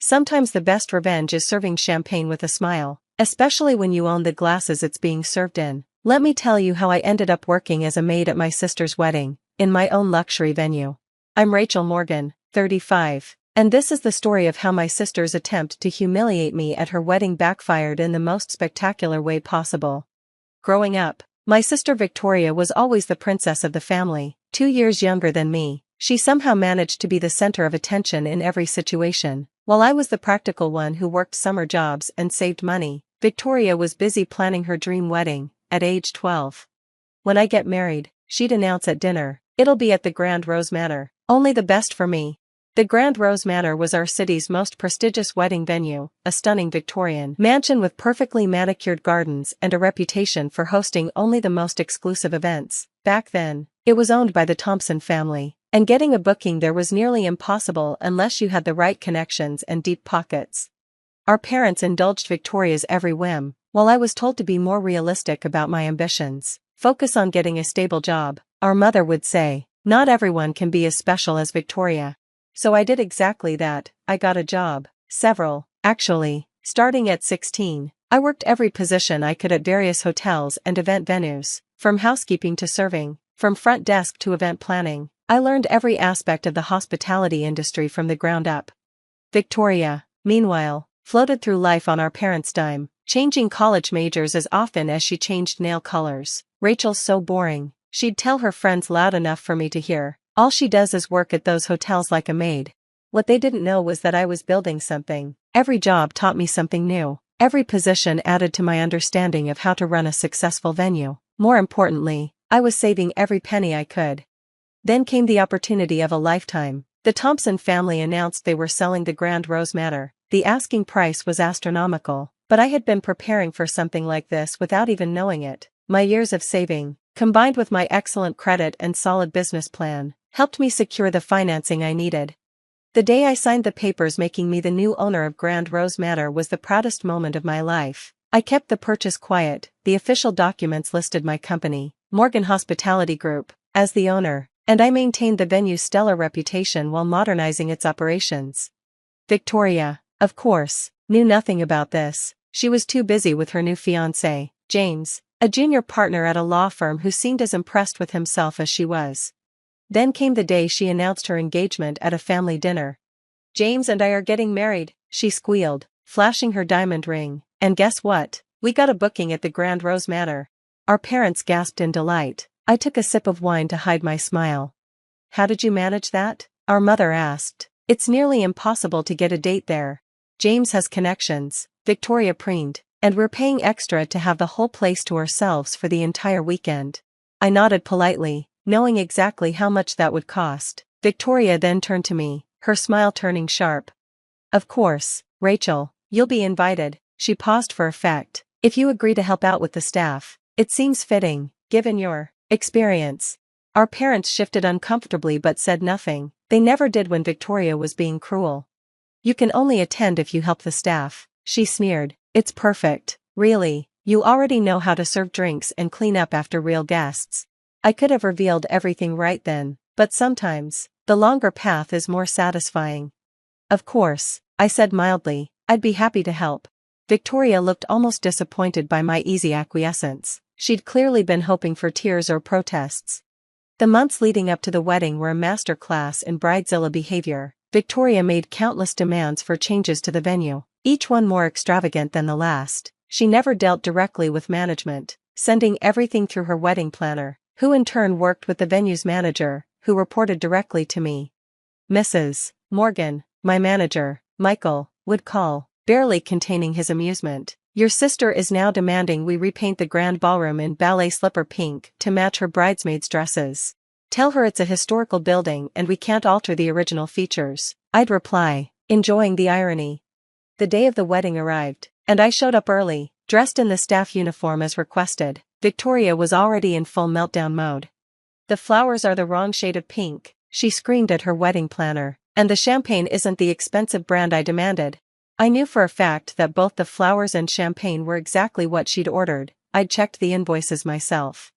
Sometimes the best revenge is serving champagne with a smile, especially when you own the glasses it's being served in. Let me tell you how I ended up working as a maid at my sister's wedding, in my own luxury venue. I'm Rachel Morgan, 35, and this is the story of how my sister's attempt to humiliate me at her wedding backfired in the most spectacular way possible. Growing up, my sister Victoria was always the princess of the family, 2 years younger than me. She somehow managed to be the center of attention in every situation. While I was the practical one who worked summer jobs and saved money, Victoria was busy planning her dream wedding, at age 12. When I get married, she'd announce at dinner, it'll be at the Grand Rose Manor, only the best for me. The Grand Rose Manor was our city's most prestigious wedding venue, a stunning Victorian mansion with perfectly manicured gardens and a reputation for hosting only the most exclusive events. Back then, it was owned by the Thompson family, and getting a booking there was nearly impossible unless you had the right connections and deep pockets. Our parents indulged Victoria's every whim, while I was told to be more realistic about my ambitions. Focus on getting a stable job, our mother would say. Not everyone can be as special as Victoria. So I did exactly that. I got a job. Several, actually. Starting at 16, I worked every position I could at various hotels and event venues, from housekeeping to serving, from front desk to event planning. I learned every aspect of the hospitality industry from the ground up. Victoria, meanwhile, floated through life on our parents' dime, changing college majors as often as she changed nail colors. Rachel's so boring, she'd tell her friends loud enough for me to hear. All she does is work at those hotels like a maid. What they didn't know was that I was building something. Every job taught me something new. Every position added to my understanding of how to run a successful venue. More importantly, I was saving every penny I could. Then came the opportunity of a lifetime. The Thompson family announced they were selling the Grand Rose Manor. The asking price was astronomical, but I had been preparing for something like this without even knowing it. My years of saving, combined with my excellent credit and solid business plan, helped me secure the financing I needed. The day I signed the papers making me the new owner of Grand Rose Manor was the proudest moment of my life. I kept the purchase quiet. The official documents listed my company, Morgan Hospitality Group, as the owner, and I maintained the venue's stellar reputation while modernizing its operations. Victoria, of course, knew nothing about this. She was too busy with her new fiancé, James, a junior partner at a law firm who seemed as impressed with himself as she was. Then came the day she announced her engagement at a family dinner. "James and I are getting married," she squealed, flashing her diamond ring. "And guess what? We got a booking at the Grand Rose Manor." Our parents gasped in delight. I took a sip of wine to hide my smile. "How did you manage that?" our mother asked. "It's nearly impossible to get a date there." "James has connections," Victoria preened, "and we're paying extra to have the whole place to ourselves for the entire weekend." I nodded politely, knowing exactly how much that would cost. Victoria then turned to me, her smile turning sharp. "Of course, Rachel, you'll be invited." She paused for effect. "If you agree to help out with the staff, it seems fitting, given your experience." Our parents shifted uncomfortably but said nothing. They never did when Victoria was being cruel. "You can only attend if you help the staff," she sneered. "It's perfect, really. You already know how to serve drinks and clean up after real guests." I could have revealed everything right then, but sometimes, the longer path is more satisfying. "Of course," I said mildly, "I'd be happy to help." Victoria looked almost disappointed by my easy acquiescence. She'd clearly been hoping for tears or protests. The months leading up to the wedding were a master class in bridezilla behavior. Victoria made countless demands for changes to the venue, each one more extravagant than the last. She never dealt directly with management, sending everything through her wedding planner, who in turn worked with the venue's manager, who reported directly to me. Mrs. Morgan, my manager, Michael, would call, barely containing his amusement. "Your sister is now demanding we repaint the grand ballroom in ballet slipper pink to match her bridesmaids' dresses. Tell her it's a historical building and we can't alter the original features," I'd reply, enjoying the irony. The day of the wedding arrived, and I showed up early, dressed in the staff uniform as requested. Victoria was already in full meltdown mode. "The flowers are the wrong shade of pink," she screamed at her wedding planner, "and the champagne isn't the expensive brand I demanded." I knew for a fact that both the flowers and champagne were exactly what she'd ordered. I'd checked the invoices myself.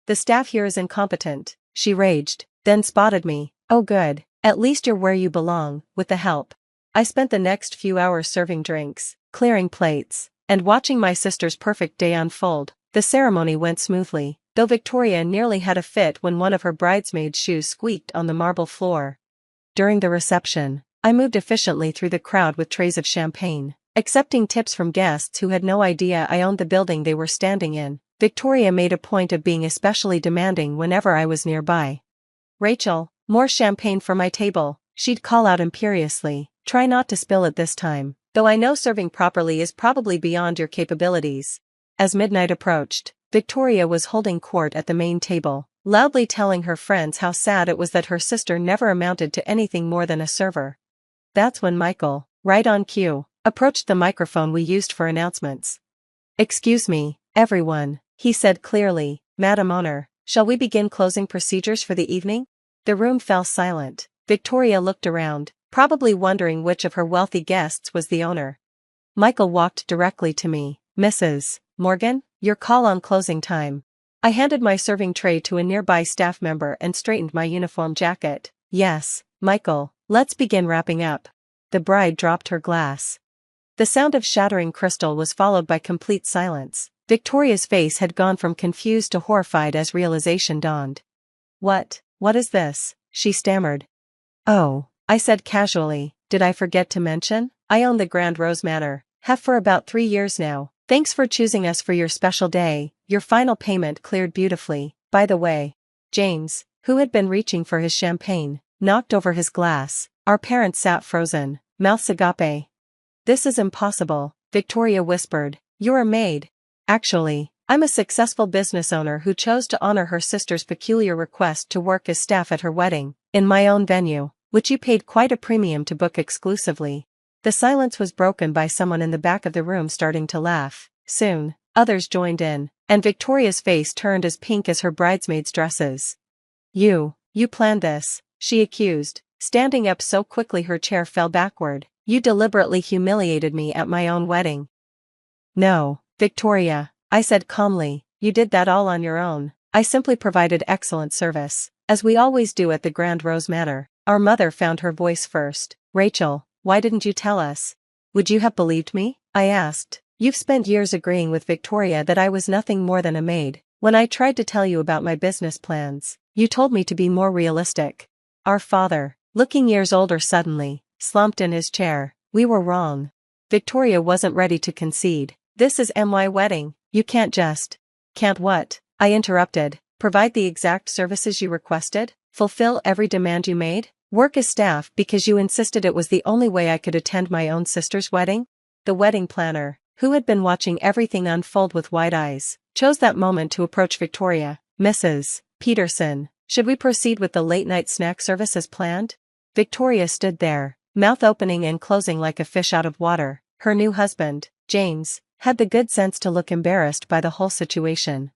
"The staff here is incompetent," she raged, then spotted me. "Oh good, at least you're where you belong, with the help." I spent the next few hours serving drinks, clearing plates, and watching my sister's perfect day unfold. The ceremony went smoothly, though Victoria nearly had a fit when one of her bridesmaid's shoes squeaked on the marble floor. During the reception, I moved efficiently through the crowd with trays of champagne, accepting tips from guests who had no idea I owned the building they were standing in. Victoria made a point of being especially demanding whenever I was nearby. "Rachel, more champagne for my table," she'd call out imperiously. "Try not to spill it this time, though I know serving properly is probably beyond your capabilities." As midnight approached, Victoria was holding court at the main table, loudly telling her friends how sad it was that her sister never amounted to anything more than a server. That's when Michael, right on cue, approached the microphone we used for announcements. "Excuse me, everyone," he said clearly. "Madam Owner, shall we begin closing procedures for the evening?" The room fell silent. Victoria looked around, probably wondering which of her wealthy guests was the owner. Michael walked directly to me. "Mrs. Morgan, your call on closing time." I handed my serving tray to a nearby staff member and straightened my uniform jacket. "Yes, Michael, let's begin wrapping up." The bride dropped her glass. The sound of shattering crystal was followed by complete silence. Victoria's face had gone from confused to horrified as realization dawned. What is this?" she stammered. "Oh," I said casually, "did I forget to mention? I own the Grand Rose Manor, have for about 3 years now. Thanks for choosing us for your special day. Your final payment cleared beautifully, by the way." James, who had been reaching for his champagne, knocked over his glass. Our parents sat frozen, mouths agape. "This is impossible," Victoria whispered. "You're a maid." "Actually, I'm a successful business owner who chose to honor her sister's peculiar request to work as staff at her wedding, in my own venue, which you paid quite a premium to book exclusively." The silence was broken by someone in the back of the room starting to laugh. Soon, others joined in, and Victoria's face turned as pink as her bridesmaids' dresses. You planned this," she accused, standing up so quickly her chair fell backward. "You deliberately humiliated me at my own wedding." "No, Victoria," I said calmly, "you did that all on your own. I simply provided excellent service, as we always do at the Grand Rose Manor." Our mother found her voice first. "Rachel, why didn't you tell us? Would you have believed me?" I asked. "You've spent years agreeing with Victoria that I was nothing more than a maid. When I tried to tell you about my business plans, you told me to be more realistic." Our father, looking years older suddenly, slumped in his chair. "We were wrong." Victoria wasn't ready to concede. "This is my wedding. You can't just..." "Can't what?" I interrupted. "Provide the exact services you requested? Fulfill every demand you made? Work as staff because you insisted it was the only way I could attend my own sister's wedding?" The wedding planner, who had been watching everything unfold with wide eyes, chose that moment to approach Victoria. "Mrs. Peterson, should we proceed with the late-night snack service as planned?" Victoria stood there, mouth opening and closing like a fish out of water. Her new husband, James, had the good sense to look embarrassed by the whole situation.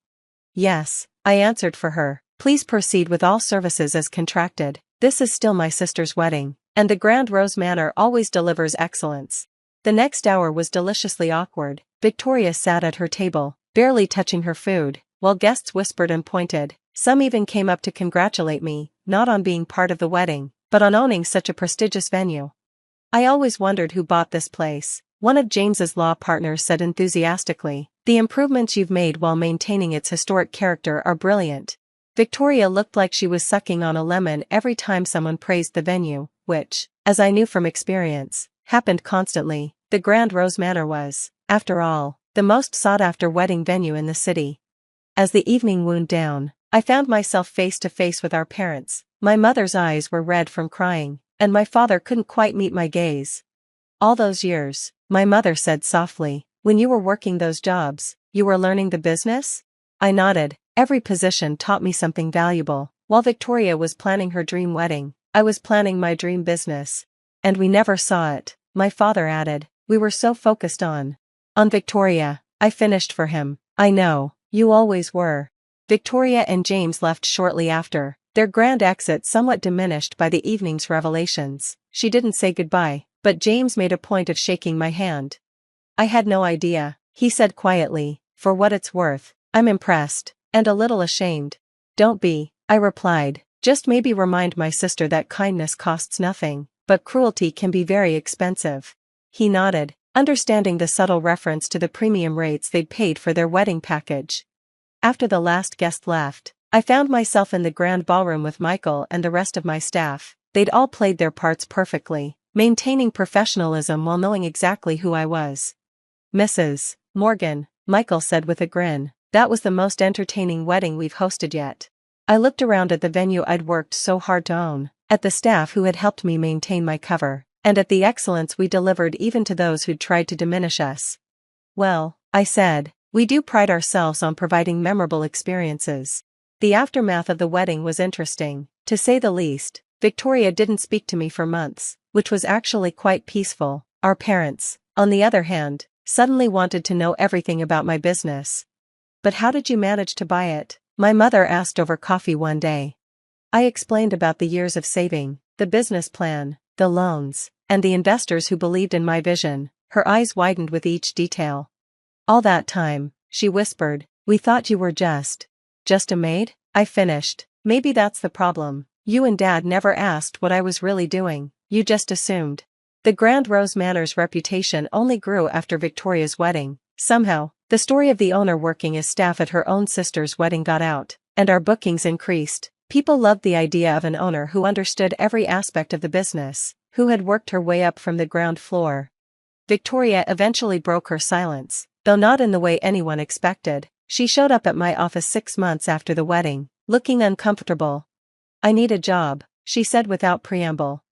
"Yes," I answered for her. "Please proceed with all services as contracted. This is still my sister's wedding, and the Grand Rose Manor always delivers excellence." The next hour was deliciously awkward. Victoria sat at her table, barely touching her food, while guests whispered and pointed. Some even came up to congratulate me, not on being part of the wedding, but on owning such a prestigious venue. "I always wondered who bought this place," one of James's law partners said enthusiastically. "The improvements you've made while maintaining its historic character are brilliant." Victoria looked like she was sucking on a lemon every time someone praised the venue, which, as I knew from experience, happened constantly. The Grand Rose Manor was, after all, the most sought-after wedding venue in the city. As the evening wound down, I found myself face to face with our parents. My mother's eyes were red from crying, and my father couldn't quite meet my gaze. "All those years," my mother said softly, "when you were working those jobs, you were learning the business?" I nodded. Every position taught me something valuable. While Victoria was planning her dream wedding, I was planning my dream business. "And we never saw it," my father added. "We were so focused on Victoria." I finished for him. "I know, you always were." Victoria and James left shortly after, their grand exit somewhat diminished by the evening's revelations. She didn't say goodbye, but James made a point of shaking my hand. "I had no idea," he said quietly. "For what it's worth, I'm impressed, and a little ashamed." "Don't be," I replied. "Just maybe remind my sister that kindness costs nothing." but cruelty can be very expensive. He nodded, understanding the subtle reference to the premium rates they'd paid for their wedding package. After the last guest left, I found myself in the grand ballroom with Michael and the rest of my staff. They'd all played their parts perfectly, maintaining professionalism while knowing exactly who I was. "Mrs. Morgan," Michael said with a grin, "that was the most entertaining wedding we've hosted yet." I looked around at the venue I'd worked so hard to own, at the staff who had helped me maintain my cover, and at the excellence we delivered even to those who'd tried to diminish us. "Well," I said, "we do pride ourselves on providing memorable experiences." The aftermath of the wedding was interesting, to say the least. Victoria didn't speak to me for months, which was actually quite peaceful. Our parents, on the other hand, suddenly wanted to know everything about my business. "But how did you manage to buy it?" my mother asked over coffee one day. I explained about the years of saving, the business plan, the loans, and the investors who believed in my vision. Her eyes widened with each detail. "All that time," she whispered, "we thought you were just a maid?" I finished. "Maybe that's the problem. You and Dad never asked what I was really doing, you just assumed." The Grand Rose Manor's reputation only grew after Victoria's wedding. Somehow, the story of the owner working as staff at her own sister's wedding got out, and our bookings increased. People loved the idea of an owner who understood every aspect of the business, who had worked her way up from the ground floor. Victoria eventually broke her silence, though not in the way anyone expected. She showed up at my office 6 months after the wedding, looking uncomfortable. "I need a job," she said without preamble.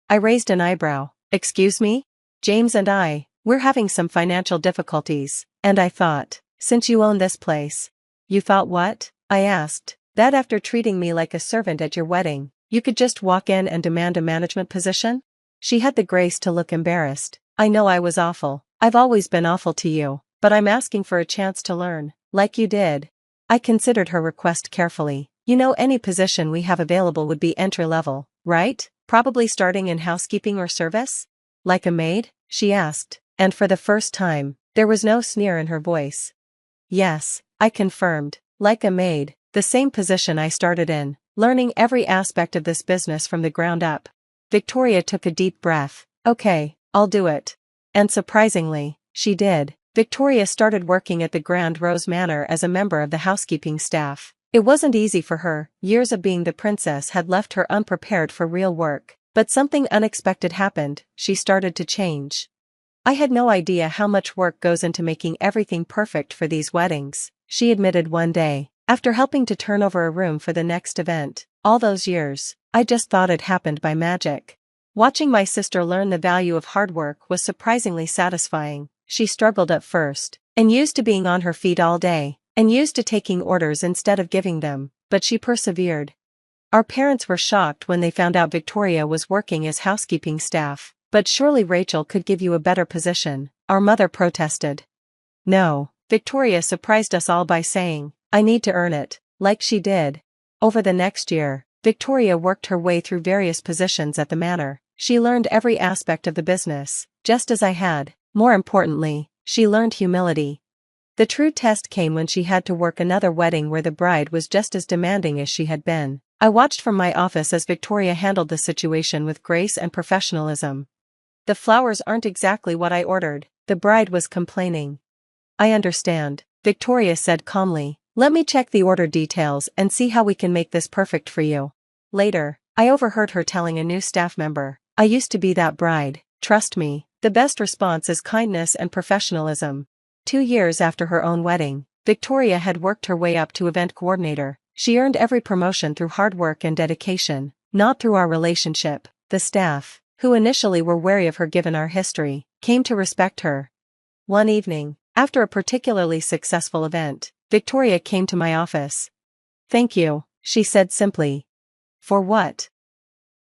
I raised an eyebrow. "Excuse me? James and we're having some financial difficulties, and I thought, since you own this place." "You thought what?" I asked. "That after treating me like a servant at your wedding, you could just walk in and demand a management position?" She had the grace to look embarrassed. "I know I was awful. I've always been awful to you, but I'm asking for a chance to learn, like you did." I considered her request carefully. "You know, any position we have available would be entry-level, right? Probably starting in housekeeping or service?" "Like a maid?" she asked, and for the first time, there was no sneer in her voice. "Yes," I confirmed, "like a maid, the same position I started in, learning every aspect of this business from the ground up." Victoria took a deep breath. "Okay, I'll do it." And surprisingly, she did. Victoria started working at the Grand Rose Manor as a member of the housekeeping staff. It wasn't easy for her. Years of being the princess had left her unprepared for real work. But something unexpected happened. She started to change. "I had no idea how much work goes into making everything perfect for these weddings," she admitted one day, after helping to turn over a room for the next event. "All those years, I just thought it happened by magic." Watching my sister learn the value of hard work was surprisingly satisfying. She struggled at first, and used to being on her feet all day, and used to taking orders instead of giving them, but she persevered. Our parents were shocked when they found out Victoria was working as housekeeping staff. "But surely Rachel could give you a better position," our mother protested. "No," Victoria surprised us all by saying, "I need to earn it," like she did. Over the next year, Victoria worked her way through various positions at the manor. She learned every aspect of the business, just as I had. More importantly, she learned humility. The true test came when she had to work another wedding where the bride was just as demanding as she had been. I watched from my office as Victoria handled the situation with grace and professionalism. "The flowers aren't exactly what I ordered," the bride was complaining. "I understand," Victoria said calmly. "Let me check the order details and see how we can make this perfect for you." Later, I overheard her telling a new staff member, "I used to be that bride. Trust me, the best response is kindness and professionalism." 2 years after her own wedding, Victoria had worked her way up to event coordinator. She earned every promotion through hard work and dedication, not through our relationship. The staff, who initially were wary of her given our history, came to respect her. One evening, after a particularly successful event, Victoria came to my office. "Thank you," she said simply. "For what?"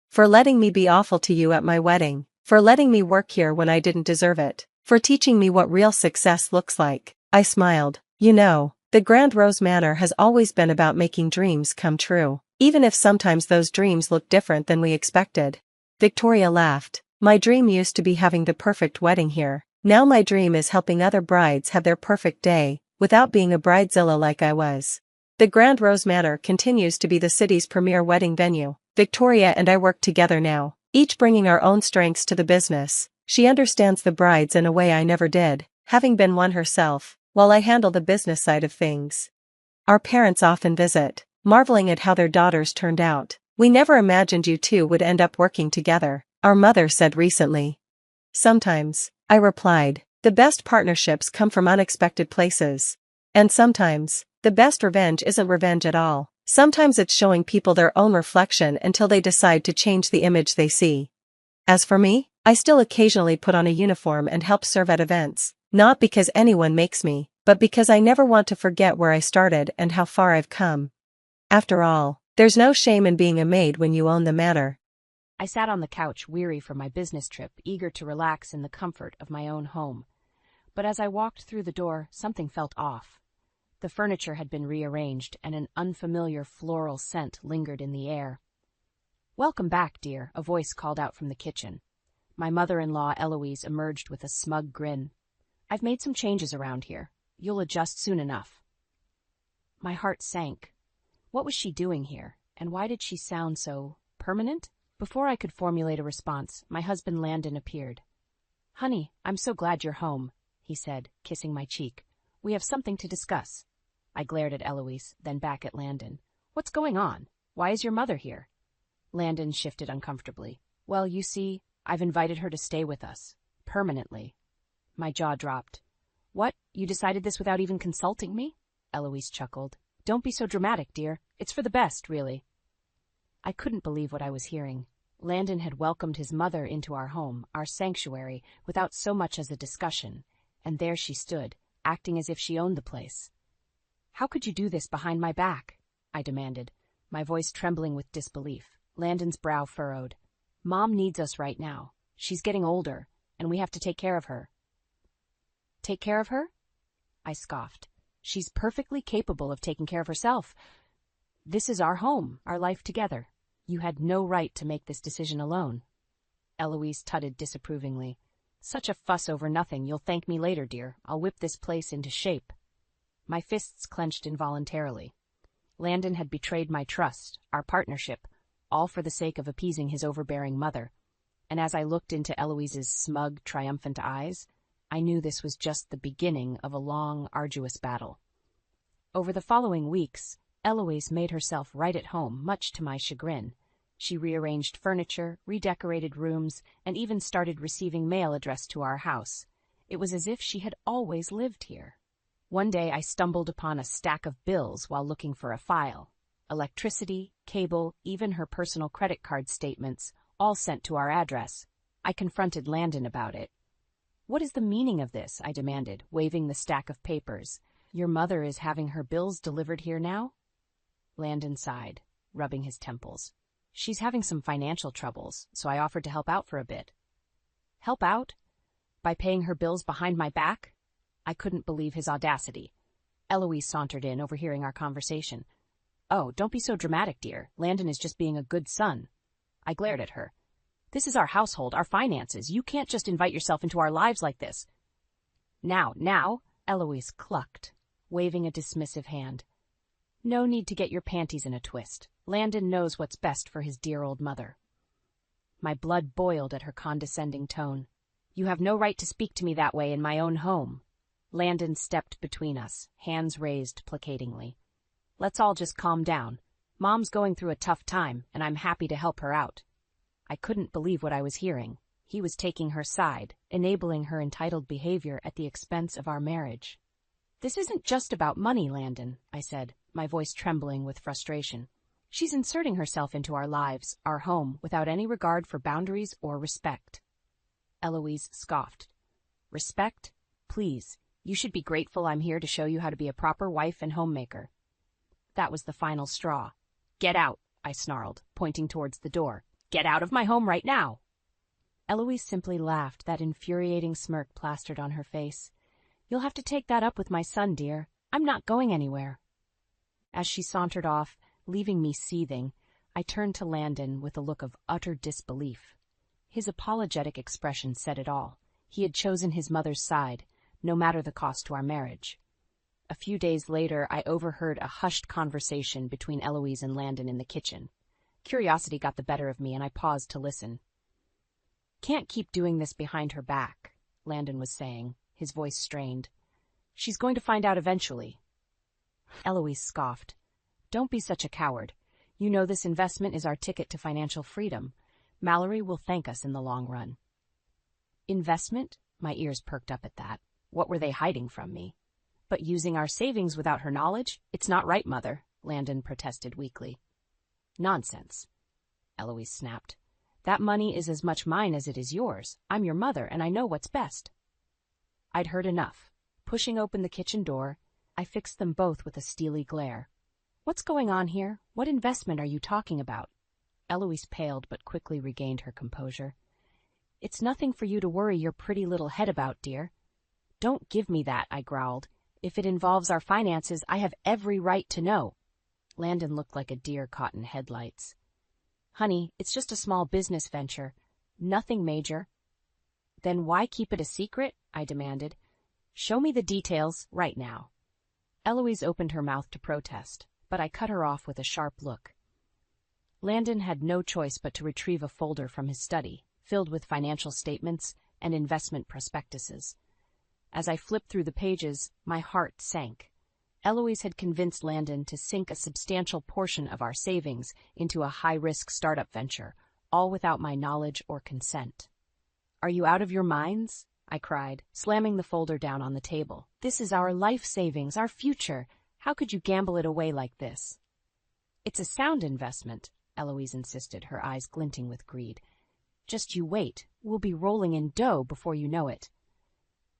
"For letting me be awful to you at my wedding, for letting me work here when I didn't deserve it, for teaching me what real success looks like." I smiled. "You know, the Grand Rose Manor has always been about making dreams come true, even if sometimes those dreams look different than we expected." Victoria laughed. "My dream used to be having the perfect wedding here. Now my dream is helping other brides have their perfect day, without being a bridezilla like I was." The Grand Rose Manor continues to be the city's premier wedding venue. Victoria and I work together now, each bringing our own strengths to the business. She understands the brides in a way I never did, having been one herself, while I handle the business side of things. Our parents often visit, marveling at how their daughters turned out. "We never imagined you two would end up working together," our mother said recently. "Sometimes," I replied, "the best partnerships come from unexpected places. And sometimes, the best revenge isn't revenge at all. Sometimes it's showing people their own reflection until they decide to change the image they see." As for me, I still occasionally put on a uniform and help serve at events, not because anyone makes me, but because I never want to forget where I started and how far I've come. After all, there's no shame in being a maid when you own the manor. I sat on the couch, weary from my business trip, eager to relax in the comfort of my own home. But as I walked through the door, something felt off. The furniture had been rearranged, and an unfamiliar floral scent lingered in the air. "Welcome back, dear," a voice called out from the kitchen. My mother-in-law, Eloise, emerged with a smug grin. "I've made some changes around here. You'll adjust soon enough." My heart sank. What was she doing here, and why did she sound so permanent? Before I could formulate a response, my husband Landon appeared. "Honey, I'm so glad you're home," he said, kissing my cheek. "We have something to discuss." I glared at Eloise, then back at Landon. "What's going on? Why is your mother here?" Landon shifted uncomfortably. "Well, you see, I've invited her to stay with us. Permanently." My jaw dropped. "What? You decided this without even consulting me?" Eloise chuckled. "Don't be so dramatic, dear. It's for the best, really." I couldn't believe what I was hearing. Landon had welcomed his mother into our home, our sanctuary, without so much as a discussion, and there she stood, acting as if she owned the place. "How could you do this behind my back?" I demanded, my voice trembling with disbelief. Landon's brow furrowed. "Mom needs us right now. She's getting older, and we have to take care of her." "Take care of her?" I scoffed. "She's perfectly capable of taking care of herself. This is our home, our life together. You had no right to make this decision alone." Eloise tutted disapprovingly. "Such a fuss over nothing. You'll thank me later, dear. I'll whip this place into shape." My fists clenched involuntarily. Landon had betrayed my trust, our partnership, all for the sake of appeasing his overbearing mother. And as I looked into Eloise's smug, triumphant eyes, I knew this was just the beginning of a long, arduous battle. Over the following weeks, Eloise made herself right at home, much to my chagrin. She rearranged furniture, redecorated rooms, and even started receiving mail addressed to our house. It was as if she had always lived here. One day I stumbled upon a stack of bills while looking for a file. Electricity, cable, even her personal credit card statements, all sent to our address. I confronted Landon about it. "What is the meaning of this?" I demanded, waving the stack of papers. "Your mother is having her bills delivered here now?" Landon sighed, rubbing his temples. "She's having some financial troubles, so I offered to help out for a bit." "Help out? By paying her bills behind my back?" I couldn't believe his audacity. Eloise sauntered in, overhearing our conversation. "Oh, don't be so dramatic, dear. Landon is just being a good son." I glared at her. "This is our household, our finances. You can't just invite yourself into our lives like this." Now, Eloise clucked, waving a dismissive hand. "No need to get your panties in a twist. Landon knows what's best for his dear old mother." My blood boiled at her condescending tone. "You have no right to speak to me that way in my own home." Landon stepped between us, hands raised placatingly. "Let's all just calm down. Mom's going through a tough time, and I'm happy to help her out." I couldn't believe what I was hearing. He was taking her side, enabling her entitled behavior at the expense of our marriage. "This isn't just about money, Landon," I said, my voice trembling with frustration. "She's inserting herself into our lives, our home, without any regard for boundaries or respect." Eloise scoffed. "Respect? Please, you should be grateful I'm here to show you how to be a proper wife and homemaker." That was the final straw. "Get out," I snarled, pointing towards the door. "Get out of my home right now." Eloise simply laughed, that infuriating smirk plastered on her face. "You'll have to take that up with my son, dear. I'm not going anywhere." As she sauntered off, leaving me seething, I turned to Landon with a look of utter disbelief. His apologetic expression said it all. He had chosen his mother's side, no matter the cost to our marriage. A few days later, I overheard a hushed conversation between Eloise and Landon in the kitchen. Curiosity got the better of me, and I paused to listen. Can't keep doing this behind her back, Landon was saying, his voice strained. She's going to find out eventually. Eloise scoffed. Don't be such a coward. You know this investment is our ticket to financial freedom. Mallory will thank us in the long run. Investment? My ears perked up at that. What were they hiding from me? But using our savings without her knowledge? It's not right, Mother, Landon protested weakly. Nonsense, Eloise snapped. That money is as much mine as it is yours. I'm your mother, and I know what's best. I'd heard enough. Pushing open the kitchen door, I fixed them both with a steely glare. What's going on here? What investment are you talking about? Eloise paled but quickly regained her composure. It's nothing for you to worry your pretty little head about, dear. Don't give me that, I growled. If it involves our finances, I have every right to know. Landon looked like a deer caught in headlights. Honey, it's just a small business venture. Nothing major. Then why keep it a secret? I demanded. Show me the details right now. Eloise opened her mouth to protest, but I cut her off with a sharp look. Landon had no choice but to retrieve a folder from his study, filled with financial statements and investment prospectuses. As I flipped through the pages, my heart sank. Eloise had convinced Landon to sink a substantial portion of our savings into a high-risk startup venture, all without my knowledge or consent. Are you out of your minds? I cried, slamming the folder down on the table. This is our life savings, our future. How could you gamble it away like this? It's a sound investment, Eloise insisted, her eyes glinting with greed. Just you wait. We'll be rolling in dough before you know it.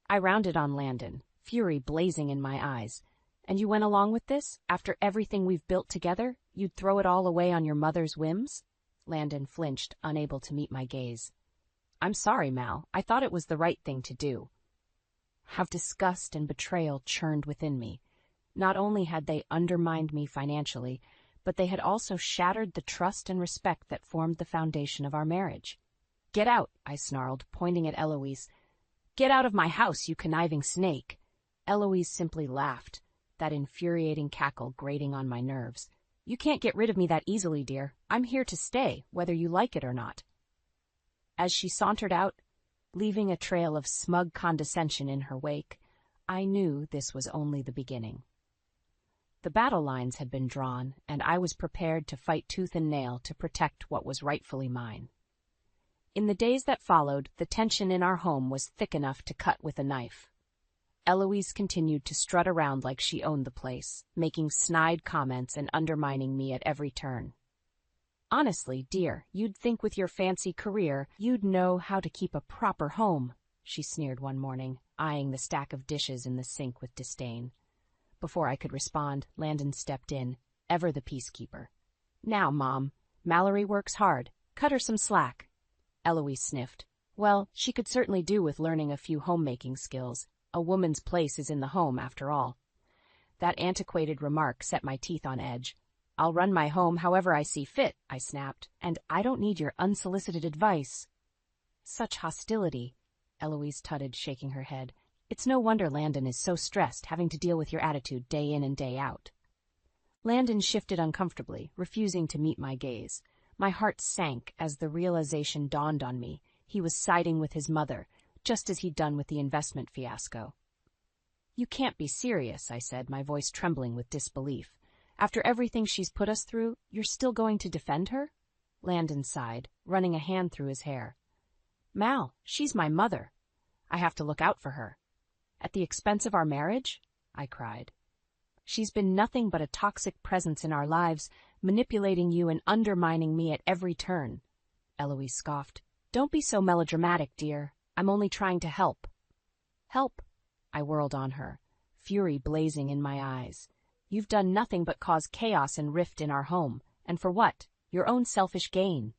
I rounded on Landon, fury blazing in my eyes. And you went along with this? After everything we've built together, you'd throw it all away on your mother's whims? Landon flinched, unable to meet my gaze. I'm sorry, Mal. I thought it was the right thing to do. How disgust and betrayal churned within me. Not only had they undermined me financially, but they had also shattered the trust and respect that formed the foundation of our marriage. Get out, I snarled, pointing at Eloise. Get out of my house, you conniving snake. Eloise simply laughed, that infuriating cackle grating on my nerves. You can't get rid of me that easily, dear. I'm here to stay, whether you like it or not. As she sauntered out, leaving a trail of smug condescension in her wake, I knew this was only the beginning. The battle lines had been drawn, and I was prepared to fight tooth and nail to protect what was rightfully mine. In the days that followed, the tension in our home was thick enough to cut with a knife. Eloise continued to strut around like she owned the place, making snide comments and undermining me at every turn. Honestly, dear, you'd think with your fancy career you'd know how to keep a proper home, she sneered one morning, eyeing the stack of dishes in the sink with disdain. Before I could respond, Landon stepped in, ever the peacekeeper. Now, Mom, Mallory works hard. Cut her some slack. Eloise sniffed. Well, she could certainly do with learning a few homemaking skills. A woman's place is in the home, after all. That antiquated remark set my teeth on edge. I'll run my home however I see fit, I snapped, and I don't need your unsolicited advice. Such hostility, Eloise tutted, shaking her head. It's no wonder Landon is so stressed, having to deal with your attitude day in and day out. Landon shifted uncomfortably, refusing to meet my gaze. My heart sank as the realization dawned on me. He was siding with his mother, just as he'd done with the investment fiasco. You can't be serious, I said, my voice trembling with disbelief. After everything she's put us through, you're still going to defend her? Landon sighed, running a hand through his hair. Mal, she's my mother. I have to look out for her. At the expense of our marriage? I cried. She's been nothing but a toxic presence in our lives, manipulating you and undermining me at every turn. Eloise scoffed. Don't be so melodramatic, dear. I'm only trying to help. Help? I whirled on her, fury blazing in my eyes. You've done nothing but cause chaos and rift in our home. And for what? Your own selfish gain.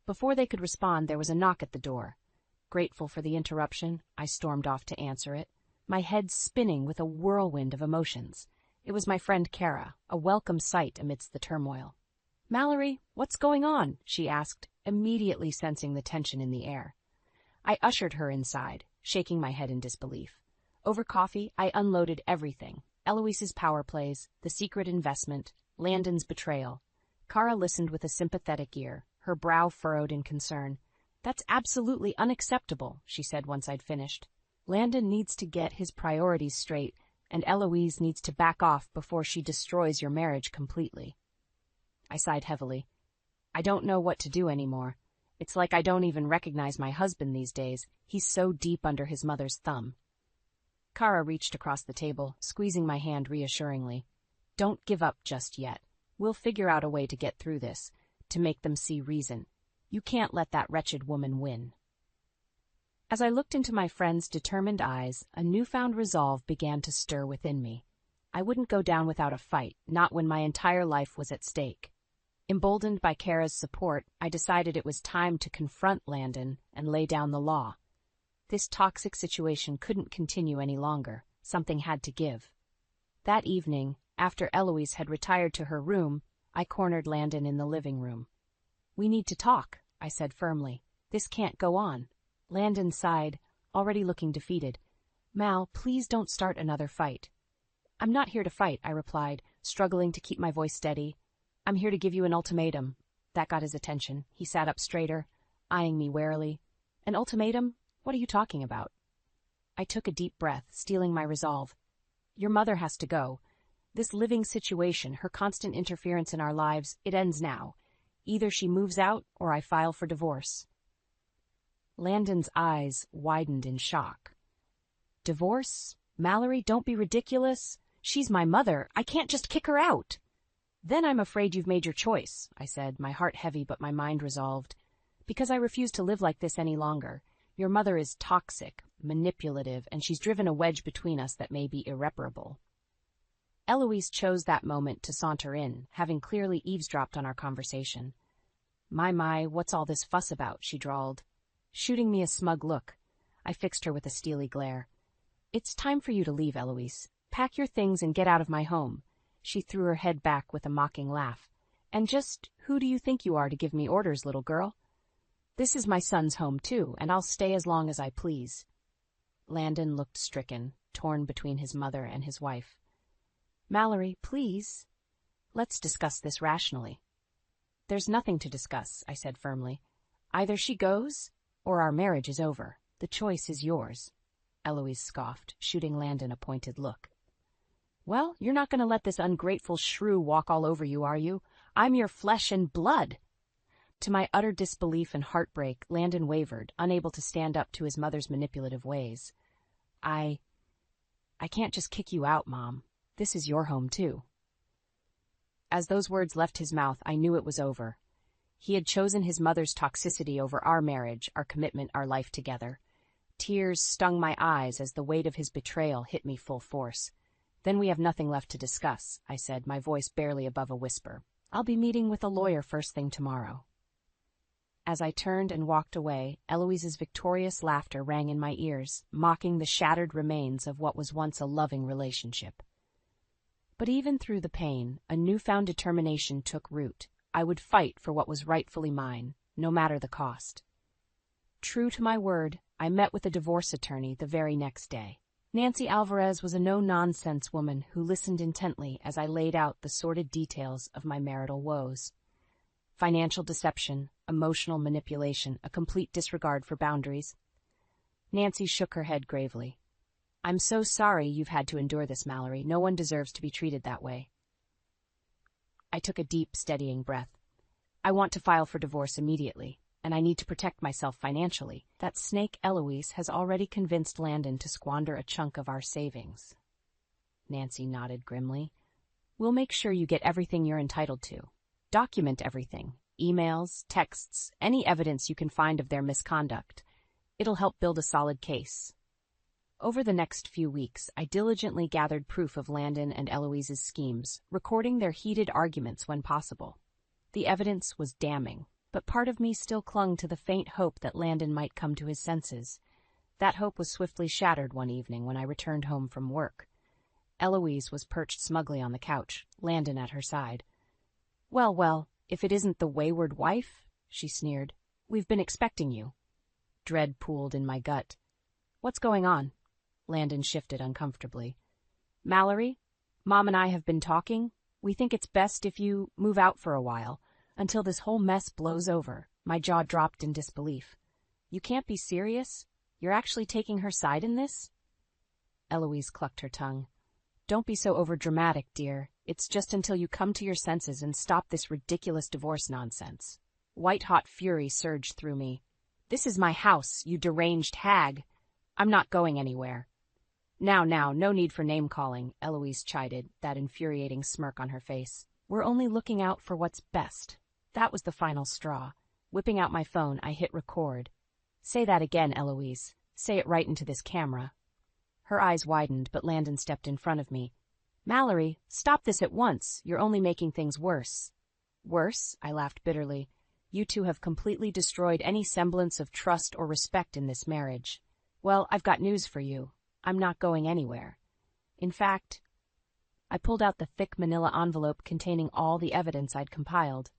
Before they could respond, there was a knock at the door. Grateful for the interruption, I stormed off to answer it, my head spinning with a whirlwind of emotions. It was my friend Kara, a welcome sight amidst the turmoil. Mallory, what's going on? She asked, immediately sensing the tension in the air. I ushered her inside, shaking my head in disbelief. Over coffee, I unloaded everything. Eloise's power plays, the secret investment, Landon's betrayal. Kara listened with a sympathetic ear, her brow furrowed in concern. "That's absolutely unacceptable," she said once I'd finished. "Landon needs to get his priorities straight, and Eloise needs to back off before she destroys your marriage completely." I sighed heavily. I don't know what to do anymore. It's like I don't even recognize my husband these days. He's so deep under his mother's thumb. Kara reached across the table, squeezing my hand reassuringly. "Don't give up just yet. We'll figure out a way to get through this, to make them see reason. You can't let that wretched woman win." As I looked into my friend's determined eyes, a newfound resolve began to stir within me. I wouldn't go down without a fight, not when my entire life was at stake. Emboldened by Kara's support, I decided it was time to confront Landon and lay down the law. This toxic situation couldn't continue any longer. Something had to give. That evening, after Eloise had retired to her room, I cornered Landon in the living room. "We need to talk," I said firmly. "This can't go on." Landon sighed, already looking defeated. "Mal, please don't start another fight." "I'm not here to fight," I replied, struggling to keep my voice steady. "I'm here to give you an ultimatum." That got his attention. He sat up straighter, eyeing me warily. "An ultimatum? What are you talking about?" I took a deep breath, steeling my resolve. "Your mother has to go. This living situation, her constant interference in our lives, it ends now. Either she moves out or I file for divorce." Landon's eyes widened in shock. "Divorce? Mallory, don't be ridiculous. She's my mother. I can't just kick her out." "Then I'm afraid you've made your choice," I said, my heart heavy but my mind resolved. "Because I refuse to live like this any longer. Your mother is toxic, manipulative, and she's driven a wedge between us that may be irreparable." Eloise chose that moment to saunter in, having clearly eavesdropped on our conversation. My, what's all this fuss about?" she drawled. Shooting me a smug look, I fixed her with a steely glare. "It's time for you to leave, Eloise. Pack your things and get out of my home." She threw her head back with a mocking laugh. "And just who do you think you are to give me orders, little girl? This is my son's home, too, and I'll stay as long as I please." Landon looked stricken, torn between his mother and his wife. "Mallory, please. Let's discuss this rationally." "There's nothing to discuss," I said firmly. "Either she goes, or our marriage is over. The choice is yours." Eloise scoffed, shooting Landon a pointed look. "Well, you're not going to let this ungrateful shrew walk all over you, are you? I'm your flesh and blood." To my utter disbelief and heartbreak, Landon wavered, unable to stand up to his mother's manipulative ways. I can't just kick you out, Mom. This is your home, too." As those words left his mouth, I knew it was over. He had chosen his mother's toxicity over our marriage, our commitment, our life together. Tears stung my eyes as the weight of his betrayal hit me full force. "Then we have nothing left to discuss," I said, my voice barely above a whisper. "I'll be meeting with a lawyer first thing tomorrow." As I turned and walked away, Eloise's victorious laughter rang in my ears, mocking the shattered remains of what was once a loving relationship. But even through the pain, a newfound determination took root. I would fight for what was rightfully mine, no matter the cost. True to my word, I met with a divorce attorney the very next day. Nancy Alvarez was a no-nonsense woman who listened intently as I laid out the sordid details of my marital woes. Financial deception, emotional manipulation, a complete disregard for boundaries. Nancy shook her head gravely. "I'm so sorry you've had to endure this, Mallory. No one deserves to be treated that way." I took a deep, steadying breath. "I want to file for divorce immediately, and I need to protect myself financially. That snake Eloise has already convinced Landon to squander a chunk of our savings." Nancy nodded grimly. "We'll make sure you get everything you're entitled to. Document everything, emails, texts, any evidence you can find of their misconduct. It'll help build a solid case." Over the next few weeks, I diligently gathered proof of Landon and Eloise's schemes, recording their heated arguments when possible. The evidence was damning, but part of me still clung to the faint hope that Landon might come to his senses. That hope was swiftly shattered one evening when I returned home from work. Eloise was perched smugly on the couch, Landon at her side. Well, if it isn't the wayward wife," she sneered. "We've been expecting you." Dread pooled in my gut. "What's going on?" Landon shifted uncomfortably. "Mallory, Mom and I have been talking. We think it's best if you move out for a while, until this whole mess blows over." My jaw dropped in disbelief. You can't be serious? You're actually taking her side in this? Eloise clucked her tongue. Don't be so overdramatic, dear. It's just until you come to your senses and stop this ridiculous divorce nonsense. White-hot fury surged through me. This is my house, you deranged hag. I'm not going anywhere. Now, no need for name-calling, Eloise chided, that infuriating smirk on her face. We're only looking out for what's best. That was the final straw. Whipping out my phone, I hit record. Say that again, Eloise. Say it right into this camera. Her eyes widened, but Landon stepped in front of me. Mallory, stop this at once. You're only making things worse. Worse? I laughed bitterly. You two have completely destroyed any semblance of trust or respect in this marriage. Well, I've got news for you. I'm not going anywhere. In fact, I pulled out the thick manila envelope containing all the evidence I'd compiled.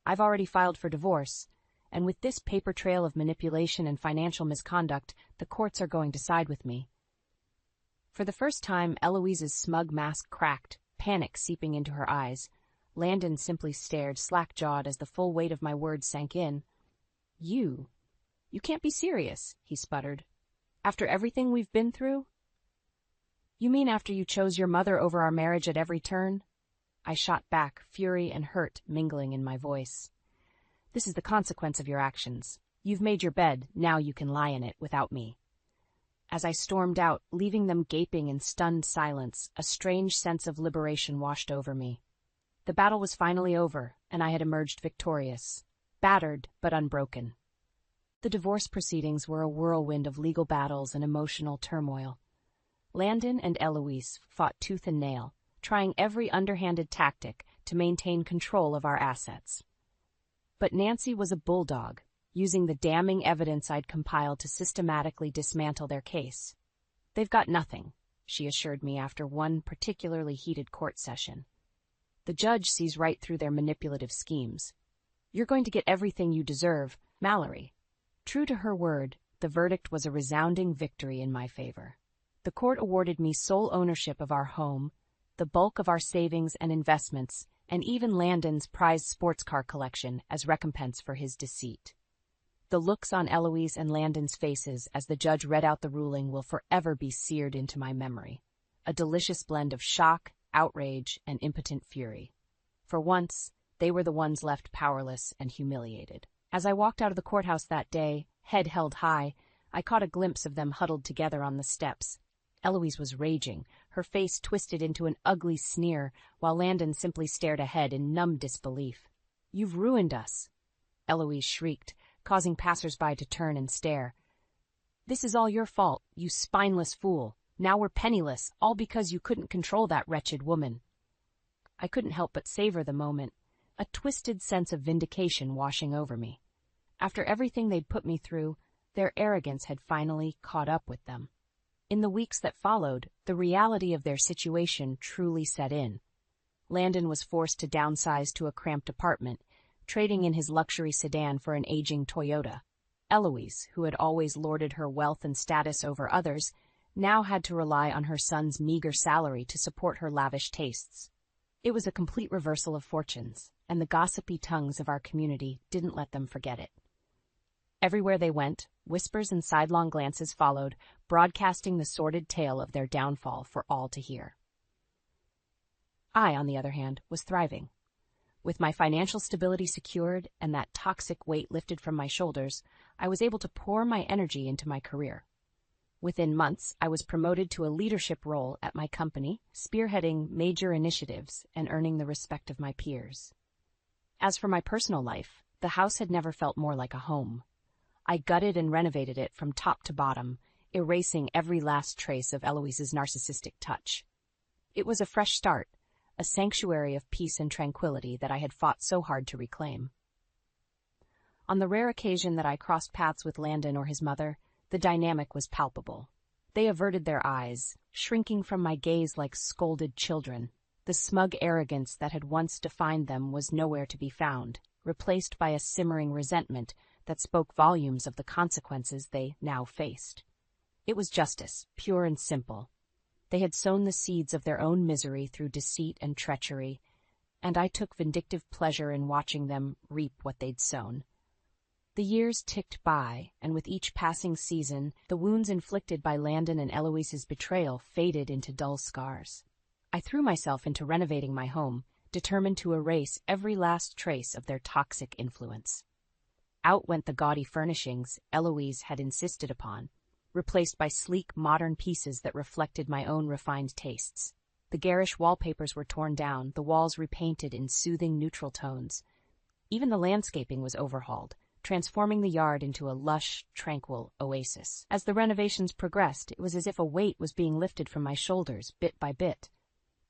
I've already filed for divorce, and with this paper trail of manipulation and financial misconduct, the courts are going to side with me. For the first time, Eloise's smug mask cracked, panic seeping into her eyes. Landon simply stared, slack-jawed, as the full weight of my words sank in. You can't be serious, he sputtered. After everything we've been through? You mean after you chose your mother over our marriage at every turn? I shot back, fury and hurt mingling in my voice. This is the consequence of your actions. You've made your bed, now you can lie in it without me. As I stormed out, leaving them gaping in stunned silence, a strange sense of liberation washed over me. The battle was finally over, and I had emerged victorious, battered but unbroken. The divorce proceedings were a whirlwind of legal battles and emotional turmoil. Landon and Eloise fought tooth and nail, trying every underhanded tactic to maintain control of our assets. But Nancy was a bulldog, using the damning evidence I'd compiled to systematically dismantle their case. They've got nothing, she assured me after one particularly heated court session. The judge sees right through their manipulative schemes. You're going to get everything you deserve, Mallory. True to her word, the verdict was a resounding victory in my favor. The court awarded me sole ownership of our home, the bulk of our savings and investments, and even Landon's prized sports car collection as recompense for his deceit. The looks on Eloise and Landon's faces as the judge read out the ruling will forever be seared into my memory. A delicious blend of shock, outrage, and impotent fury. For once, they were the ones left powerless and humiliated. As I walked out of the courthouse that day, head held high, I caught a glimpse of them huddled together on the steps. Eloise was raging, her face twisted into an ugly sneer, while Landon simply stared ahead in numb disbelief. You've ruined us, Eloise shrieked, causing passers-by to turn and stare. This is all your fault, you spineless fool. Now we're penniless, all because you couldn't control that wretched woman. I couldn't help but savor the moment, a twisted sense of vindication washing over me. After everything they'd put me through, their arrogance had finally caught up with them. In the weeks that followed, the reality of their situation truly set in. Landon was forced to downsize to a cramped apartment, trading in his luxury sedan for an aging Toyota. Eloise, who had always lorded her wealth and status over others, now had to rely on her son's meager salary to support her lavish tastes. It was a complete reversal of fortunes, and the gossipy tongues of our community didn't let them forget it. Everywhere they went, whispers and sidelong glances followed, broadcasting the sordid tale of their downfall for all to hear. I, on the other hand, was thriving. With my financial stability secured and that toxic weight lifted from my shoulders, I was able to pour my energy into my career. Within months, I was promoted to a leadership role at my company, spearheading major initiatives and earning the respect of my peers. As for my personal life, the house had never felt more like a home. I gutted and renovated it from top to bottom, erasing every last trace of Eloise's narcissistic touch. It was a fresh start, a sanctuary of peace and tranquility that I had fought so hard to reclaim. On the rare occasion that I crossed paths with Landon or his mother, the dynamic was palpable. They averted their eyes, shrinking from my gaze like scolded children. The smug arrogance that had once defined them was nowhere to be found, replaced by a simmering resentment that spoke volumes of the consequences they now faced. It was justice, pure and simple. They had sown the seeds of their own misery through deceit and treachery, and I took vindictive pleasure in watching them reap what they'd sown. The years ticked by, and with each passing season, the wounds inflicted by Landon and Eloise's betrayal faded into dull scars. I threw myself into renovating my home, determined to erase every last trace of their toxic influence. Out went the gaudy furnishings Eloise had insisted upon, replaced by sleek, modern pieces that reflected my own refined tastes. The garish wallpapers were torn down, the walls repainted in soothing, neutral tones. Even the landscaping was overhauled, transforming the yard into a lush, tranquil oasis. As the renovations progressed, it was as if a weight was being lifted from my shoulders, bit by bit.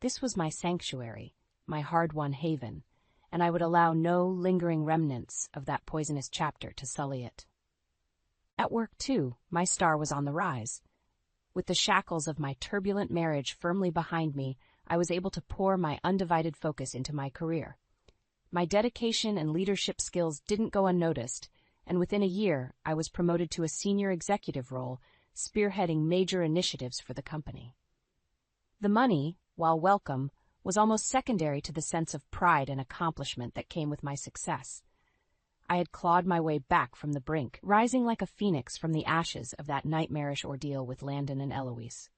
This was my sanctuary, my hard-won haven, and I would allow no lingering remnants of that poisonous chapter to sully it. At work, too, my star was on the rise. With the shackles of my turbulent marriage firmly behind me, I was able to pour my undivided focus into my career. My dedication and leadership skills didn't go unnoticed, and within a year, I was promoted to a senior executive role, spearheading major initiatives for the company. The money, while welcome, was almost secondary to the sense of pride and accomplishment that came with my success. I had clawed my way back from the brink, rising like a phoenix from the ashes of that nightmarish ordeal with Landon and Eloise.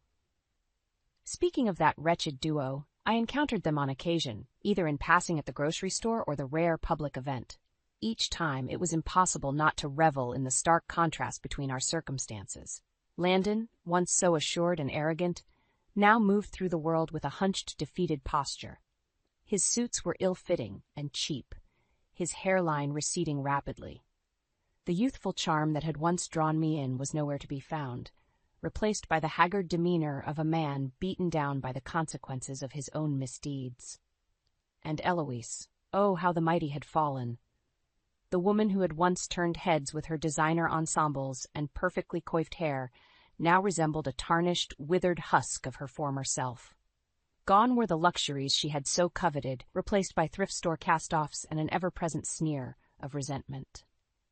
Speaking of that wretched duo, I encountered them on occasion, either in passing at the grocery store or the rare public event. Each time, it was impossible not to revel in the stark contrast between our circumstances. Landon, once so assured and arrogant, now moved through the world with a hunched, defeated posture. His suits were ill-fitting and cheap, his hairline receding rapidly. The youthful charm that had once drawn me in was nowhere to be found, replaced by the haggard demeanor of a man beaten down by the consequences of his own misdeeds. And Eloise, oh, how the mighty had fallen. The woman who had once turned heads with her designer ensembles and perfectly coiffed hair now resembled a tarnished, withered husk of her former self. Gone were the luxuries she had so coveted, replaced by thrift store cast-offs and an ever-present sneer of resentment.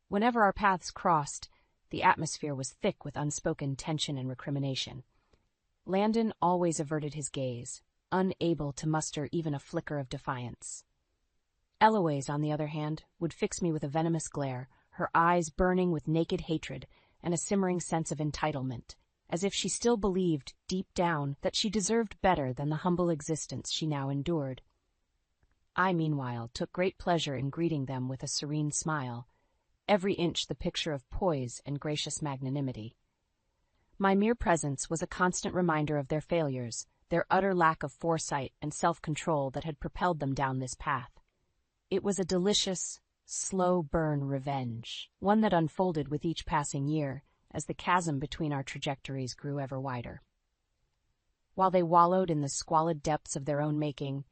Whenever our paths crossed, the atmosphere was thick with unspoken tension and recrimination. Landon always averted his gaze, unable to muster even a flicker of defiance. Eloise, on the other hand, would fix me with a venomous glare, her eyes burning with naked hatred and a simmering sense of entitlement, as if she still believed, deep down, that she deserved better than the humble existence she now endured. I, meanwhile, took great pleasure in greeting them with a serene smile, every inch the picture of poise and gracious magnanimity. My mere presence was a constant reminder of their failures, their utter lack of foresight and self-control that had propelled them down this path. It was a delicious, slow-burn revenge, one that unfolded with each passing year, as the chasm between our trajectories grew ever wider. While they wallowed in the squalid depths of their own making,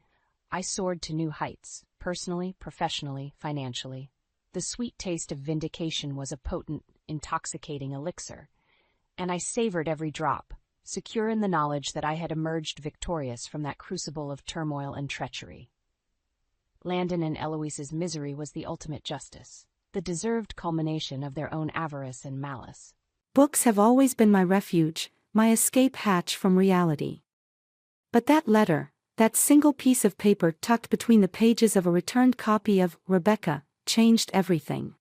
I soared to new heights, personally, professionally, financially. The sweet taste of vindication was a potent, intoxicating elixir, and I savored every drop, secure in the knowledge that I had emerged victorious from that crucible of turmoil and treachery. Landon and Eloise's misery was the ultimate justice, the deserved culmination of their own avarice and malice. Books have always been my refuge, my escape hatch from reality. But that letter, that single piece of paper tucked between the pages of a returned copy of Rebecca, changed everything.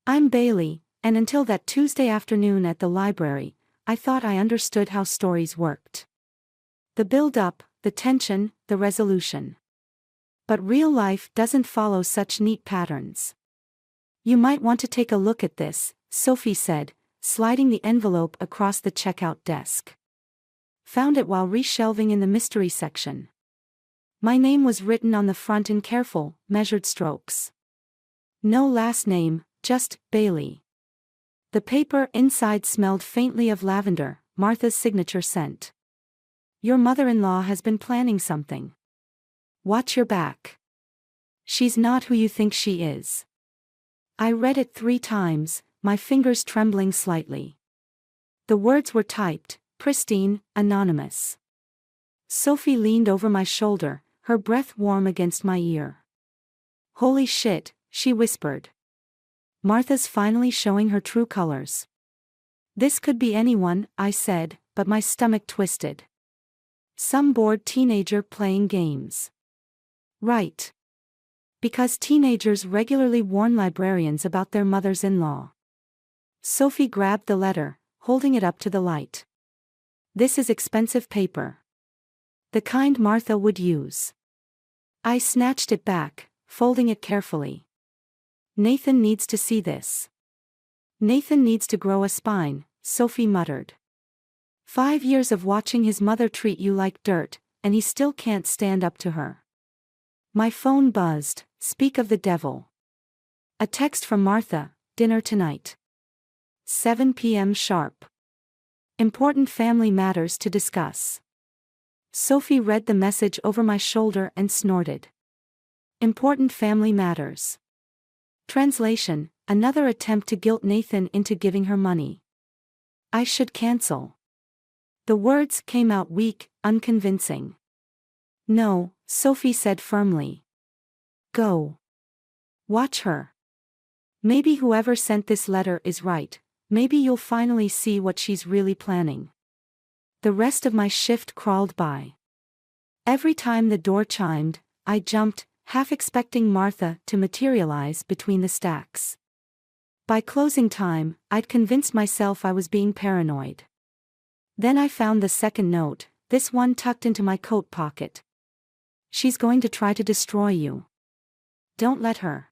I'm Bailey, and until that Tuesday afternoon at the library, I thought I understood how stories worked. The build-up, the tension, the resolution. But real life doesn't follow such neat patterns. You might want to take a look at this, Sophie said, sliding the envelope across the checkout desk. Found it while reshelving in the mystery section. My name was written on the front in careful, measured strokes. No last name, just Bailey. The paper inside smelled faintly of lavender, Martha's signature scent. Your mother-in-law has been planning something. Watch your back. She's not who you think she is. I read it 3 times, my fingers trembling slightly. The words were typed, pristine, anonymous. Sophie leaned over my shoulder, her breath warm against my ear. Holy shit, she whispered. Martha's finally showing her true colors. This could be anyone, I said, but my stomach twisted. Some bored teenager playing games. Right. Because teenagers regularly warn librarians about their mothers-in-law. Sophie grabbed the letter, holding it up to the light. This is expensive paper. The kind Martha would use. I snatched it back, folding it carefully. Nathan needs to see this. Nathan needs to grow a spine, Sophie muttered. 5 years of watching his mother treat you like dirt, and he still can't stand up to her. My phone buzzed. Speak of the devil. A text from Martha, dinner tonight. 7 p.m. sharp. Important family matters to discuss. Sophie read the message over my shoulder and snorted. Important family matters. Translation: another attempt to guilt Nathan into giving her money. I should cancel. The words came out weak, unconvincing. No, Sophie said firmly. Go. Watch her. Maybe whoever sent this letter is right, maybe you'll finally see what she's really planning. The rest of my shift crawled by. Every time the door chimed, I jumped, half expecting Martha to materialize between the stacks. By closing time, I'd convinced myself I was being paranoid. Then I found the second note, this one tucked into my coat pocket. She's going to try to destroy you. Don't let her.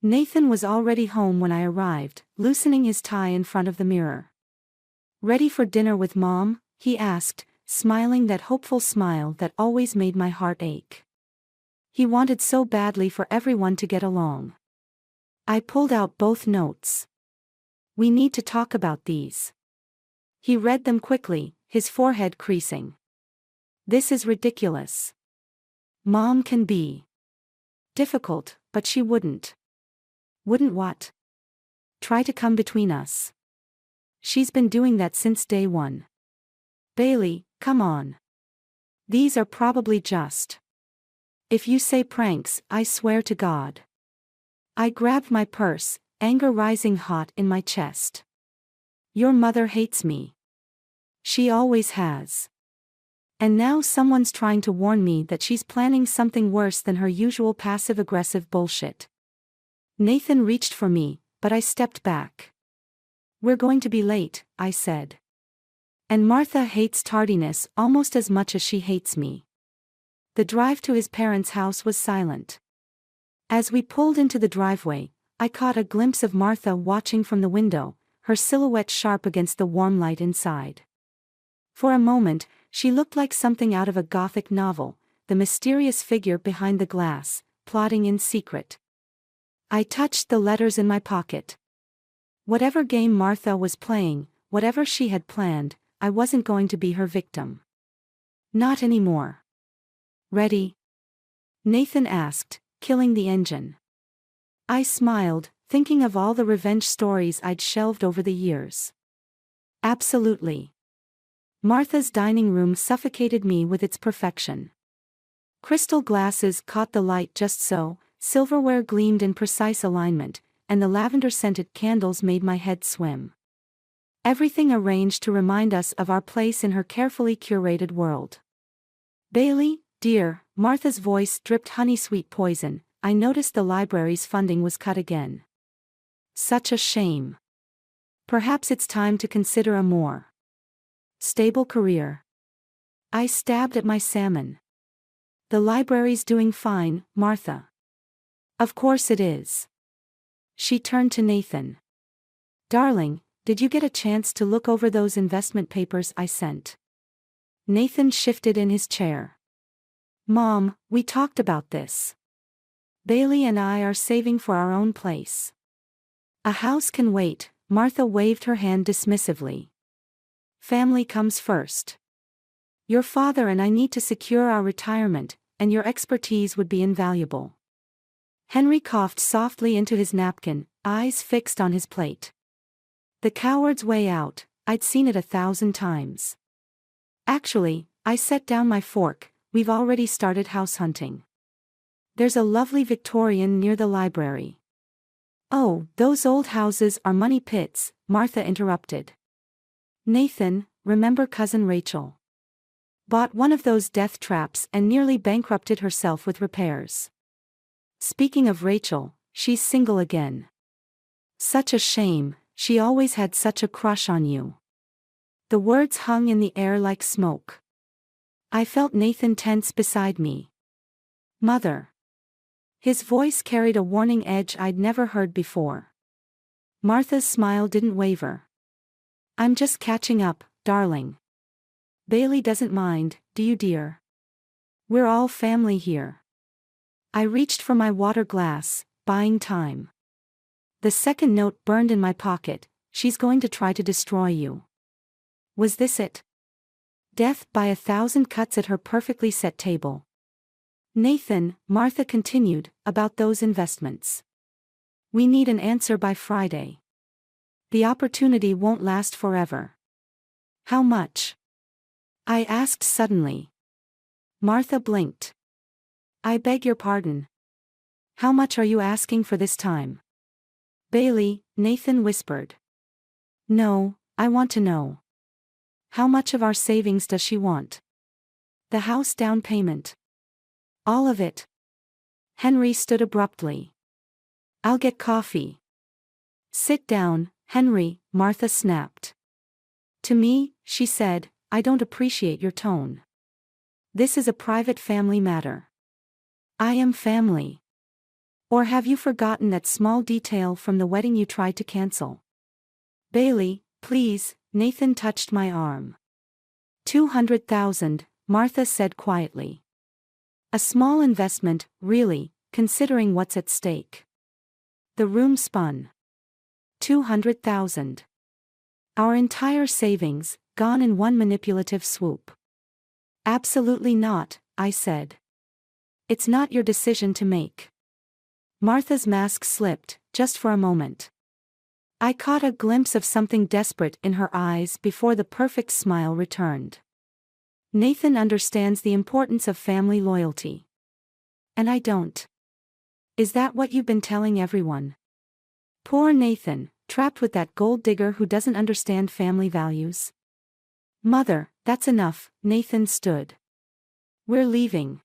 Nathan was already home when I arrived, loosening his tie in front of the mirror. Ready for dinner with Mom? He asked, smiling that hopeful smile that always made my heart ache. He wanted so badly for everyone to get along. I pulled out both notes. We need to talk about these. He read them quickly, his forehead creasing. This is ridiculous. Mom can be difficult, but she wouldn't. Wouldn't what? Try to come between us. She's been doing that since day one. Bailey, come on. These are probably just. If you say pranks, I swear to God. I grabbed my purse, anger rising hot in my chest. Your mother hates me. She always has. And now someone's trying to warn me that she's planning something worse than her usual passive-aggressive bullshit. Nathan reached for me, but I stepped back. We're going to be late, I said. And Martha hates tardiness almost as much as she hates me. The drive to his parents' house was silent. As we pulled into the driveway, I caught a glimpse of Martha watching from the window, her silhouette sharp against the warm light inside. For a moment, she looked like something out of a Gothic novel, the mysterious figure behind the glass, plotting in secret. I touched the letters in my pocket. Whatever game Martha was playing, whatever she had planned, I wasn't going to be her victim. Not anymore. Ready? Nathan asked, killing the engine. I smiled, thinking of all the revenge stories I'd shelved over the years. Absolutely. Martha's dining room suffocated me with its perfection. Crystal glasses caught the light just so, silverware gleamed in precise alignment, and the lavender-scented candles made my head swim. Everything arranged to remind us of our place in her carefully curated world. Bailey, dear, Martha's voice dripped honey-sweet poison. I noticed the library's funding was cut again. Such a shame. Perhaps it's time to consider a more stable career. I stabbed at my salmon. The library's doing fine, Martha. Of course it is. She turned to Nathan. Darling, did you get a chance to look over those investment papers I sent? Nathan shifted in his chair. Mom, we talked about this. Bailey and I are saving for our own place. A house can wait, Martha waved her hand dismissively. Family comes first. Your father and I need to secure our retirement, and your expertise would be invaluable. Henry coughed softly into his napkin, eyes fixed on his plate. The coward's way out, I'd seen it 1,000 times. Actually, I set down my fork, we've already started house hunting. There's a lovely Victorian near the library. Oh, those old houses are money pits, Martha interrupted. Nathan, remember Cousin Rachel? Bought one of those death traps and nearly bankrupted herself with repairs. Speaking of Rachel, she's single again. Such a shame, she always had such a crush on you. The words hung in the air like smoke. I felt Nathan tense beside me. Mother. His voice carried a warning edge I'd never heard before. Martha's smile didn't waver. I'm just catching up, darling. Bailey doesn't mind, do you, dear? We're all family here. I reached for my water glass, buying time. The second note burned in my pocket. She's going to try to destroy you. Was this it? Death by 1,000 cuts at her perfectly set table. Nathan, Martha continued, about those investments. We need an answer by Friday. The opportunity won't last forever. How much? I asked suddenly. Martha blinked. I beg your pardon. How much are you asking for this time? Bailey, Nathan whispered. No, I want to know. How much of our savings does she want? The house down payment. All of it. Henry stood abruptly. I'll get coffee. Sit down, Henry, Martha snapped. To me, she said, I don't appreciate your tone. This is a private family matter. I am family. Or have you forgotten that small detail from the wedding you tried to cancel? Bailey, please, Nathan touched my arm. 200,000, Martha said quietly. A small investment, really, considering what's at stake. The room spun. 200,000. Our entire savings, gone in one manipulative swoop. Absolutely not, I said. It's not your decision to make. Martha's mask slipped, just for a moment. I caught a glimpse of something desperate in her eyes before the perfect smile returned. Nathan understands the importance of family loyalty. And I don't. Is that what you've been telling everyone? Poor Nathan, trapped with that gold digger who doesn't understand family values. Mother, that's enough, Nathan stood. We're leaving.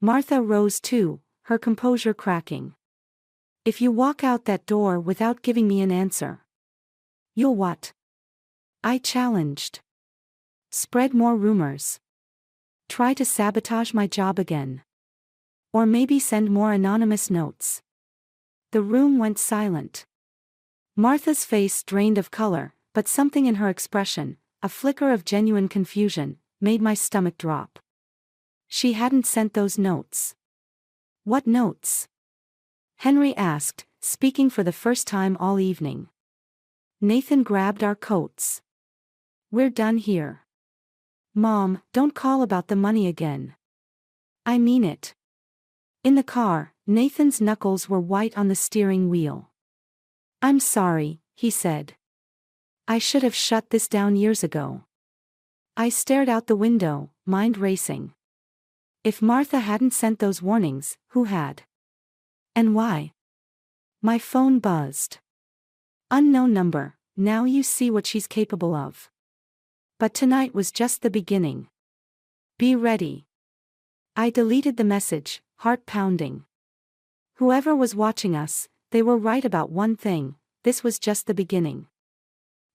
Martha rose too, her composure cracking. If you walk out that door without giving me an answer. You'll what? I challenged. Spread more rumors. Try to sabotage my job again. Or maybe send more anonymous notes. The room went silent. Martha's face drained of color, but something in her expression, a flicker of genuine confusion, made my stomach drop. She hadn't sent those notes. What notes? Henry asked, speaking for the first time all evening. Nathan grabbed our coats. We're done here. Mom, don't call about the money again. I mean it. In the car, Nathan's knuckles were white on the steering wheel. I'm sorry, he said. I should have shut this down years ago. I stared out the window, mind racing. If Martha hadn't sent those warnings, who had? And why? My phone buzzed. Unknown number, now you see what she's capable of. But tonight was just the beginning. Be ready. I deleted the message, heart pounding. Whoever was watching us, they were right about one thing, this was just the beginning.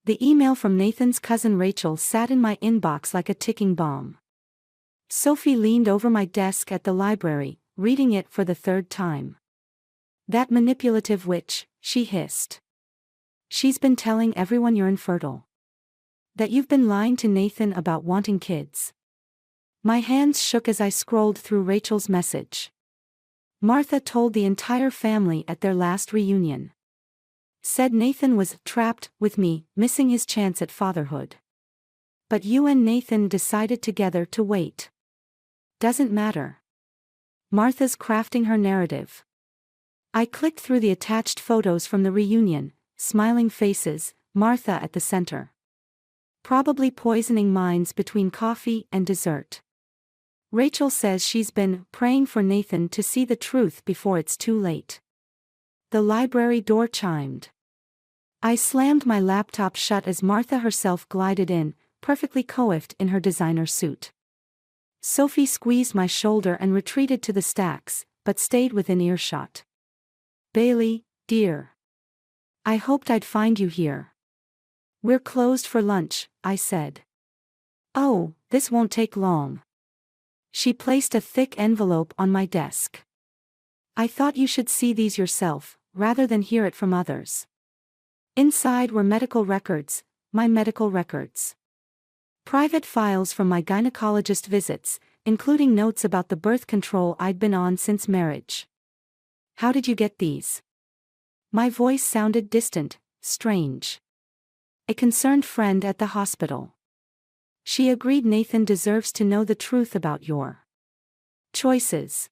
The email from Nathan's cousin Rachel sat in my inbox like a ticking bomb. Sophie leaned over my desk at the library, reading it for the third time. That manipulative witch, she hissed. She's been telling everyone you're infertile. That you've been lying to Nathan about wanting kids. My hands shook as I scrolled through Rachel's message. Martha told the entire family at their last reunion. Said Nathan was trapped with me, missing his chance at fatherhood. But you and Nathan decided together to wait. Doesn't matter. Martha's crafting her narrative. I clicked through the attached photos from the reunion, smiling faces, Martha at the center. Probably poisoning minds between coffee and dessert. Rachel says she's been praying for Nathan to see the truth before it's too late. The library door chimed. I slammed my laptop shut as Martha herself glided in, perfectly coiffed in her designer suit. Sophie squeezed my shoulder and retreated to the stacks, but stayed within earshot. Bailey, dear. I hoped I'd find you here. We're closed for lunch, I said. Oh, this won't take long. She placed a thick envelope on my desk. I thought you should see these yourself, rather than hear it from others. Inside were medical records, my medical records. Private files from my gynecologist visits, including notes about the birth control I'd been on since marriage. How did you get these? My voice sounded distant, strange. A concerned friend at the hospital. She agreed Nathan deserves to know the truth about your choices.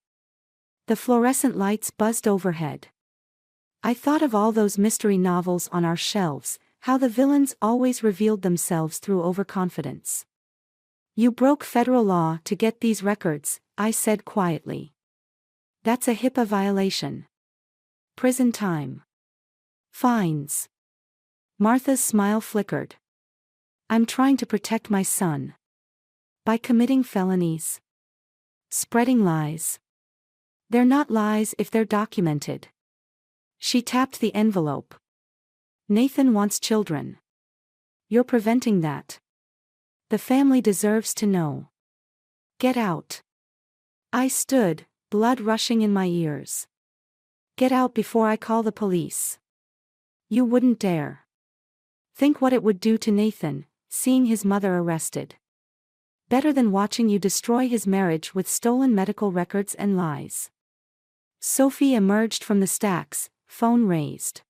The fluorescent lights buzzed overhead. I thought of all those mystery novels on our shelves, how the villains always revealed themselves through overconfidence. You broke federal law to get these records, I said quietly. That's a HIPAA violation. Prison time. Fines. Martha's smile flickered. I'm trying to protect my son. By committing felonies. Spreading lies. They're not lies if they're documented. She tapped the envelope. Nathan wants children. You're preventing that. The family deserves to know. Get out. I stood, blood rushing in my ears. Get out before I call the police. You wouldn't dare. Think what it would do to Nathan, seeing his mother arrested. Better than watching you destroy his marriage with stolen medical records and lies. Sophie emerged from the stacks, phone raised.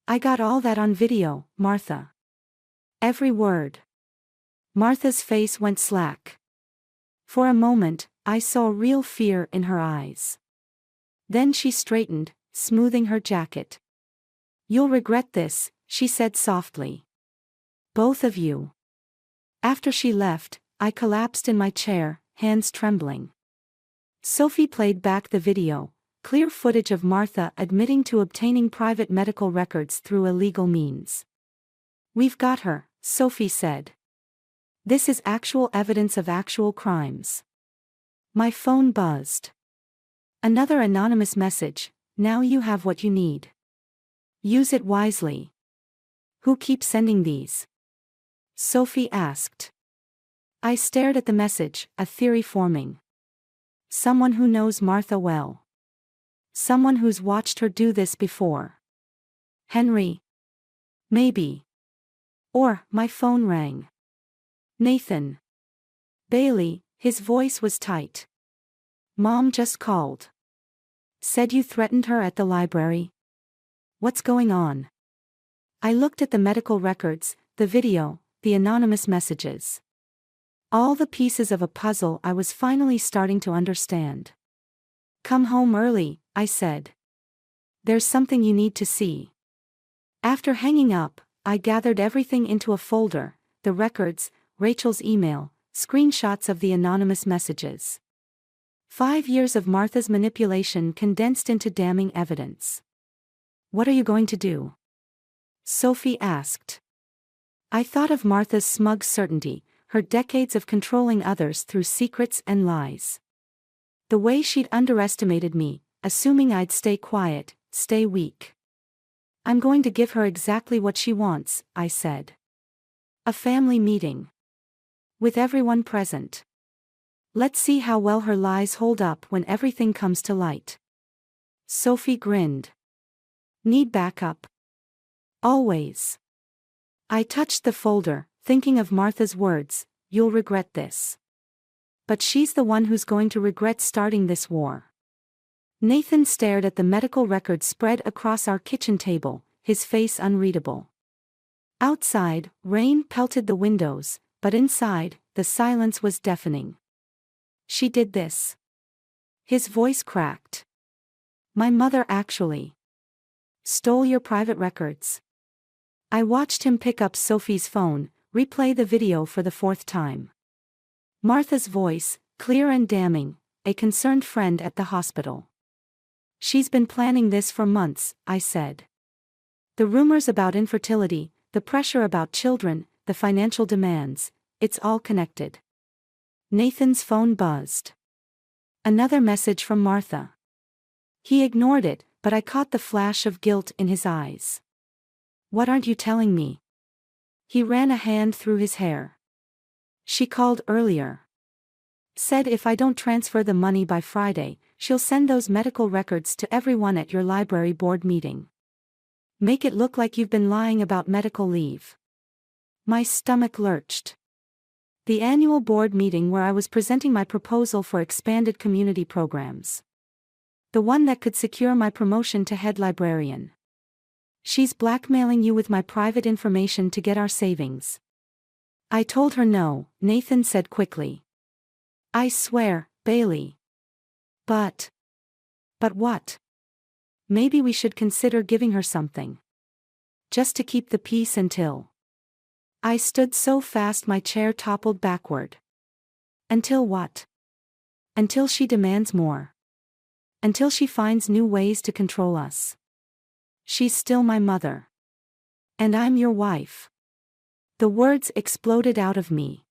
I got all that on video, Martha. Every word. Martha's face went slack. For a moment, I saw real fear in her eyes. Then she straightened, smoothing her jacket. You'll regret this, she said softly. Both of you. After she left, I collapsed in my chair, hands trembling. Sophie played back the video, clear footage of Martha admitting to obtaining private medical records through illegal means. We've got her, Sophie said. This is actual evidence of actual crimes. My phone buzzed. Another anonymous message, now you have what you need. Use it wisely. Who keeps sending these? Sophie asked. I stared at the message, a theory forming. Someone who knows Martha well. Someone who's watched her do this before. Henry. Maybe. Or, my phone rang. Nathan. Bailey, his voice was tight. Mom just called. Said you threatened her at the library. What's going on? I looked at the medical records, the video, the anonymous messages. All the pieces of a puzzle I was finally starting to understand. Come home early, I said. There's something you need to see. After hanging up, I gathered everything into a folder, the records, Rachel's email, screenshots of the anonymous messages. 5 years of Martha's manipulation condensed into damning evidence. What are you going to do? Sophie asked. I thought of Martha's smug certainty, her decades of controlling others through secrets and lies. The way she'd underestimated me, assuming I'd stay quiet, stay weak. I'm going to give her exactly what she wants, I said. A family meeting. With everyone present. Let's see how well her lies hold up when everything comes to light. Sophie grinned. Need backup? Always. I touched the folder, thinking of Martha's words, you'll regret this. But she's the one who's going to regret starting this war. Nathan stared at the medical records spread across our kitchen table, his face unreadable. Outside, rain pelted the windows, but inside, the silence was deafening. She did this. His voice cracked. My mother actually stole your private records. I watched him pick up Sophie's phone, replay the video for the 4th time. Martha's voice, clear and damning, a concerned friend at the hospital. She's been planning this for months, I said. The rumors about infertility, the pressure about children, the financial demands, it's all connected. Nathan's phone buzzed. Another message from Martha. He ignored it, but I caught the flash of guilt in his eyes. What aren't you telling me? He ran a hand through his hair. She called earlier. Said if I don't transfer the money by Friday, she'll send those medical records to everyone at your library board meeting. Make it look like you've been lying about medical leave. My stomach lurched. The annual board meeting where I was presenting my proposal for expanded community programs. The one that could secure my promotion to head librarian. She's blackmailing you with my private information to get our savings. I told her no, Nathan said quickly. I swear, Bailey. But what? Maybe we should consider giving her something. Just to keep the peace until. I stood so fast my chair toppled backward. Until what? Until she demands more. Until she finds new ways to control us. She's still my mother. And I'm your wife. The words exploded out of me.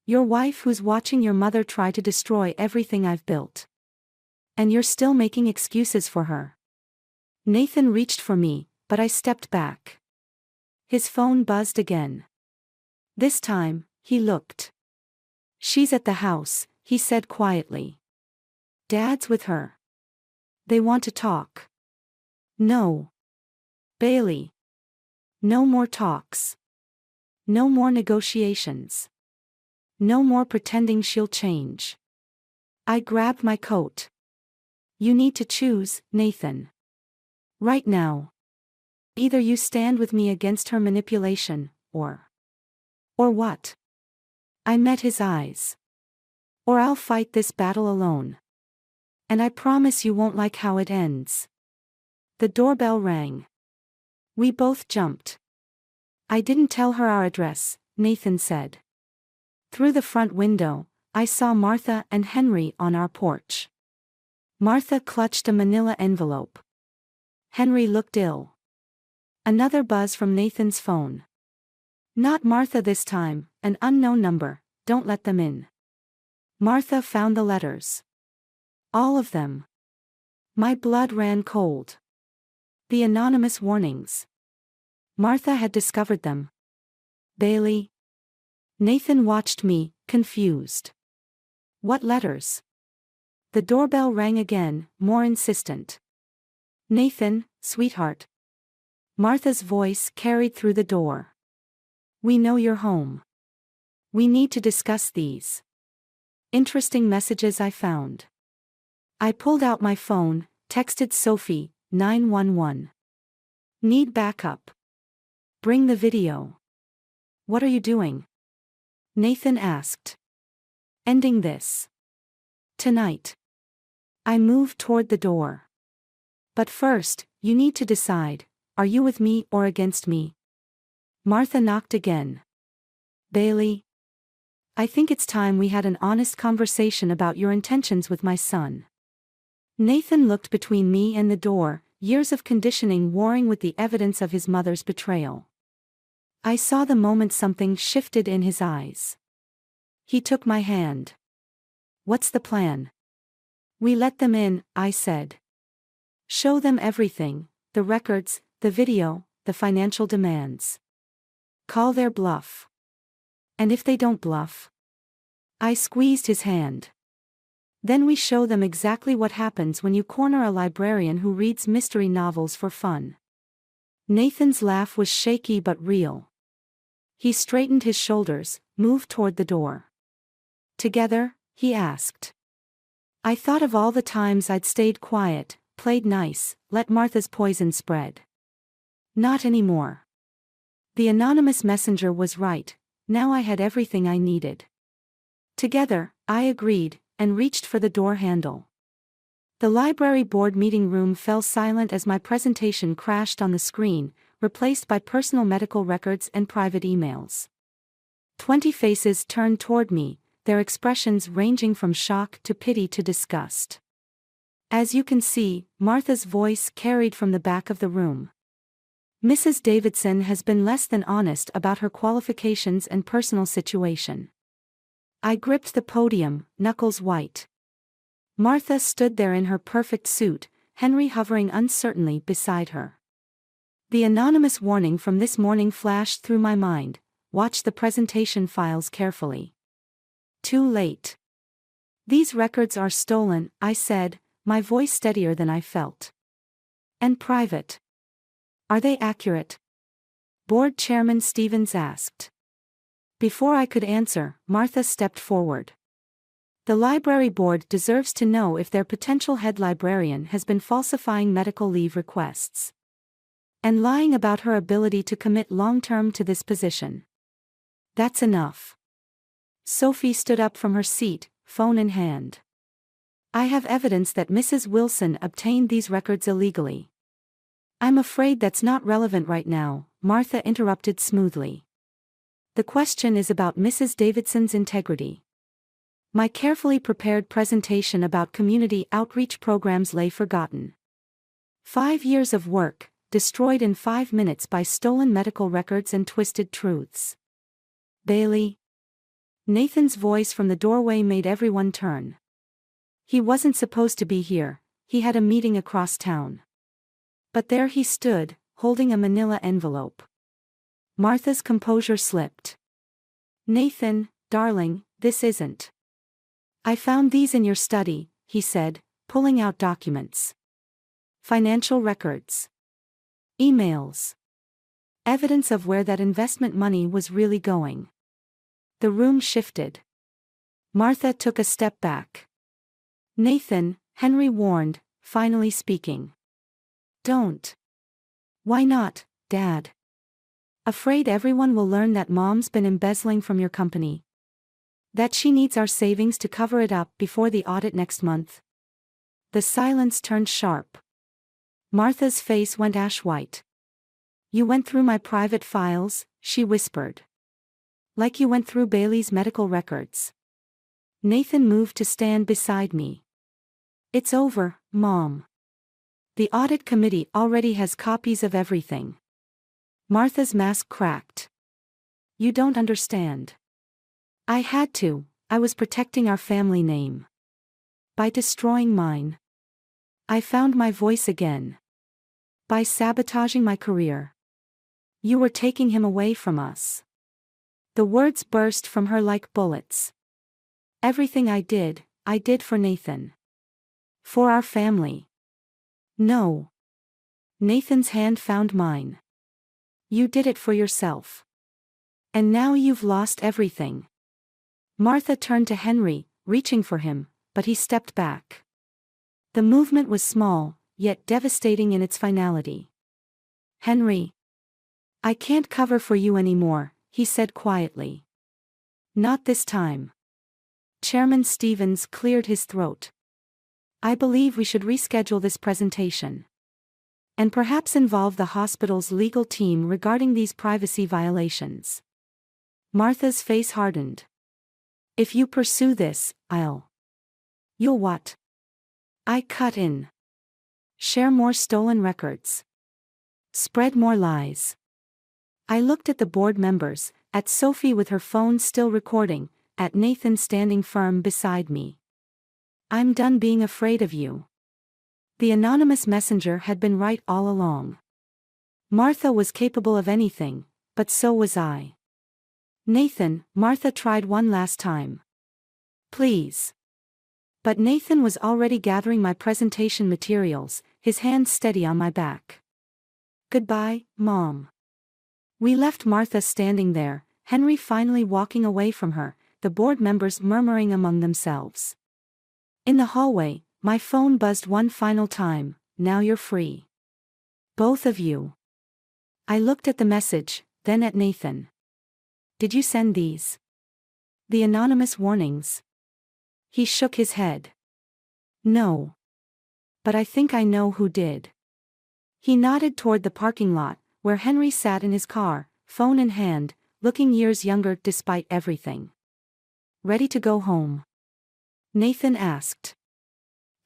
Your wife who's watching your mother try to destroy everything I've built. And you're still making excuses for her. Nathan reached for me, but I stepped back. His phone buzzed again. This time, he looked. She's at the house, he said quietly. Dad's with her. They want to talk. No. Bailey. No more talks. No more negotiations. No more pretending she'll change. I grabbed my coat. You need to choose, Nathan. Right now. Either you stand with me against her manipulation, or what? I met his eyes. Or I'll fight this battle alone. And I promise you won't like how it ends. The doorbell rang. We both jumped. I didn't tell her our address, Nathan said. Through the front window, I saw Martha and Henry on our porch. Martha clutched a manila envelope. Henry looked ill. Another buzz from Nathan's phone. Not Martha this time, an unknown number, don't let them in. Martha found the letters. All of them. My blood ran cold. The anonymous warnings. Martha had discovered them. Bailey. Nathan watched me, confused. What letters? The doorbell rang again, more insistent. Nathan, sweetheart. Martha's voice carried through the door. We know you're home. We need to discuss these interesting messages I found. I pulled out my phone, texted Sophie, 911. Need backup. Bring the video. What are you doing? Nathan asked. Ending this. Tonight. I moved toward the door. But first, you need to decide, are you with me or against me? Martha knocked again. Bailey. I think it's time we had an honest conversation about your intentions with my son. Nathan looked between me and the door, years of conditioning warring with the evidence of his mother's betrayal. I saw the moment something shifted in his eyes. He took my hand. What's the plan? We let them in, I said. Show them everything, the records, the video, the financial demands. Call their bluff. And if they don't bluff? I squeezed his hand. Then we show them exactly what happens when you corner a librarian who reads mystery novels for fun. Nathan's laugh was shaky but real. He straightened his shoulders, moved toward the door. Together, he asked. I thought of all the times I'd stayed quiet, played nice, let Martha's poison spread. Not anymore. The anonymous messenger was right, now I had everything I needed. Together, I agreed, and reached for the door handle. The library board meeting room fell silent as my presentation crashed on the screen, replaced by personal medical records and private emails. 20 faces turned toward me, their expressions ranging from shock to pity to disgust. As you can see, Martha's voice carried from the back of the room. Mrs. Davidson has been less than honest about her qualifications and personal situation. I gripped the podium, knuckles white. Martha stood there in her perfect suit, Henry hovering uncertainly beside her. The anonymous warning from this morning flashed through my mind. Watch the presentation files carefully. Too late. These records are stolen, I said, my voice steadier than I felt. And private. Are they accurate? Board Chairman Stevens asked. Before I could answer, Martha stepped forward. The library board deserves to know if their potential head librarian has been falsifying medical leave requests and lying about her ability to commit long-term to this position. That's enough. Sophie stood up from her seat, phone in hand. I have evidence that Mrs. Wilson obtained these records illegally. I'm afraid that's not relevant right now, Martha interrupted smoothly. The question is about Mrs. Davidson's integrity. My carefully prepared presentation about community outreach programs lay forgotten. 5 years of work, destroyed in 5 minutes by stolen medical records and twisted truths. Bailey. Nathan's voice from the doorway made everyone turn. He wasn't supposed to be here, he had a meeting across town. But there he stood, holding a manila envelope. Martha's composure slipped. Nathan, darling, this isn't. I found these in your study, he said, pulling out documents. Financial records. Emails. Evidence of where that investment money was really going. The room shifted. Martha took a step back. Nathan, Henry warned, finally speaking. Don't. Why not, Dad? Afraid everyone will learn that Mom's been embezzling from your company. That she needs our savings to cover it up before the audit next month. The silence turned sharp. Martha's face went ash white. You went through my private files, she whispered. Like you went through Bailey's medical records. Nathan moved to stand beside me. It's over, Mom. The audit committee already has copies of everything. Martha's mask cracked. You don't understand. I had to, I was protecting our family name. By destroying mine. I found my voice again. By sabotaging my career. You were taking him away from us. The words burst from her like bullets. Everything I did for Nathan. For our family. No. Nathan's hand found mine. You did it for yourself. And now you've lost everything. Martha turned to Henry, reaching for him, but he stepped back. The movement was small, yet devastating in its finality. Henry. I can't cover for you anymore, he said quietly. Not this time. Chairman Stevens cleared his throat. I believe we should reschedule this presentation. And perhaps involve the hospital's legal team regarding these privacy violations. Martha's face hardened. If you pursue this, You'll what? I cut in. Share more stolen records. Spread more lies. I looked at the board members, at Sophie with her phone still recording, at Nathan standing firm beside me. I'm done being afraid of you. The anonymous messenger had been right all along. Martha was capable of anything, but so was I. Nathan, Martha tried one last time. Please. But Nathan was already gathering my presentation materials, his hand steady on my back. Goodbye, Mom. We left Martha standing there, Henry finally walking away from her, the board members murmuring among themselves. In the hallway, my phone buzzed one final time. Now you're free. Both of you. I looked at the message, then at Nathan. Did you send these? The anonymous warnings. He shook his head. No. But I think I know who did. He nodded toward the parking lot, where Henry sat in his car, phone in hand, looking years younger despite everything. Ready to go home? Nathan asked.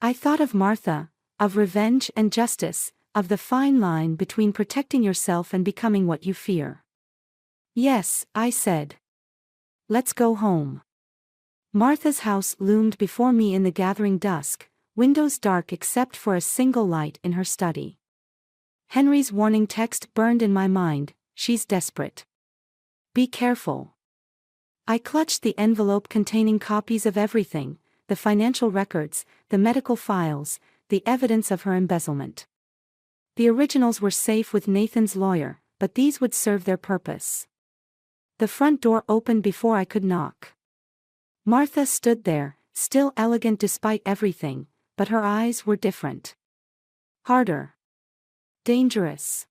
I thought of Martha, of revenge and justice, of the fine line between protecting yourself and becoming what you fear. Yes, I said. Let's go home. Martha's house loomed before me in the gathering dusk, Windows dark except for a single light in her study. Henry's warning text burned in my mind, she's desperate. Be careful. I clutched the envelope containing copies of everything, the financial records, the medical files, the evidence of her embezzlement. The originals were safe with Nathan's lawyer, but these would serve their purpose. The front door opened before I could knock. Martha stood there, still elegant despite everything, but her eyes were different. Harder. Dangerous.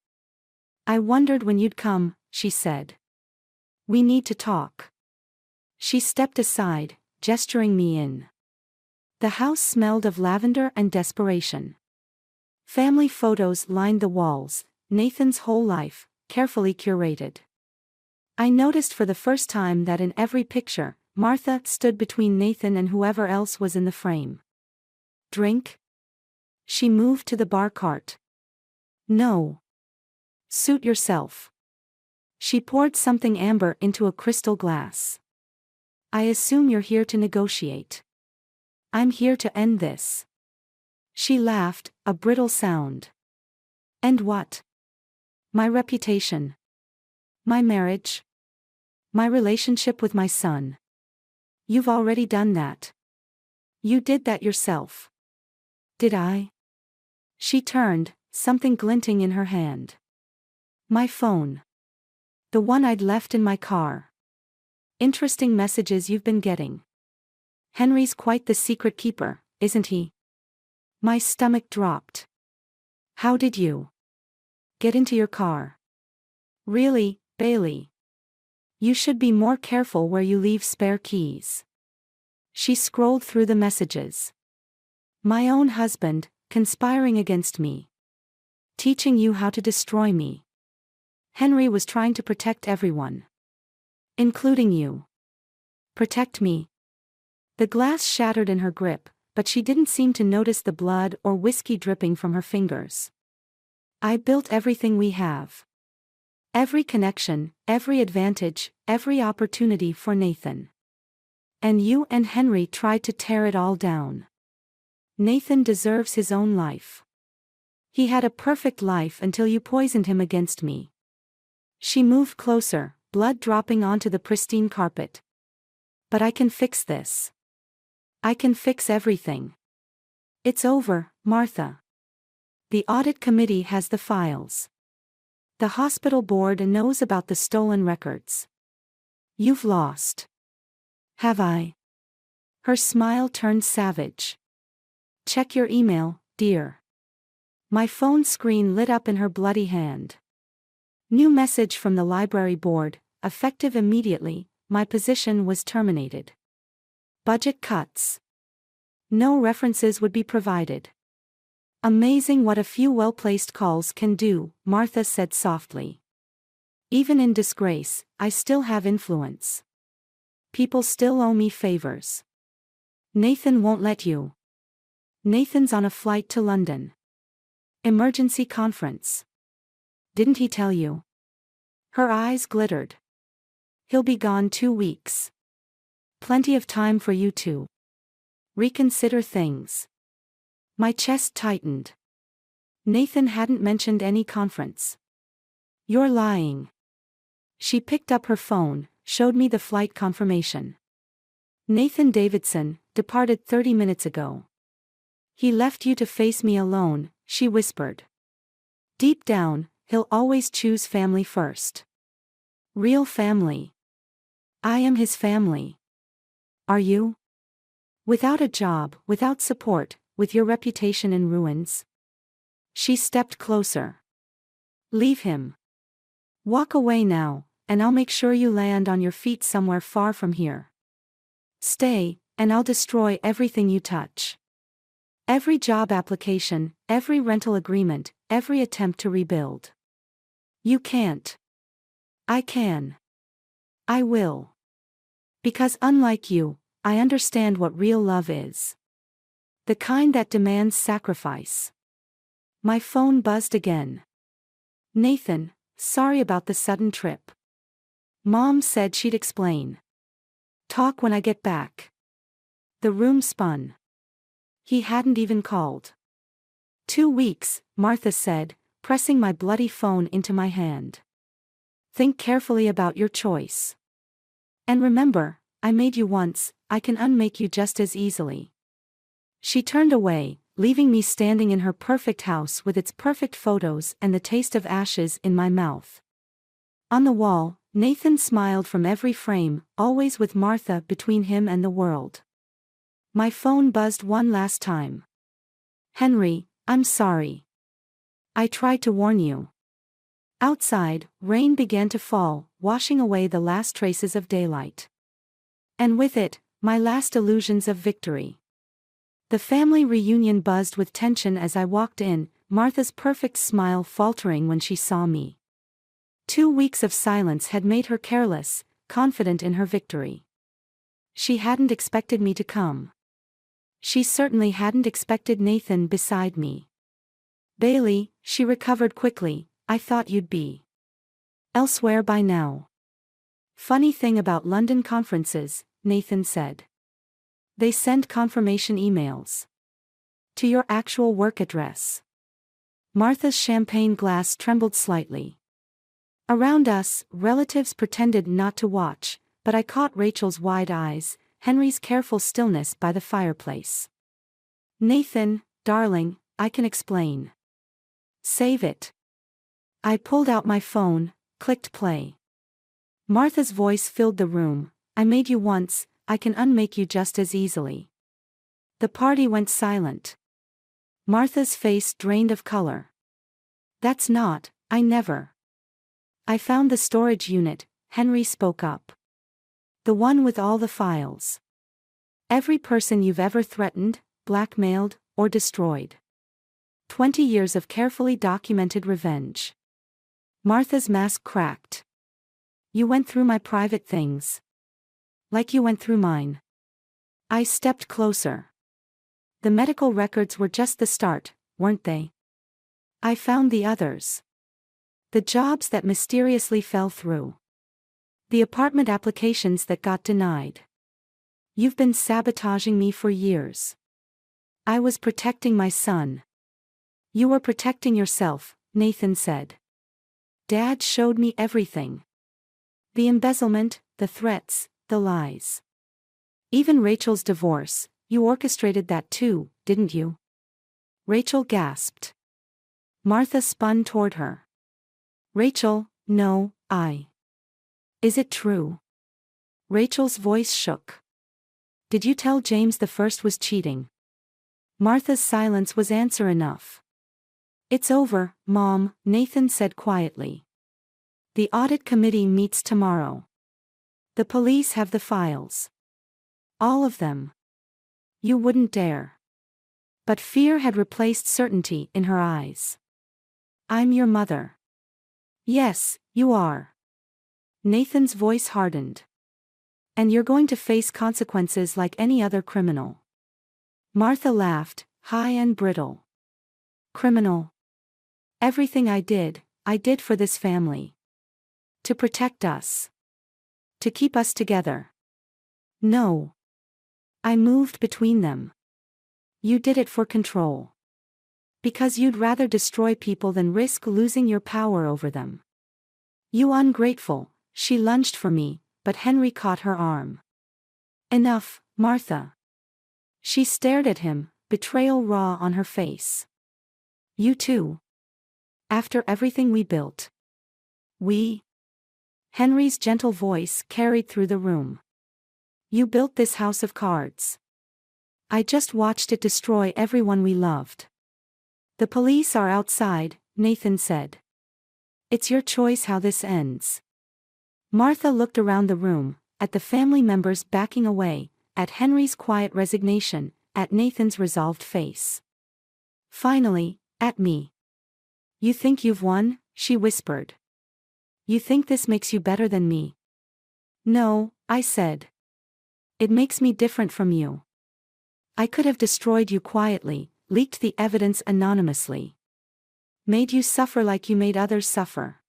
I wondered when you'd come, she said. We need to talk. She stepped aside, gesturing me in. The house smelled of lavender and desperation. Family photos lined the walls, Nathan's whole life, carefully curated. I noticed for the first time that in every picture, Martha stood between Nathan and whoever else was in the frame. Drink? She moved to the bar cart. No. Suit yourself. She poured something amber into a crystal glass. I assume you're here to negotiate. I'm here to end this. She laughed, a brittle sound. And what? My reputation. My marriage. My relationship with my son. You've already done that. You did that yourself. Did I? She turned, something glinting in her hand. My phone. The one I'd left in my car. Interesting messages you've been getting. Henry's quite the secret keeper, isn't he? My stomach dropped. How did you get into your car? Really, Bailey? You should be more careful where you leave spare keys. She scrolled through the messages. My own husband, conspiring against me. Teaching you how to destroy me. Henry was trying to protect everyone. Including you. Protect me. The glass shattered in her grip, but she didn't seem to notice the blood or whiskey dripping from her fingers. I built everything we have. Every connection, every advantage, every opportunity for Nathan. And you and Henry tried to tear it all down. Nathan deserves his own life. He had a perfect life until you poisoned him against me. She moved closer, blood dropping onto the pristine carpet. But I can fix this. I can fix everything. It's over, Martha. The audit committee has the files. The hospital board knows about the stolen records. You've lost. Have I? Her smile turned savage. Check your email, dear. My phone screen lit up in her bloody hand. New message from the library board, effective immediately, my position was terminated. Budget cuts. No references would be provided. Amazing what a few well-placed calls can do, Martha said softly. Even in disgrace, I still have influence. People still owe me favors. Nathan won't let you. Nathan's on a flight to London. Emergency conference. Didn't he tell you? Her eyes glittered. He'll be gone 2 weeks. Plenty of time for you to reconsider things. My chest tightened. Nathan hadn't mentioned any conference. You're lying. She picked up her phone, showed me the flight confirmation. Nathan Davidson departed 30 minutes ago. He left you to face me alone, she whispered. Deep down, he'll always choose family first. Real family. I am his family. Are you? Without a job, without support, with your reputation in ruins. She stepped closer. Leave him. Walk away now, and I'll make sure you land on your feet somewhere far from here. Stay, and I'll destroy everything you touch. Every job application, every rental agreement, every attempt to rebuild. You can't. I can. I will. Because unlike you, I understand what real love is. The kind that demands sacrifice. My phone buzzed again. Nathan, sorry about the sudden trip. Mom said she'd explain. Talk when I get back. The room spun. He hadn't even called. 2 weeks, Martha said, pressing my bloody phone into my hand. Think carefully about your choice. And remember, I made you once, I can unmake you just as easily. She turned away, leaving me standing in her perfect house with its perfect photos and the taste of ashes in my mouth. On the wall, Nathan smiled from every frame, always with Martha between him and the world. My phone buzzed one last time. Henry, I'm sorry. I tried to warn you. Outside, rain began to fall, washing away the last traces of daylight. And with it, my last illusions of victory. The family reunion buzzed with tension as I walked in, Martha's perfect smile faltering when she saw me. 2 weeks of silence had made her careless, confident in her victory. She hadn't expected me to come. She certainly hadn't expected Nathan beside me. Bailey, she recovered quickly, I thought you'd be elsewhere by now. Funny thing about London conferences, Nathan said. They send confirmation emails to your actual work address. Martha's champagne glass trembled slightly. Around us, relatives pretended not to watch, but I caught Rachel's wide eyes, Henry's careful stillness by the fireplace. Nathan, darling, I can explain. Save it. I pulled out my phone, clicked play. Martha's voice filled the room. I made you once, I can unmake you just as easily. The party went silent. Martha's face drained of color. That's not, I never. I found the storage unit, Henry spoke up. The one with all the files. Every person you've ever threatened, blackmailed, or destroyed. 20 years of carefully documented revenge. Martha's mask cracked. You went through my private things. Like you went through mine. I stepped closer. The medical records were just the start, weren't they? I found the others. The jobs that mysteriously fell through. The apartment applications that got denied. You've been sabotaging me for years. I was protecting my son. You were protecting yourself, Nathan said. Dad showed me everything. The embezzlement, the threats, the lies. Even Rachel's divorce, you orchestrated that too, didn't you? Rachel gasped. Martha spun toward her. Rachel, no, I. Is it true? Rachel's voice shook. Did you tell James the first was cheating? Martha's silence was answer enough. It's over, Mom, Nathan said quietly. The audit committee meets tomorrow. The police have the files. All of them. You wouldn't dare. But fear had replaced certainty in her eyes. I'm your mother. Yes, you are. Nathan's voice hardened. And you're going to face consequences like any other criminal. Martha laughed, high and brittle. Criminal. Everything I did for this family. To protect us. To keep us together. No. I moved between them. You did it for control. Because you'd rather destroy people than risk losing your power over them. You ungrateful, she lunged for me, but Henry caught her arm. Enough, Martha. She stared at him, betrayal raw on her face. You too. After everything we built. We. Henry's gentle voice carried through the room. You built this house of cards. I just watched it destroy everyone we loved. The police are outside, Nathan said. It's your choice how this ends. Martha looked around the room, at the family members backing away, at Henry's quiet resignation, at Nathan's resolved face. Finally, at me. You think you've won? She whispered. You think this makes you better than me? No, I said. It makes me different from you. I could have destroyed you quietly, leaked the evidence anonymously. Made you suffer like you made others suffer.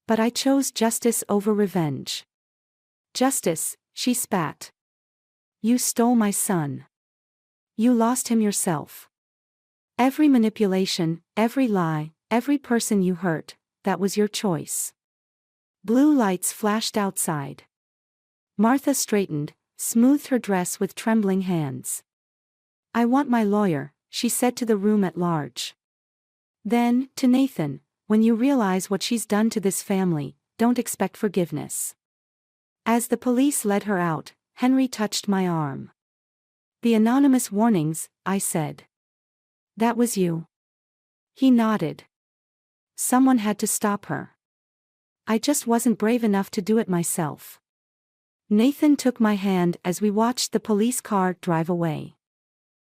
But I chose justice over revenge. Justice, she spat. You stole my son. You lost him yourself. Every manipulation, every lie, every person you hurt, that was your choice. Blue lights flashed outside. Martha straightened, smoothed her dress with trembling hands. I want my lawyer, she said to the room at large. Then, to Nathan, when you realize what she's done to this family, don't expect forgiveness. As the police led her out, Henry touched my arm. The anonymous warnings, I said. That was you. He nodded. Someone had to stop her. I just wasn't brave enough to do it myself. Nathan took my hand as we watched the police car drive away.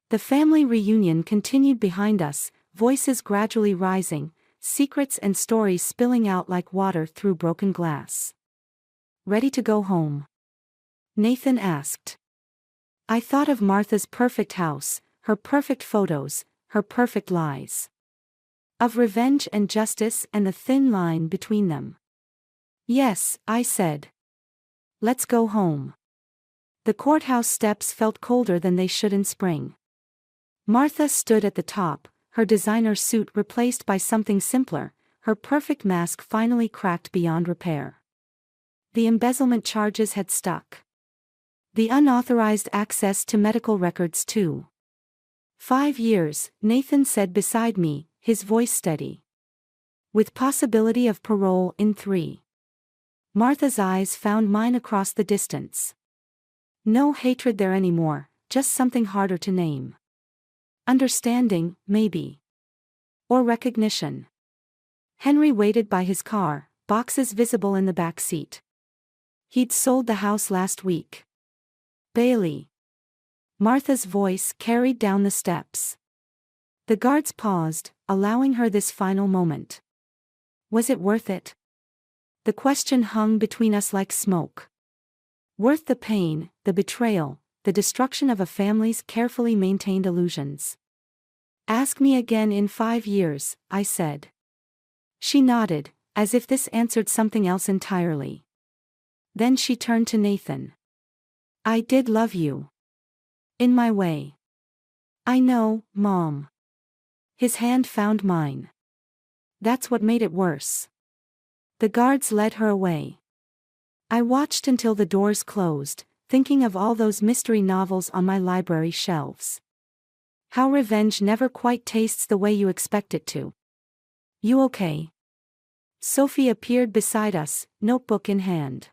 The family reunion continued behind us, voices gradually rising, secrets and stories spilling out like water through broken glass. Ready to go home? Nathan asked. I thought of Martha's perfect house, her perfect photos, her perfect lies. Of revenge and justice and the thin line between them. Yes, I said. Let's go home. The courthouse steps felt colder than they should in spring. Martha stood at the top, her designer suit replaced by something simpler, her perfect mask finally cracked beyond repair. The embezzlement charges had stuck. The unauthorized access to medical records too. 5 years, Nathan said beside me, his voice steady. With possibility of parole in 3. Martha's eyes found mine across the distance. No hatred there anymore, just something harder to name. Understanding, maybe. Or recognition. Henry waited by his car, boxes visible in the back seat. He'd sold the house last week. Bailey. Martha's voice carried down the steps. The guards paused, allowing her this final moment. Was it worth it? The question hung between us like smoke. Worth the pain, the betrayal, the destruction of a family's carefully maintained illusions. Ask me again in 5 years, I said. She nodded, as if this answered something else entirely. Then she turned to Nathan. I did love you. In my way. I know, Mom. His hand found mine. That's what made it worse. The guards led her away. I watched until the doors closed, thinking of all those mystery novels on my library shelves. How revenge never quite tastes the way you expect it to. You okay? Sophie appeared beside us, notebook in hand.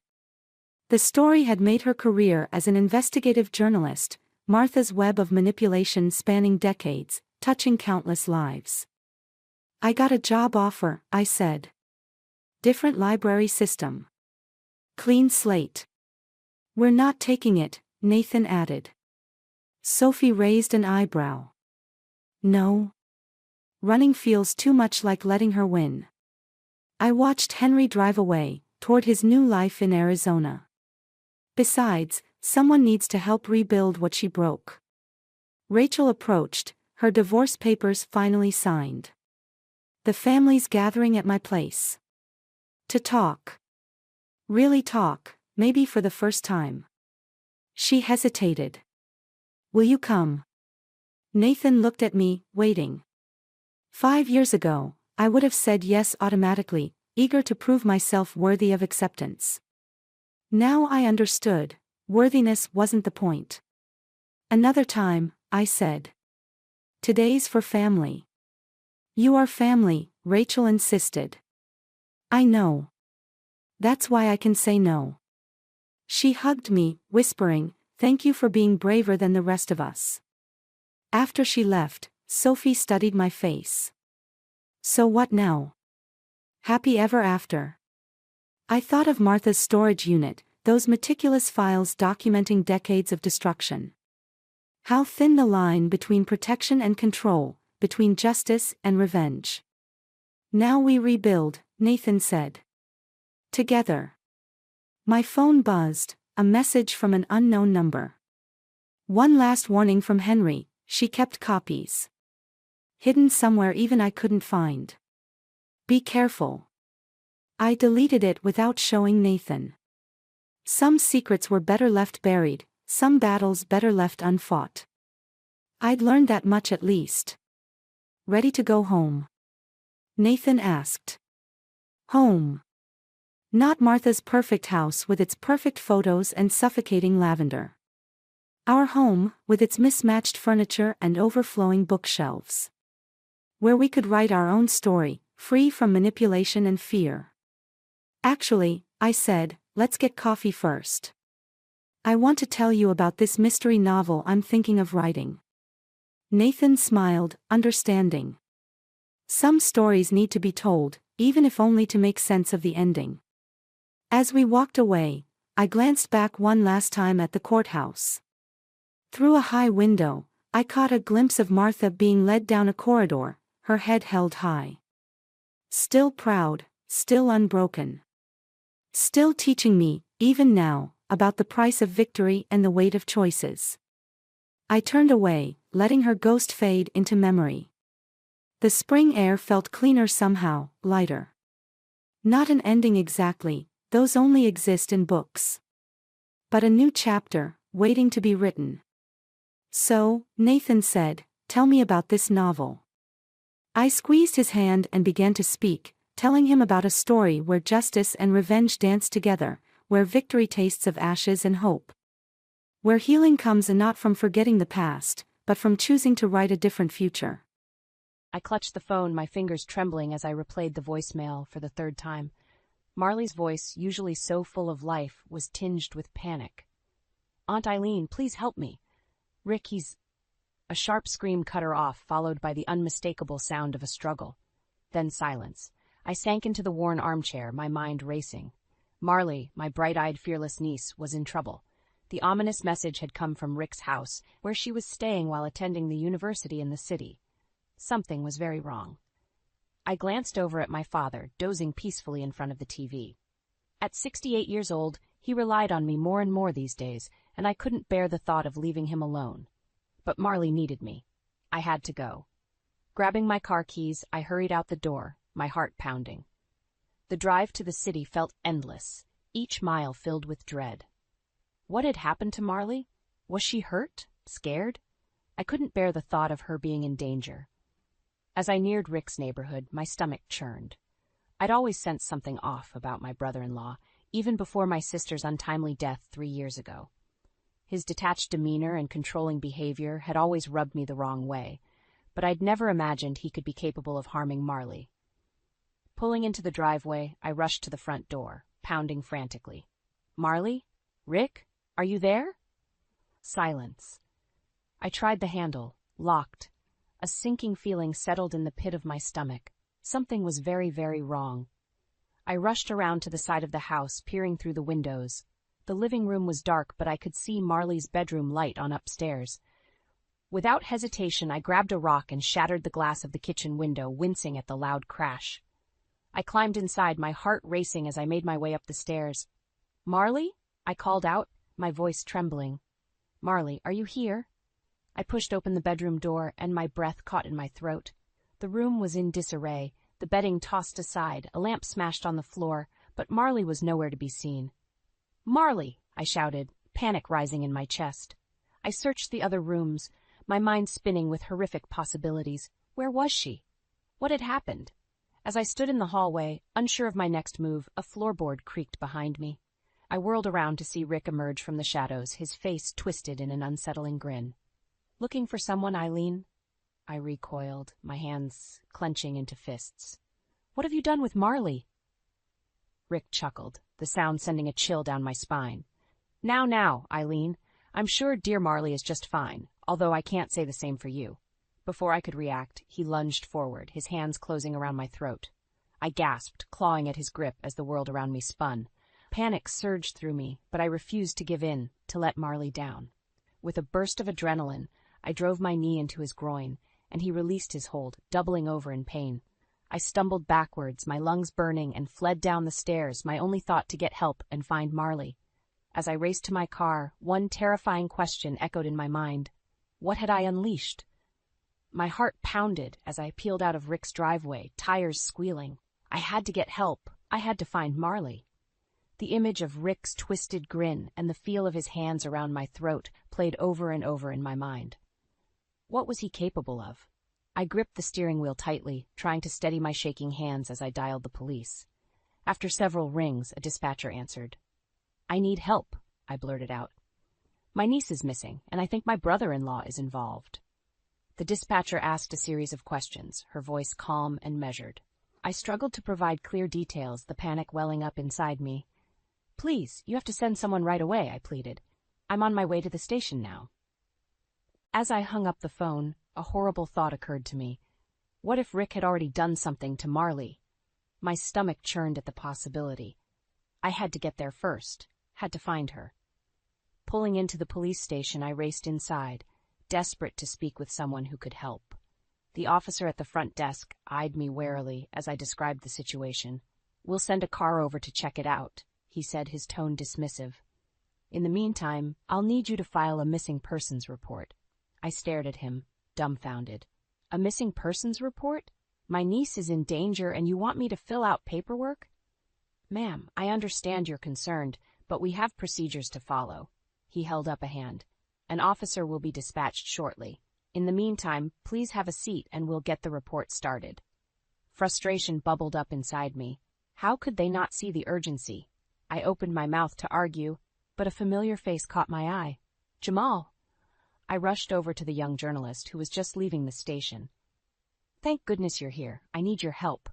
The story had made her career as an investigative journalist, Martha's web of manipulation spanning decades, touching countless lives. I got a job offer, I said. Different library system. Clean slate. We're not taking it, Nathan added. Sophie raised an eyebrow. No. Running feels too much like letting her win. I watched Henry drive away, toward his new life in Arizona. Besides, someone needs to help rebuild what she broke. Rachel approached, her divorce papers finally signed. The family's gathering at my place. To talk. Really talk, maybe for the first time. She hesitated. Will you come? Nathan looked at me, waiting. 5 years ago, I would have said yes automatically, eager to prove myself worthy of acceptance. Now I understood, worthiness wasn't the point. Another time, I said. Today's for family. You are family, Rachel insisted. I know. That's why I can say no. She hugged me, whispering, thank you for being braver than the rest of us. After she left, Sophie studied my face. So what now? Happy ever after. I thought of Martha's storage unit, those meticulous files documenting decades of destruction. How thin the line between protection and control, between justice and revenge. Now we rebuild, Nathan said. Together. My phone buzzed, a message from an unknown number. One last warning from Henry, she kept copies. Hidden somewhere even I couldn't find. Be careful. I deleted it without showing Nathan. Some secrets were better left buried, some battles better left unfought. I'd learned that much at least. Ready to go home? Nathan asked. Home. Not Martha's perfect house with its perfect photos and suffocating lavender. Our home, with its mismatched furniture and overflowing bookshelves. Where we could write our own story, free from manipulation and fear. Actually, I said, let's get coffee first. I want to tell you about this mystery novel I'm thinking of writing. Nathan smiled, understanding. Some stories need to be told, even if only to make sense of the ending. As we walked away, I glanced back one last time at the courthouse. Through a high window, I caught a glimpse of Martha being led down a corridor, her head held high. Still proud, still unbroken. Still teaching me, even now, about the price of victory and the weight of choices. I turned away, letting her ghost fade into memory. The spring air felt cleaner somehow, lighter. Not an ending exactly, those only exist in books. But a new chapter, waiting to be written. So, Nathan said, tell me about this novel. I squeezed his hand and began to speak, telling him about a story where justice and revenge dance together, where victory tastes of ashes and hope. Where healing comes not from forgetting the past, but from choosing to write a different future. I clutched the phone, my fingers trembling as I replayed the voicemail for the third time. Marley's voice, usually so full of life, was tinged with panic. Aunt Eileen, please help me. Rick, he's... A sharp scream cut her off, followed by the unmistakable sound of a struggle. Then silence. I sank into the worn armchair, my mind racing. Marley, my bright-eyed, fearless niece, was in trouble. The ominous message had come from Rick's house, where she was staying while attending the university in the city. Something was very wrong. I glanced over at my father, dozing peacefully in front of the TV. At 68 years old, he relied on me more and more these days, and I couldn't bear the thought of leaving him alone. But Marley needed me. I had to go. Grabbing my car keys, I hurried out the door, my heart pounding. The drive to the city felt endless, each mile filled with dread. What had happened to Marley? Was she hurt? Scared? I couldn't bear the thought of her being in danger. As I neared Rick's neighborhood, my stomach churned. I'd always sensed something off about my brother-in-law, even before my sister's untimely death 3 years ago. His detached demeanor and controlling behavior had always rubbed me the wrong way, but I'd never imagined he could be capable of harming Marley. Pulling into the driveway, I rushed to the front door, pounding frantically. Marley? Rick? Are you there? Silence. I tried the handle, locked. A sinking feeling settled in the pit of my stomach. Something was very, very wrong. I rushed around to the side of the house, peering through the windows. The living room was dark, but I could see Marley's bedroom light on upstairs. Without hesitation, I grabbed a rock and shattered the glass of the kitchen window, wincing at the loud crash. I climbed inside, my heart racing as I made my way up the stairs. Marley? I called out, my voice trembling. Marley, are you here? I pushed open the bedroom door, and my breath caught in my throat. The room was in disarray, the bedding tossed aside, a lamp smashed on the floor, but Marley was nowhere to be seen. Marley! I shouted, panic rising in my chest. I searched the other rooms, my mind spinning with horrific possibilities. Where was she? What had happened? As I stood in the hallway, unsure of my next move, a floorboard creaked behind me. I whirled around to see Rick emerge from the shadows, his face twisted in an unsettling grin. Looking for someone, Eileen? I recoiled, my hands clenching into fists. What have you done with Marley? Rick chuckled, the sound sending a chill down my spine. Now, Eileen. I'm sure dear Marley is just fine, although I can't say the same for you. Before I could react, he lunged forward, his hands closing around my throat. I gasped, clawing at his grip as the world around me spun. Panic surged through me, but I refused to give in, to let Marley down. With a burst of adrenaline, I drove my knee into his groin, and he released his hold, doubling over in pain. I stumbled backwards, my lungs burning, and fled down the stairs, my only thought to get help and find Marley. As I raced to my car, one terrifying question echoed in my mind. What had I unleashed? My heart pounded as I peeled out of Rick's driveway, tires squealing. I had to get help. I had to find Marley. The image of Rick's twisted grin and the feel of his hands around my throat played over and over in my mind. What was he capable of? I gripped the steering wheel tightly, trying to steady my shaking hands as I dialed the police. After several rings, a dispatcher answered. "I need help," I blurted out. "My niece is missing, and I think my brother-in-law is involved." The dispatcher asked a series of questions, her voice calm and measured. I struggled to provide clear details, the panic welling up inside me. "Please, you have to send someone right away," I pleaded. "I'm on my way to the station now." As I hung up the phone, a horrible thought occurred to me. What if Rick had already done something to Marley? My stomach churned at the possibility. I had to get there first, had to find her. Pulling into the police station, I raced inside, desperate to speak with someone who could help. The officer at the front desk eyed me warily as I described the situation. "We'll send a car over to check it out," he said, his tone dismissive. "In the meantime, I'll need you to file a missing persons report." I stared at him, dumbfounded. "A missing persons report? My niece is in danger and you want me to fill out paperwork?" "Ma'am, I understand you're concerned, but we have procedures to follow." He held up a hand. "An officer will be dispatched shortly. In the meantime, please have a seat and we'll get the report started." Frustration bubbled up inside me. How could they not see the urgency? I opened my mouth to argue, but a familiar face caught my eye. "Jamal!" I rushed over to the young journalist who was just leaving the station. "Thank goodness you're here. I need your help."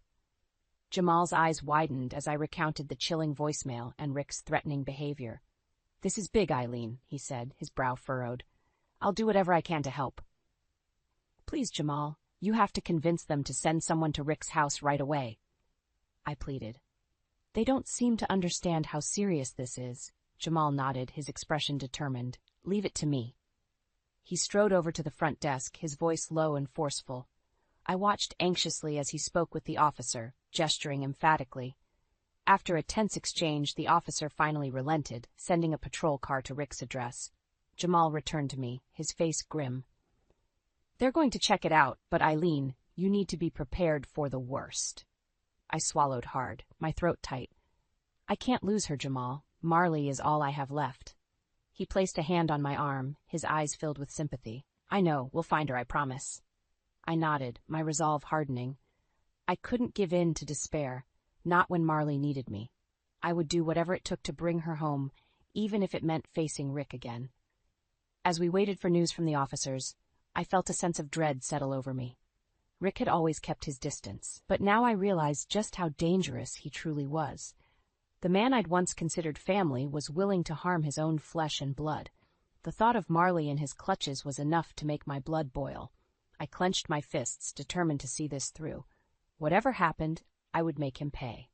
Jamal's eyes widened as I recounted the chilling voicemail and Rick's threatening behavior. "This is big, Eileen," he said, his brow furrowed. "I'll do whatever I can to help." "Please, Jamal, you have to convince them to send someone to Rick's house right away," I pleaded. "They don't seem to understand how serious this is." Jamal nodded, his expression determined. "Leave it to me." He strode over to the front desk, his voice low and forceful. I watched anxiously as he spoke with the officer, gesturing emphatically. After a tense exchange, the officer finally relented, sending a patrol car to Rick's address. Jamal returned to me, his face grim. "They're going to check it out, but Eileen, you need to be prepared for the worst." I swallowed hard, my throat tight. "I can't lose her, Jamal. Marley is all I have left." He placed a hand on my arm, his eyes filled with sympathy. "I know, we'll find her, I promise." I nodded, my resolve hardening. I couldn't give in to despair, not when Marley needed me. I would do whatever it took to bring her home, even if it meant facing Rick again. As we waited for news from the officers, I felt a sense of dread settle over me. Rick had always kept his distance, but now I realized just how dangerous he truly was. The man I'd once considered family was willing to harm his own flesh and blood. The thought of Marley in his clutches was enough to make my blood boil. I clenched my fists, determined to see this through. Whatever happened, I would make him pay.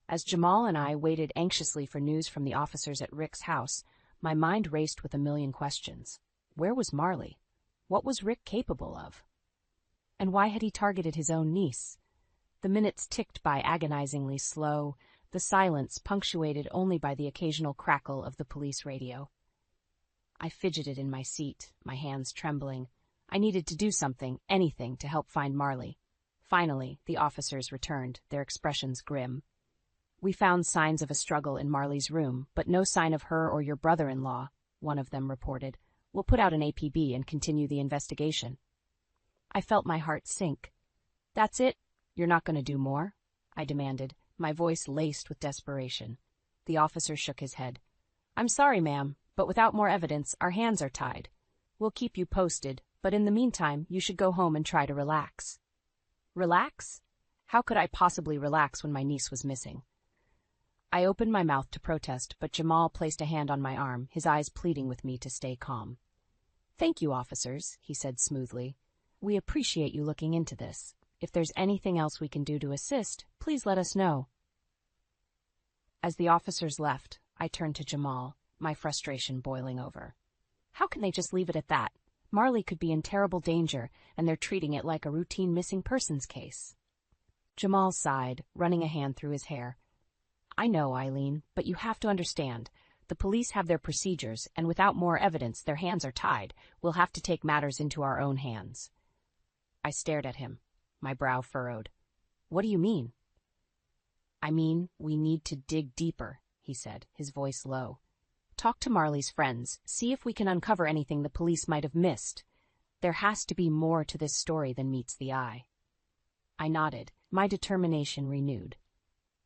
As Jamal and I waited anxiously for news from the officers at Rick's house, my mind raced with a million questions. Where was Marley? What was Rick capable of? And why had he targeted his own niece? The minutes ticked by agonizingly slow, the silence punctuated only by the occasional crackle of the police radio. I fidgeted in my seat, my hands trembling. I needed to do something, anything, to help find Marley. Finally, the officers returned, their expressions grim. "We found signs of a struggle in Marley's room, but no sign of her or your brother-in-law," one of them reported. "We'll put out an APB and continue the investigation." I felt my heart sink. "That's it? You're not going to do more?" I demanded, my voice laced with desperation. The officer shook his head. "I'm sorry, ma'am, but without more evidence, our hands are tied. We'll keep you posted, but in the meantime, you should go home and try to relax." Relax? How could I possibly relax when my niece was missing? I opened my mouth to protest, but Jamal placed a hand on my arm, his eyes pleading with me to stay calm. "Thank you, officers," he said smoothly. "We appreciate you looking into this. If there's anything else we can do to assist, please let us know." As the officers left, I turned to Jamal, my frustration boiling over. How can they just leave it at that? Marley could be in terrible danger, and they're treating it like a routine missing persons case. Jamal sighed, running a hand through his hair. "I know, Eileen, but you have to understand. The police have their procedures, and without more evidence, their hands are tied. We'll have to take matters into our own hands." I stared at him, my brow furrowed. "What do you mean?" "I mean, we need to dig deeper," he said, his voice low. "Talk to Marley's friends, see if we can uncover anything the police might have missed. There has to be more to this story than meets the eye. I nodded, my determination renewed.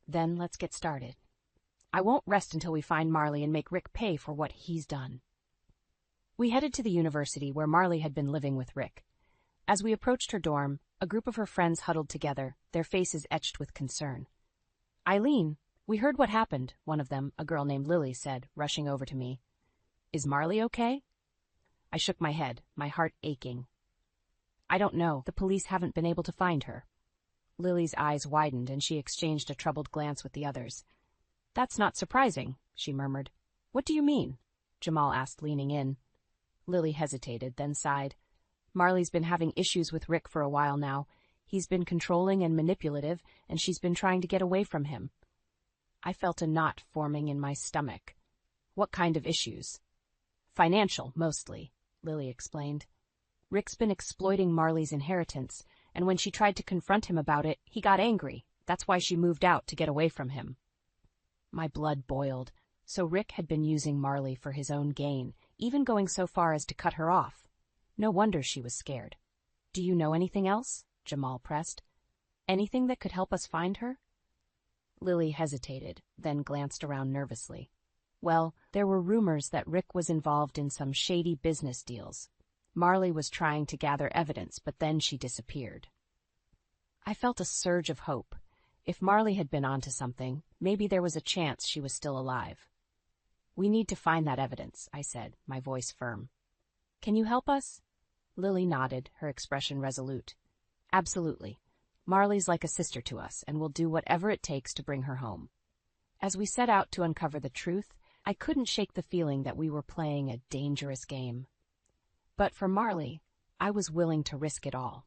Then let's get started. I won't rest until we find Marley and make Rick pay for what he's done. We headed to the university where Marley had been living with Rick. As we approached her dorm, a group of her friends huddled together, their faces etched with concern. "Eileen, we heard what happened," one of them, a girl named Lily, said, rushing over to me. "Is Marley okay?" I shook my head, my heart aching. "I don't know. The police haven't been able to find her." Lily's eyes widened and she exchanged a troubled glance with the others. "That's not surprising," she murmured. "What do you mean?" Jamal asked, leaning in. Lily hesitated, then sighed. "Marley's been having issues with Rick for a while now. He's been controlling and manipulative, and she's been trying to get away from him." I felt a knot forming in my stomach. "What kind of issues?" "Financial, mostly," Lily explained. "Rick's been exploiting Marley's inheritance, and when she tried to confront him about it, he got angry. That's why she moved out to get away from him." My blood boiled. So Rick had been using Marley for his own gain, even going so far as to cut her off. No wonder she was scared. "Do you know anything else?" Jamal pressed. "Anything that could help us find her?" Lily hesitated, then glanced around nervously. "Well, there were rumors that Rick was involved in some shady business deals. Marley was trying to gather evidence, but then she disappeared." I felt a surge of hope. If Marley had been onto something, maybe there was a chance she was still alive. "We need to find that evidence," I said, my voice firm. "Can you help us?" Lily nodded, her expression resolute. "Absolutely. Marley's like a sister to us, and we'll do whatever it takes to bring her home." As we set out to uncover the truth, I couldn't shake the feeling that we were playing a dangerous game. But for Marley, I was willing to risk it all.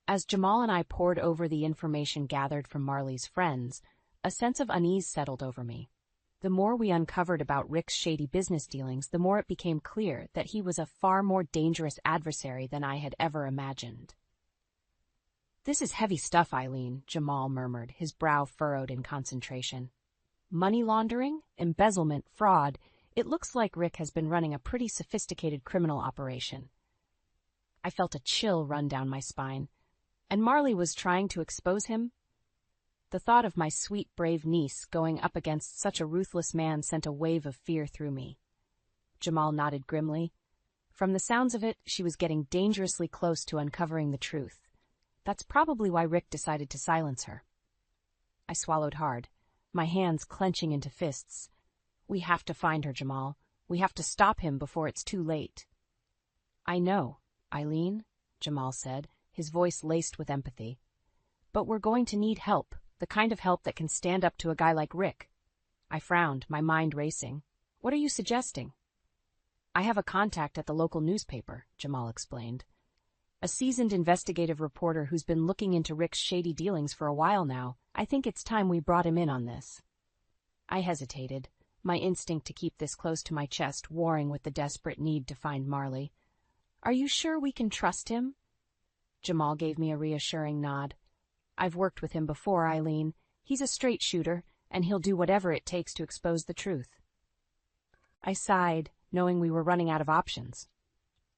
As Jamal and I pored over the information gathered from Marley's friends, a sense of unease settled over me. The more we uncovered about Rick's shady business dealings, the more it became clear that he was a far more dangerous adversary than I had ever imagined. "This is heavy stuff, Eileen," Jamal murmured, his brow furrowed in concentration. "Money laundering, embezzlement, fraud. It looks like Rick has been running a pretty sophisticated criminal operation." I felt a chill run down my spine. And Marley was trying to expose him? The thought of my sweet, brave niece going up against such a ruthless man sent a wave of fear through me. Jamal nodded grimly. From the sounds of it, she was getting dangerously close to uncovering the truth. That's probably why Rick decided to silence her. I swallowed hard, my hands clenching into fists. "We have to find her, Jamal. We have to stop him before it's too late." "I know, Eileen," Jamal said, his voice laced with empathy. "But we're going to need help, the kind of help that can stand up to a guy like Rick." I frowned, my mind racing. "What are you suggesting?" "I have a contact at the local newspaper," Jamal explained. "A seasoned investigative reporter who's been looking into Rick's shady dealings for a while now. I think it's time we brought him in on this." I hesitated, my instinct to keep this close to my chest warring with the desperate need to find Marley. "Are you sure we can trust him?" Jamal gave me a reassuring nod. "I've worked with him before, Eileen. He's a straight shooter, and he'll do whatever it takes to expose the truth." I sighed, knowing we were running out of options.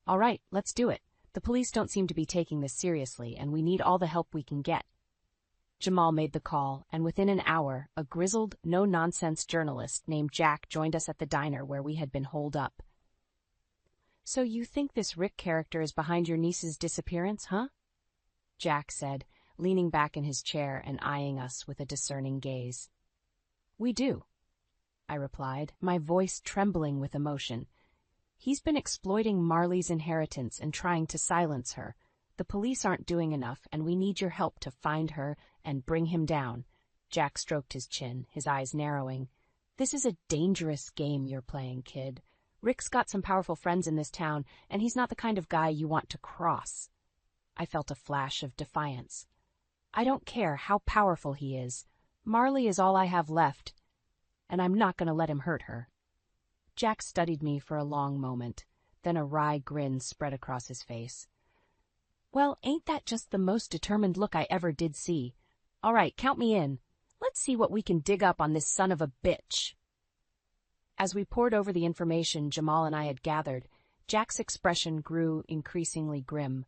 "All right, let's do it. The police don't seem to be taking this seriously, and we need all the help we can get." Jamal made the call, and within an hour, a grizzled, no-nonsense journalist named Jack joined us at the diner where we had been holed up. "So you think this Rick character is behind your niece's disappearance, huh?" Jack said, leaning back in his chair and eyeing us with a discerning gaze. "We do," I replied, my voice trembling with emotion. "He's been exploiting Marley's inheritance and trying to silence her. The police aren't doing enough, and we need your help to find her and bring him down." Jack stroked his chin, his eyes narrowing. "This is a dangerous game you're playing, kid. Rick's got some powerful friends in this town, and he's not the kind of guy you want to cross." I felt a flash of defiance. "I don't care how powerful he is. Marley is all I have left, and I'm not going to let him hurt her." Jack studied me for a long moment, then a wry grin spread across his face. "Well, ain't that just the most determined look I ever did see? All right, count me in. Let's see what we can dig up on this son of a bitch." As we pored over the information Jamal and I had gathered, Jack's expression grew increasingly grim.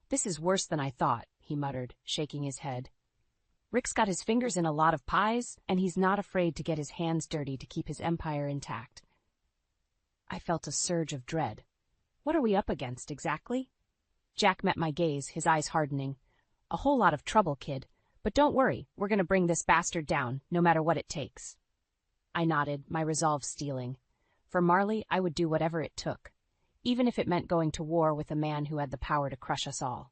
"This is worse than I thought," he muttered, shaking his head. "Rick's got his fingers in a lot of pies, and he's not afraid to get his hands dirty to keep his empire intact." I felt a surge of dread. "What are we up against, exactly?" Jack met my gaze, his eyes hardening. "A whole lot of trouble, kid. But don't worry, we're going to bring this bastard down, no matter what it takes." I nodded, my resolve steeling. For Marley, I would do whatever it took, even if it meant going to war with a man who had the power to crush us all.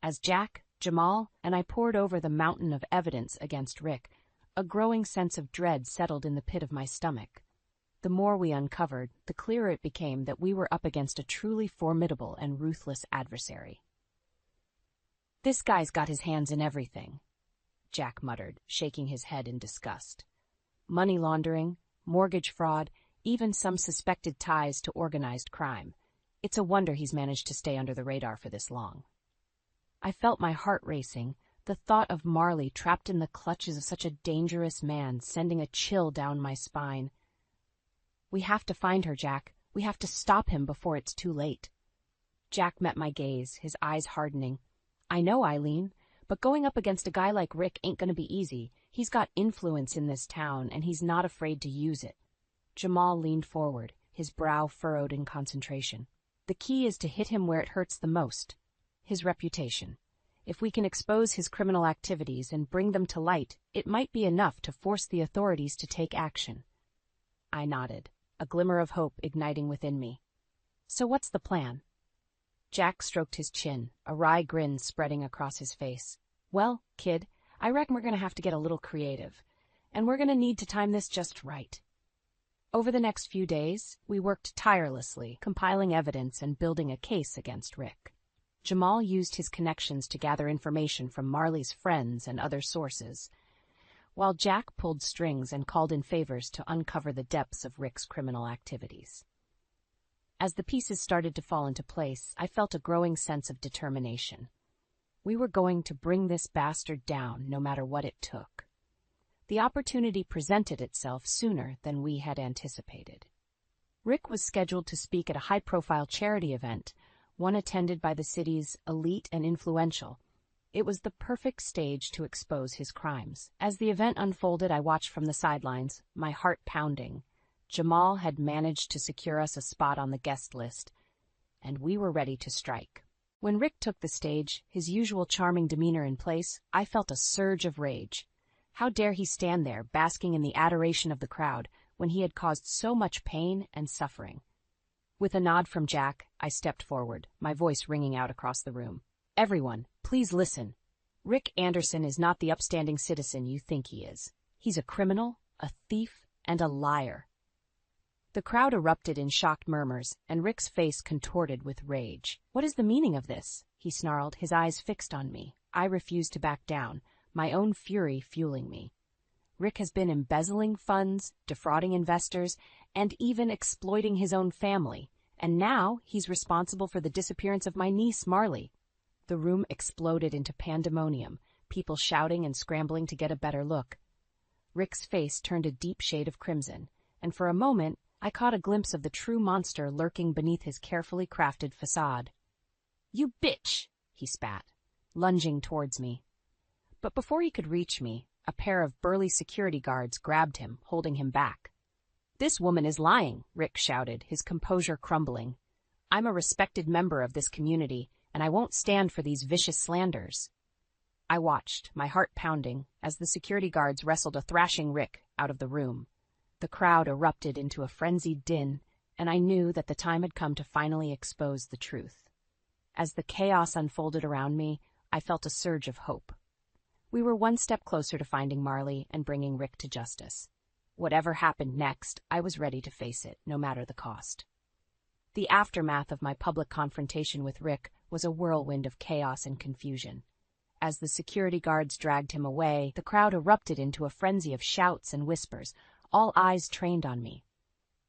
As Jack, Jamal, and I pored over the mountain of evidence against Rick, a growing sense of dread settled in the pit of my stomach. The more we uncovered, the clearer it became that we were up against a truly formidable and ruthless adversary. "This guy's got his hands in everything," Jack muttered, shaking his head in disgust. "Money laundering, mortgage fraud, even some suspected ties to organized crime. It's a wonder he's managed to stay under the radar for this long." I felt my heart racing, the thought of Marley trapped in the clutches of such a dangerous man sending a chill down my spine. "We have to find her, Jack. We have to stop him before it's too late." Jack met my gaze, his eyes hardening. "I know, Eileen, but going up against a guy like Rick ain't gonna be easy. He's got influence in this town, and he's not afraid to use it." Jamal leaned forward, his brow furrowed in concentration. "The key is to hit him where it hurts the most. His reputation. If we can expose his criminal activities and bring them to light, it might be enough to force the authorities to take action." I nodded, a glimmer of hope igniting within me. "So what's the plan?" Jack stroked his chin, a wry grin spreading across his face. "Well, kid, I reckon we're going to have to get a little creative, and we're going to need to time this just right." Over the next few days, we worked tirelessly, compiling evidence and building a case against Rick. Jamal used his connections to gather information from Marley's friends and other sources, while Jack pulled strings and called in favors to uncover the depths of Rick's criminal activities. As the pieces started to fall into place, I felt a growing sense of determination. We were going to bring this bastard down, no matter what it took. The opportunity presented itself sooner than we had anticipated. Rick was scheduled to speak at a high-profile charity event, one attended by the city's elite and influential. It was the perfect stage to expose his crimes. As the event unfolded, I watched from the sidelines, my heart pounding. Jamal had managed to secure us a spot on the guest list, and we were ready to strike. When Rick took the stage, his usual charming demeanor in place, I felt a surge of rage. How dare he stand there, basking in the adoration of the crowd, when he had caused so much pain and suffering? With a nod from Jack, I stepped forward, my voice ringing out across the room. "Everyone, please listen. Rick Anderson is not the upstanding citizen you think he is. He's a criminal, a thief, and a liar." The crowd erupted in shocked murmurs, and Rick's face contorted with rage. "What is the meaning of this?" he snarled, his eyes fixed on me. I refused to back down, my own fury fueling me. Rick has been embezzling funds, defrauding investors, and even exploiting his own family, and now he's responsible for the disappearance of my niece, Marley. The room exploded into pandemonium, people shouting and scrambling to get a better look. Rick's face turned a deep shade of crimson, and for a moment I caught a glimpse of the true monster lurking beneath his carefully crafted facade. "You bitch!" he spat, lunging towards me. But before he could reach me, a pair of burly security guards grabbed him, holding him back. "This woman is lying," Rick shouted, his composure crumbling. "I'm a respected member of this community, and I won't stand for these vicious slanders." I watched, my heart pounding, as the security guards wrestled a thrashing Rick out of the room. The crowd erupted into a frenzied din, and I knew that the time had come to finally expose the truth. As the chaos unfolded around me, I felt a surge of hope. We were one step closer to finding Marley and bringing Rick to justice. Whatever happened next, I was ready to face it, no matter the cost. The aftermath of my public confrontation with Rick was a whirlwind of chaos and confusion. As the security guards dragged him away, the crowd erupted into a frenzy of shouts and whispers, all eyes trained on me.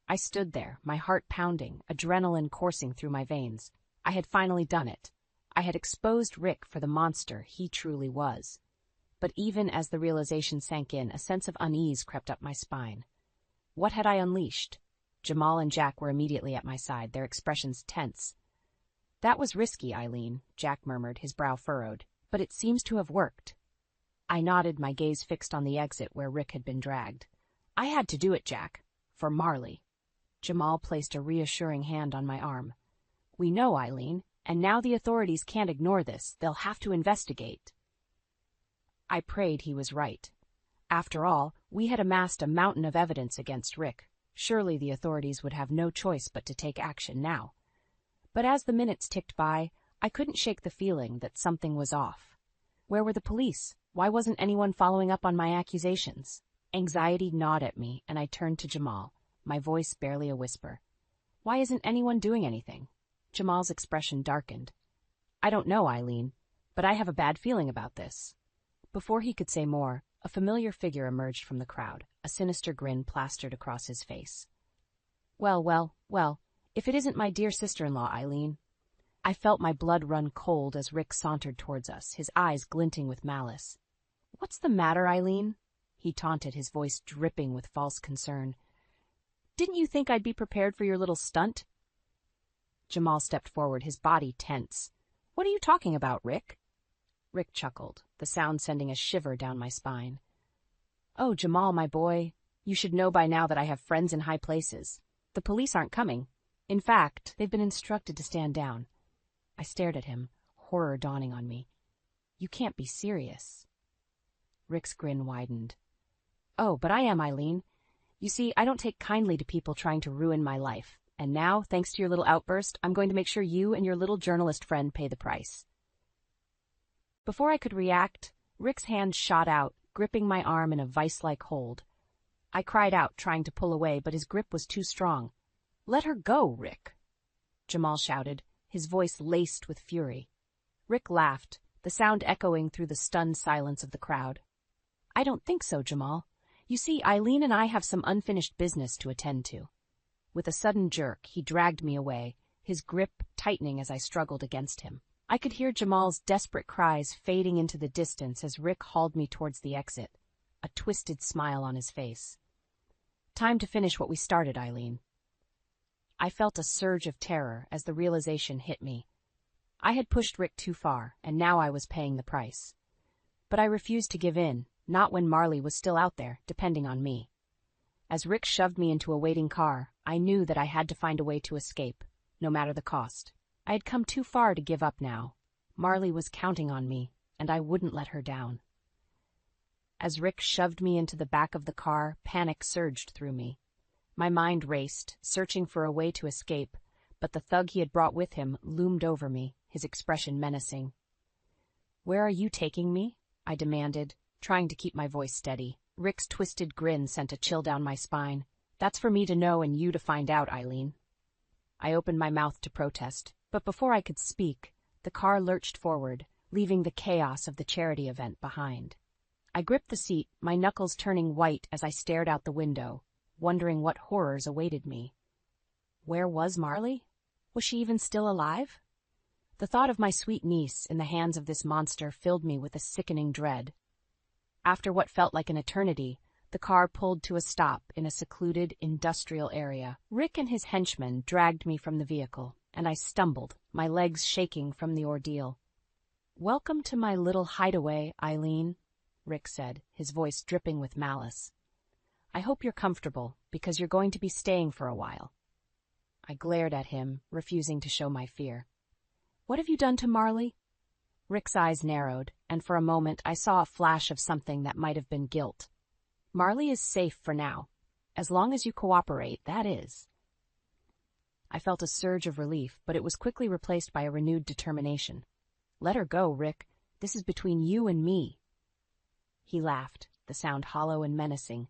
I stood there, my heart pounding, adrenaline coursing through my veins. I had finally done it. I had exposed Rick for the monster he truly was. But even as the realization sank in, a sense of unease crept up my spine. What had I unleashed? Jamal and Jack were immediately at my side, their expressions tense. "That was risky, Eileen," Jack murmured, his brow furrowed, "but it seems to have worked." I nodded, my gaze fixed on the exit where Rick had been dragged. "I had to do it, Jack. For Marley." Jamal placed a reassuring hand on my arm. "We know, Eileen, and now the authorities can't ignore this. They'll have to investigate." I prayed he was right. After all, we had amassed a mountain of evidence against Rick. Surely the authorities would have no choice but to take action now. But as the minutes ticked by, I couldn't shake the feeling that something was off. Where were the police? Why wasn't anyone following up on my accusations? Anxiety gnawed at me, and I turned to Jamal, my voice barely a whisper. "Why isn't anyone doing anything?" Jamal's expression darkened. "I don't know, Eileen, but I have a bad feeling about this." Before he could say more, a familiar figure emerged from the crowd, a sinister grin plastered across his face. Well, if it isn't my dear sister-in-law, Eileen." I felt my blood run cold as Rick sauntered towards us, his eyes glinting with malice. "What's the matter, Eileen?" he taunted, his voice dripping with false concern. "Didn't you think I'd be prepared for your little stunt?" Jamal stepped forward, his body tense. "What are you talking about, Rick?" Rick chuckled, the sound sending a shiver down my spine. "Oh, Jamal, my boy, you should know by now that I have friends in high places. The police aren't coming. In fact, they've been instructed to stand down." I stared at him, horror dawning on me. "You can't be serious." Rick's grin widened. "Oh, but I am, Eileen. You see, I don't take kindly to people trying to ruin my life. And now, thanks to your little outburst, I'm going to make sure you and your little journalist friend pay the price." Before I could react, Rick's hand shot out, gripping my arm in a vice-like hold. I cried out, trying to pull away, but his grip was too strong. "Let her go, Rick," Jamal shouted, his voice laced with fury. Rick laughed, the sound echoing through the stunned silence of the crowd. "I don't think so, Jamal. You see, Eileen and I have some unfinished business to attend to." With a sudden jerk, he dragged me away, his grip tightening as I struggled against him. I could hear Jamal's desperate cries fading into the distance as Rick hauled me towards the exit, a twisted smile on his face. "Time to finish what we started, Eileen." I felt a surge of terror as the realization hit me. I had pushed Rick too far, and now I was paying the price. But I refused to give in, not when Marley was still out there, depending on me. As Rick shoved me into a waiting car, I knew that I had to find a way to escape, no matter the cost. I had come too far to give up now. Marley was counting on me, and I wouldn't let her down. As Rick shoved me into the back of the car, panic surged through me. My mind raced, searching for a way to escape, but the thug he had brought with him loomed over me, his expression menacing. "Where are you taking me?" I demanded, trying to keep my voice steady. Rick's twisted grin sent a chill down my spine. "That's for me to know and you to find out, Eileen." I opened my mouth to protest, but before I could speak, the car lurched forward, leaving the chaos of the charity event behind. I gripped the seat, my knuckles turning white as I stared out the window, wondering what horrors awaited me. Where was Marley? Was she even still alive? The thought of my sweet niece in the hands of this monster filled me with a sickening dread. After what felt like an eternity, the car pulled to a stop in a secluded industrial area. Rick and his henchmen dragged me from the vehicle, and I stumbled, my legs shaking from the ordeal. "Welcome to my little hideaway, Eileen," Rick said, his voice dripping with malice. "I hope you're comfortable, because you're going to be staying for a while." I glared at him, refusing to show my fear. "What have you done to Marley?" Rick's eyes narrowed, and for a moment I saw a flash of something that might have been guilt. "Marley is safe for now. As long as you cooperate, that is." I felt a surge of relief, but it was quickly replaced by a renewed determination. "Let her go, Rick. This is between you and me." He laughed, the sound hollow and menacing.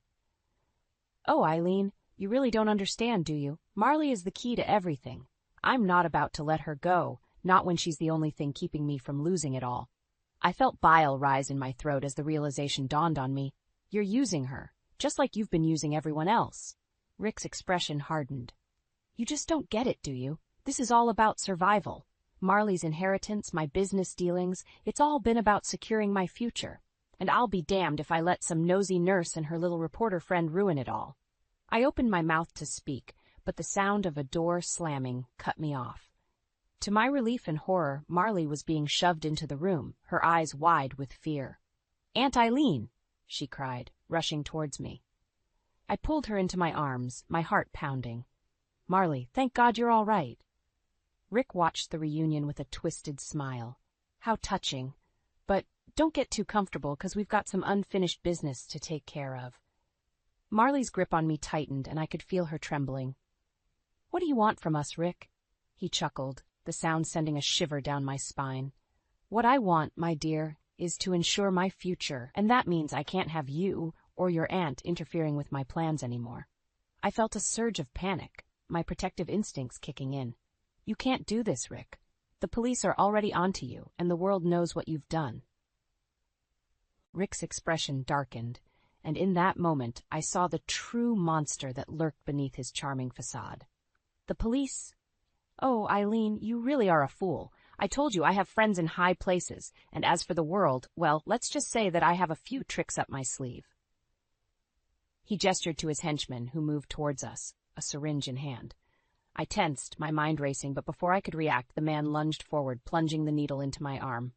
"Oh, Eileen, you really don't understand, do you? Marley is the key to everything. I'm not about to let her go, not when she's the only thing keeping me from losing it all." I felt bile rise in my throat as the realization dawned on me. "You're using her, just like you've been using everyone else." Rick's expression hardened. "You just don't get it, do you? This is all about survival. Marley's inheritance, my business dealings, it's all been about securing my future. And I'll be damned if I let some nosy nurse and her little reporter friend ruin it all." I opened my mouth to speak, but the sound of a door slamming cut me off. To my relief and horror, Marley was being shoved into the room, her eyes wide with fear. "Aunt Eileen!" she cried, rushing towards me. I pulled her into my arms, my heart pounding. "Marley, thank God you're all right." Rick watched the reunion with a twisted smile. "How touching. But don't get too comfortable, 'cause we've got some unfinished business to take care of." Marley's grip on me tightened, and I could feel her trembling. "What do you want from us, Rick?" He chuckled, the sound sending a shiver down my spine. "What I want, my dear, is to ensure my future, and that means I can't have you or your aunt interfering with my plans anymore." I felt a surge of panic, my protective instincts kicking in. "You can't do this, Rick. The police are already onto you, and the world knows what you've done." Rick's expression darkened, and in that moment I saw the true monster that lurked beneath his charming facade. "The police? Oh, Eileen, you really are a fool. I told you I have friends in high places, and as for the world, well, let's just say that I have a few tricks up my sleeve." He gestured to his henchman, who moved towards us, a syringe in hand. I tensed, my mind racing, but before I could react, the man lunged forward, plunging the needle into my arm.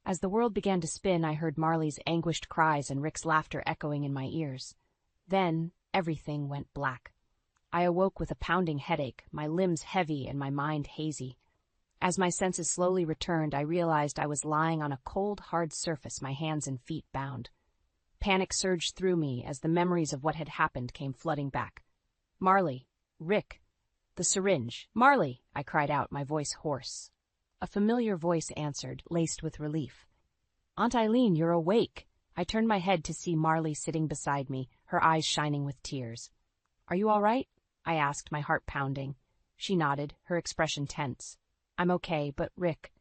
As the world began to spin, I heard Marley's anguished cries and Rick's laughter echoing in my ears. Then everything went black. I awoke with a pounding headache, my limbs heavy and my mind hazy. As my senses slowly returned, I realized I was lying on a cold, hard surface, my hands and feet bound. Panic surged through me as the memories of what had happened came flooding back. "Marley, Rick, the syringe. Marley!" I cried out, my voice hoarse. A familiar voice answered, laced with relief. "Aunt Eileen, you're awake." I turned my head to see Marley sitting beside me, her eyes shining with tears. "Are you all right?" I asked, my heart pounding. She nodded, her expression tense. "I'm okay, but Rick—"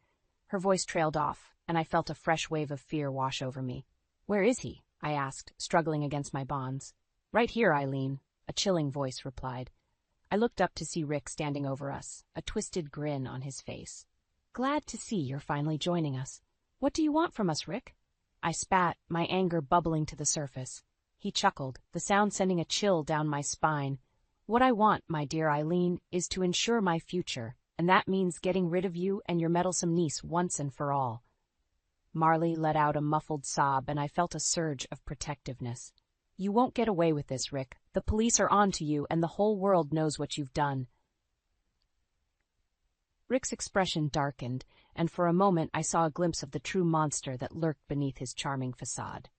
Her voice trailed off, and I felt a fresh wave of fear wash over me. "Where is he?" I asked, struggling against my bonds. "Right here, Eileen," a chilling voice replied. I looked up to see Rick standing over us, a twisted grin on his face. "Glad to see you're finally joining us. What do you want from us, Rick?" I spat, my anger bubbling to the surface. He chuckled, the sound sending a chill down my spine. "What I want, my dear Eileen, is to ensure my future, and that means getting rid of you and your meddlesome niece once and for all." Marley let out a muffled sob, and I felt a surge of protectiveness. "You won't get away with this, Rick. The police are on to you, and the whole world knows what you've done." Rick's expression darkened, and for a moment I saw a glimpse of the true monster that lurked beneath his charming facade.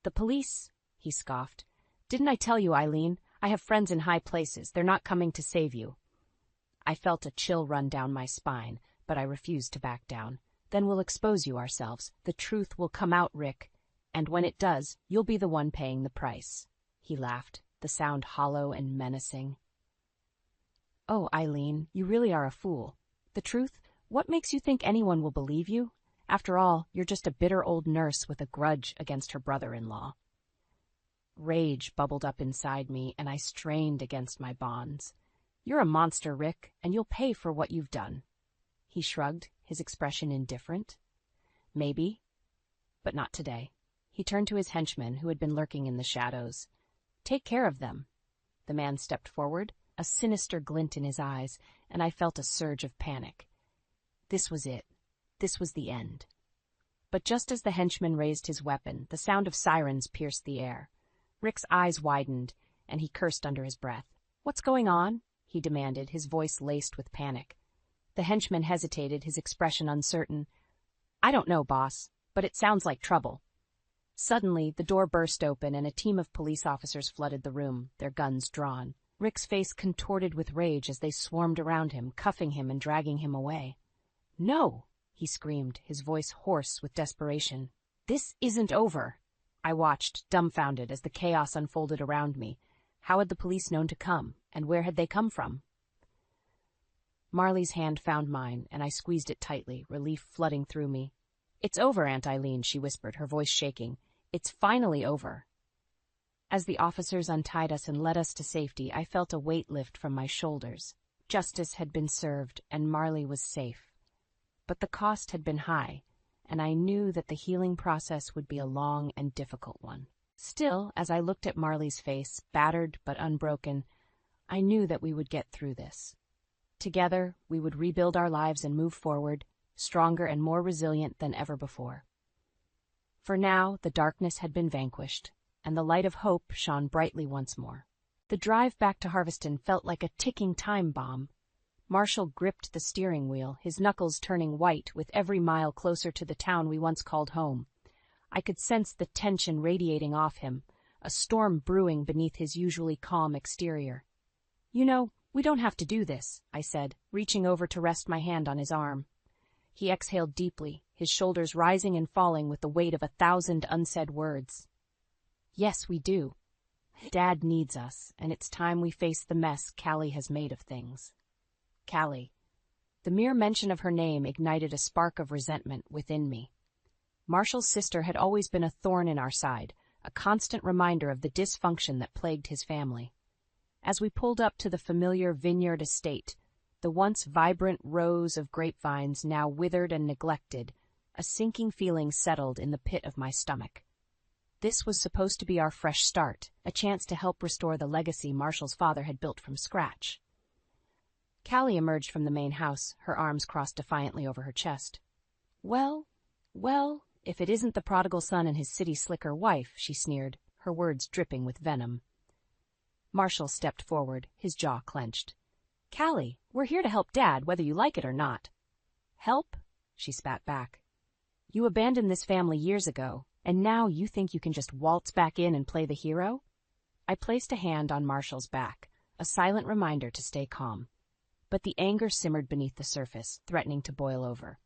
"The police?" he scoffed. "Didn't I tell you, Eileen? I have friends in high places. They're not coming to save you." I felt a chill run down my spine, but I refused to back down. "Then we'll expose you ourselves. The truth will come out, Rick. And when it does, you'll be the one paying the price." He laughed, the sound hollow and menacing. "Oh, Eileen, you really are a fool. The truth? What makes you think anyone will believe you? After all, you're just a bitter old nurse with a grudge against her brother-in-law." Rage bubbled up inside me, and I strained against my bonds. "You're a monster, Rick, and you'll pay for what you've done." He shrugged, his expression indifferent. "Maybe, but not today." He turned to his henchman, who had been lurking in the shadows. "Take care of them." The man stepped forward, a sinister glint in his eyes, and I felt a surge of panic. This was it. This was the end. But just as the henchman raised his weapon, the sound of sirens pierced the air. Rick's eyes widened, and he cursed under his breath. "What's going on?" he demanded, his voice laced with panic. The henchman hesitated, his expression uncertain. "I don't know, boss, but it sounds like trouble." Suddenly, the door burst open and a team of police officers flooded the room, their guns drawn. Rick's face contorted with rage as they swarmed around him, cuffing him and dragging him away. "No!" he screamed, his voice hoarse with desperation. "This isn't over." I watched, dumbfounded, as the chaos unfolded around me. How had the police known to come, and where had they come from? Marley's hand found mine, and I squeezed it tightly, relief flooding through me. "It's over, Aunt Eileen," she whispered, her voice shaking. "It's finally over." As the officers untied us and led us to safety, I felt a weight lift from my shoulders. Justice had been served, and Marley was safe. But the cost had been high, and I knew that the healing process would be a long and difficult one. Still, as I looked at Marley's face, battered but unbroken, I knew that we would get through this. Together, we would rebuild our lives and move forward, stronger and more resilient than ever before. For now, the darkness had been vanquished, and the light of hope shone brightly once more. The drive back to Harveston felt like a ticking time bomb. Marshall gripped the steering wheel, his knuckles turning white with every mile closer to the town we once called home. I could sense the tension radiating off him, a storm brewing beneath his usually calm exterior. "You know, we don't have to do this," I said, reaching over to rest my hand on his arm. He exhaled deeply, his shoulders rising and falling with the weight of 1,000 unsaid words. "Yes, we do. Dad needs us, and it's time we face the mess Callie has made of things." Callie. The mere mention of her name ignited a spark of resentment within me. Marshall's sister had always been a thorn in our side, a constant reminder of the dysfunction that plagued his family. As we pulled up to the familiar vineyard estate, the once vibrant rows of grapevines now withered and neglected, a sinking feeling settled in the pit of my stomach. This was supposed to be our fresh start, a chance to help restore the legacy Marshall's father had built from scratch. Callie emerged from the main house, her arms crossed defiantly over her chest. Well, if it isn't the prodigal son and his city slicker wife," she sneered, her words dripping with venom. Marshall stepped forward, his jaw clenched. "Callie, we're here to help Dad, whether you like it or not." "Help?" she spat back. "You abandoned this family years ago, and now you think you can just waltz back in and play the hero?" I placed a hand on Marshall's back, a silent reminder to stay calm. But the anger simmered beneath the surface, threatening to boil over.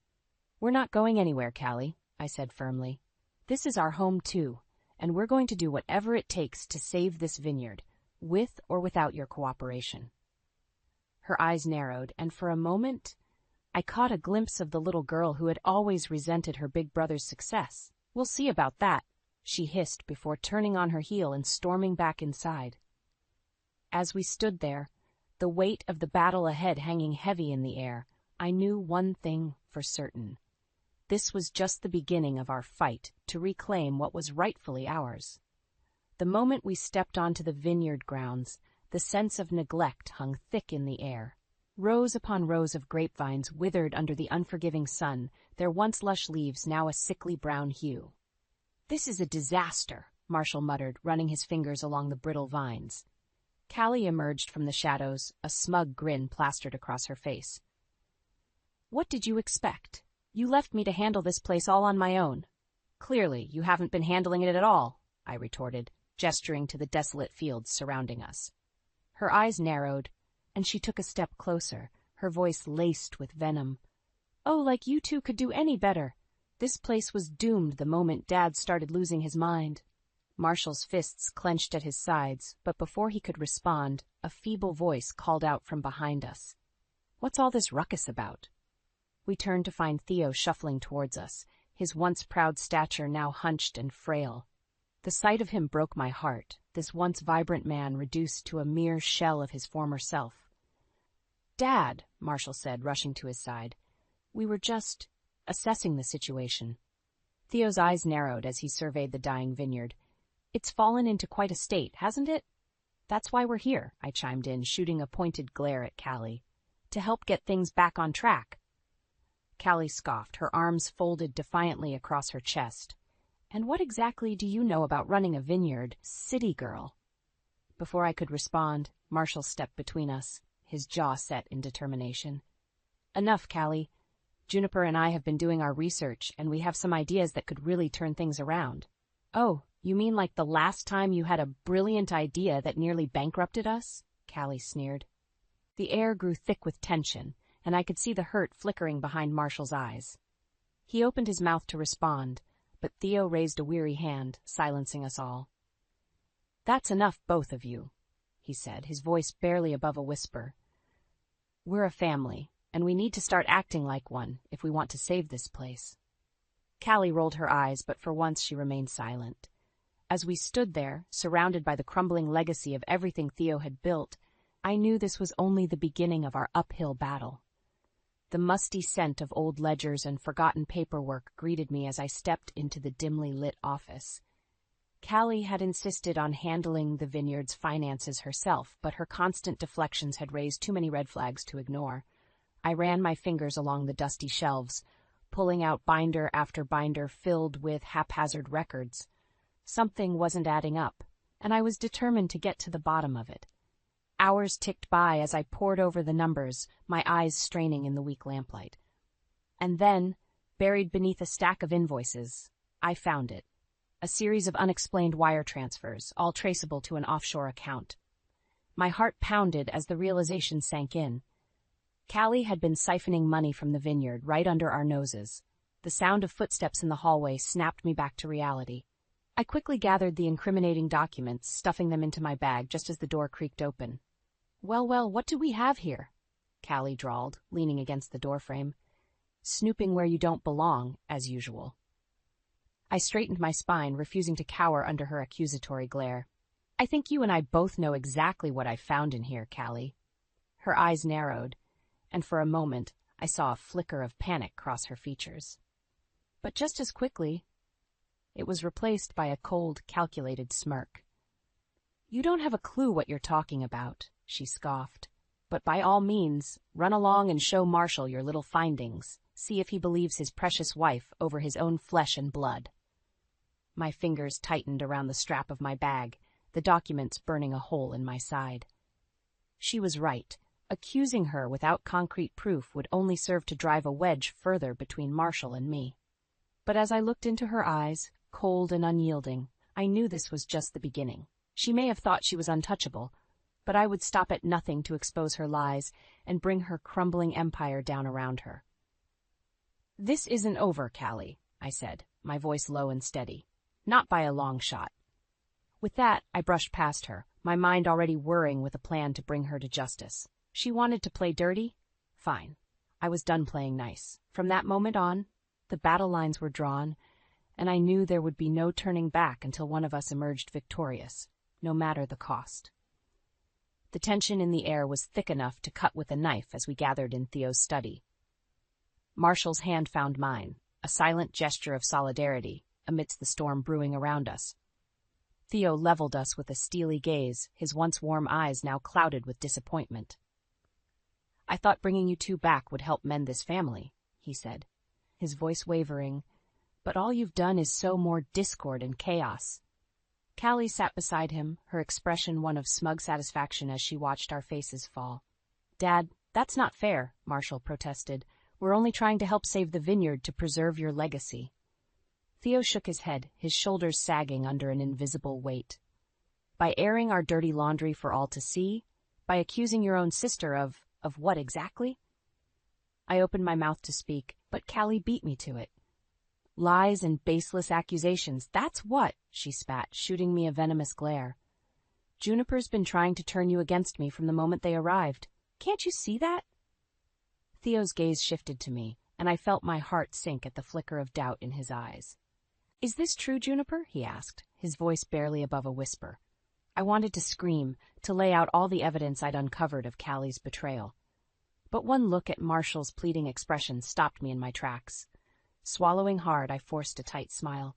"We're not going anywhere, Callie," I said firmly. "This is our home too, and we're going to do whatever it takes to save this vineyard, with or without your cooperation." Her eyes narrowed, and for a moment, I caught a glimpse of the little girl who had always resented her big brother's success. "We'll see about that," she hissed before turning on her heel and storming back inside. As we stood there, the weight of the battle ahead hanging heavy in the air, I knew one thing for certain. This was just the beginning of our fight to reclaim what was rightfully ours. The moment we stepped onto the vineyard grounds, the sense of neglect hung thick in the air. Rows upon rows of grapevines withered under the unforgiving sun, their once lush leaves now a sickly brown hue. "This is a disaster," Marshall muttered, running his fingers along the brittle vines. Callie emerged from the shadows, a smug grin plastered across her face. "What did you expect? You left me to handle this place all on my own." "Clearly, you haven't been handling it at all," I retorted, gesturing to the desolate fields surrounding us. Her eyes narrowed, and she took a step closer, her voice laced with venom. "Oh, like you two could do any better. This place was doomed the moment Dad started losing his mind." Marshall's fists clenched at his sides, but before he could respond, a feeble voice called out from behind us. "What's all this ruckus about?" We turned to find Theo shuffling towards us, his once proud stature now hunched and frail. The sight of him broke my heart, this once vibrant man reduced to a mere shell of his former self. "Dad," Marshall said, rushing to his side. "We were just assessing the situation." Theo's eyes narrowed as he surveyed the dying vineyard. "It's fallen into quite a state, hasn't it?" "That's why we're here," I chimed in, shooting a pointed glare at Callie. "To help get things back on track." Callie scoffed, her arms folded defiantly across her chest. "And what exactly do you know about running a vineyard, city girl?" Before I could respond, Marshall stepped between us, his jaw set in determination. "Enough, Callie. Juniper and I have been doing our research, and we have some ideas that could really turn things around." "Oh, you mean like the last time you had a brilliant idea that nearly bankrupted us?" Callie sneered. The air grew thick with tension, and I could see the hurt flickering behind Marshall's eyes. He opened his mouth to respond, but Theo raised a weary hand, silencing us all. "That's enough, both of you," he said, his voice barely above a whisper. "We're a family, and we need to start acting like one if we want to save this place." Callie rolled her eyes, but for once she remained silent. As we stood there, surrounded by the crumbling legacy of everything Theo had built, I knew this was only the beginning of our uphill battle. The musty scent of old ledgers and forgotten paperwork greeted me as I stepped into the dimly lit office. Callie had insisted on handling the vineyard's finances herself, but her constant deflections had raised too many red flags to ignore. I ran my fingers along the dusty shelves, pulling out binder after binder filled with haphazard records. Something wasn't adding up, and I was determined to get to the bottom of it. Hours ticked by as I pored over the numbers, my eyes straining in the weak lamplight. And then, buried beneath a stack of invoices, I found it. A series of unexplained wire transfers, all traceable to an offshore account. My heart pounded as the realization sank in. Callie had been siphoning money from the vineyard right under our noses. The sound of footsteps in the hallway snapped me back to reality. I quickly gathered the incriminating documents, stuffing them into my bag just as the door creaked open. Well, what do we have here? Callie drawled, leaning against the doorframe. Snooping where you don't belong, as usual. I straightened my spine, refusing to cower under her accusatory glare. I think you and I both know exactly what I found in here, Callie. Her eyes narrowed, and for a moment I saw a flicker of panic cross her features. But just as quickly, it was replaced by a cold, calculated smirk. You don't have a clue what you're talking about, she scoffed. But by all means, run along and show Marshall your little findings. See if he believes his precious wife over his own flesh and blood. My fingers tightened around the strap of my bag, the documents burning a hole in my side. She was right. Accusing her without concrete proof would only serve to drive a wedge further between Marshall and me. But as I looked into her eyes, cold and unyielding, I knew this was just the beginning. She may have thought she was untouchable, but I would stop at nothing to expose her lies and bring her crumbling empire down around her. This isn't over, Callie, I said, my voice low and steady. Not by a long shot. With that, I brushed past her, my mind already whirring with a plan to bring her to justice. She wanted to play dirty? Fine. I was done playing nice. From that moment on, the battle lines were drawn, and I knew there would be no turning back until one of us emerged victorious, no matter the cost. The tension in the air was thick enough to cut with a knife as we gathered in Theo's study. Marshall's hand found mine, a silent gesture of solidarity amidst the storm brewing around us. Theo leveled us with a steely gaze, his once warm eyes now clouded with disappointment. I thought bringing you two back would help mend this family, he said, his voice wavering, but all you've done is sow more discord and chaos. Callie sat beside him, her expression one of smug satisfaction as she watched our faces fall. Dad, that's not fair, Marshall protested. We're only trying to help save the vineyard to preserve your legacy. Theo shook his head, his shoulders sagging under an invisible weight. By airing our dirty laundry for all to see? By accusing your own sister of what exactly? I opened my mouth to speak, but Callie beat me to it. Lies and baseless accusations, that's what, she spat, shooting me a venomous glare. Juniper's been trying to turn you against me from the moment they arrived. Can't you see that? Theo's gaze shifted to me, and I felt my heart sink at the flicker of doubt in his eyes. Is this true, Juniper? He asked, his voice barely above a whisper. I wanted to scream, to lay out all the evidence I'd uncovered of Callie's betrayal. But one look at Marshall's pleading expression stopped me in my tracks. Swallowing hard, I forced a tight smile.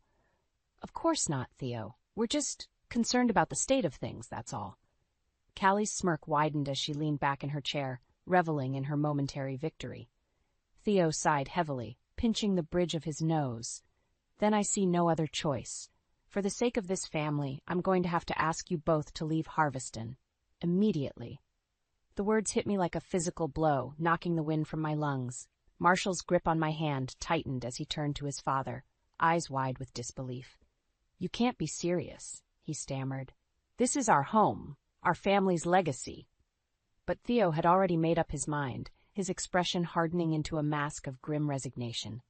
Of course not, Theo. We're just concerned about the state of things, that's all. Callie's smirk widened as she leaned back in her chair, reveling in her momentary victory. Theo sighed heavily, pinching the bridge of his nose. Then I see no other choice. For the sake of this family, I'm going to have to ask you both to leave Harveston. Immediately. The words hit me like a physical blow, knocking the wind from my lungs. Marshall's grip on my hand tightened as he turned to his father, eyes wide with disbelief. You can't be serious, he stammered. This is our home, our family's legacy. But Theo had already made up his mind, his expression hardening into a mask of grim resignation.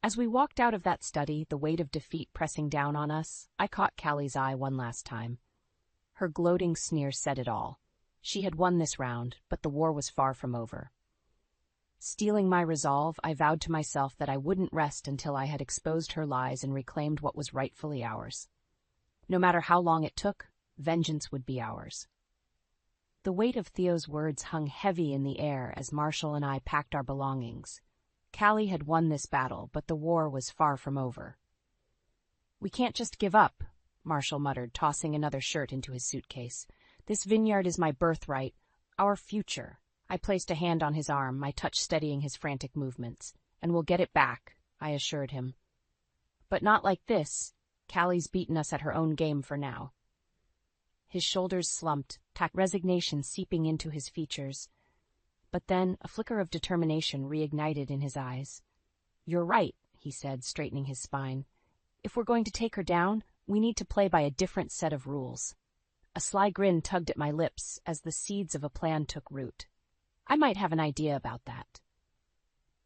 As we walked out of that study, the weight of defeat pressing down on us, I caught Callie's eye one last time. Her gloating sneer said it all. She had won this round, but the war was far from over. Steeling my resolve, I vowed to myself that I wouldn't rest until I had exposed her lies and reclaimed what was rightfully ours. No matter how long it took, vengeance would be ours. The weight of Theo's words hung heavy in the air as Marshall and I packed our belongings. Callie had won this battle, but the war was far from over. We can't just give up. Marshall muttered, tossing another shirt into his suitcase. "This vineyard is my birthright, our future." I placed a hand on his arm, my touch steadying his frantic movements. "And we'll get it back," I assured him. "But not like this. Callie's beaten us at her own game for now." His shoulders slumped, resignation seeping into his features. But then a flicker of determination reignited in his eyes. "You're right," he said, straightening his spine. "If we're going to take her down, we need to play by a different set of rules." A sly grin tugged at my lips as the seeds of a plan took root. I might have an idea about that.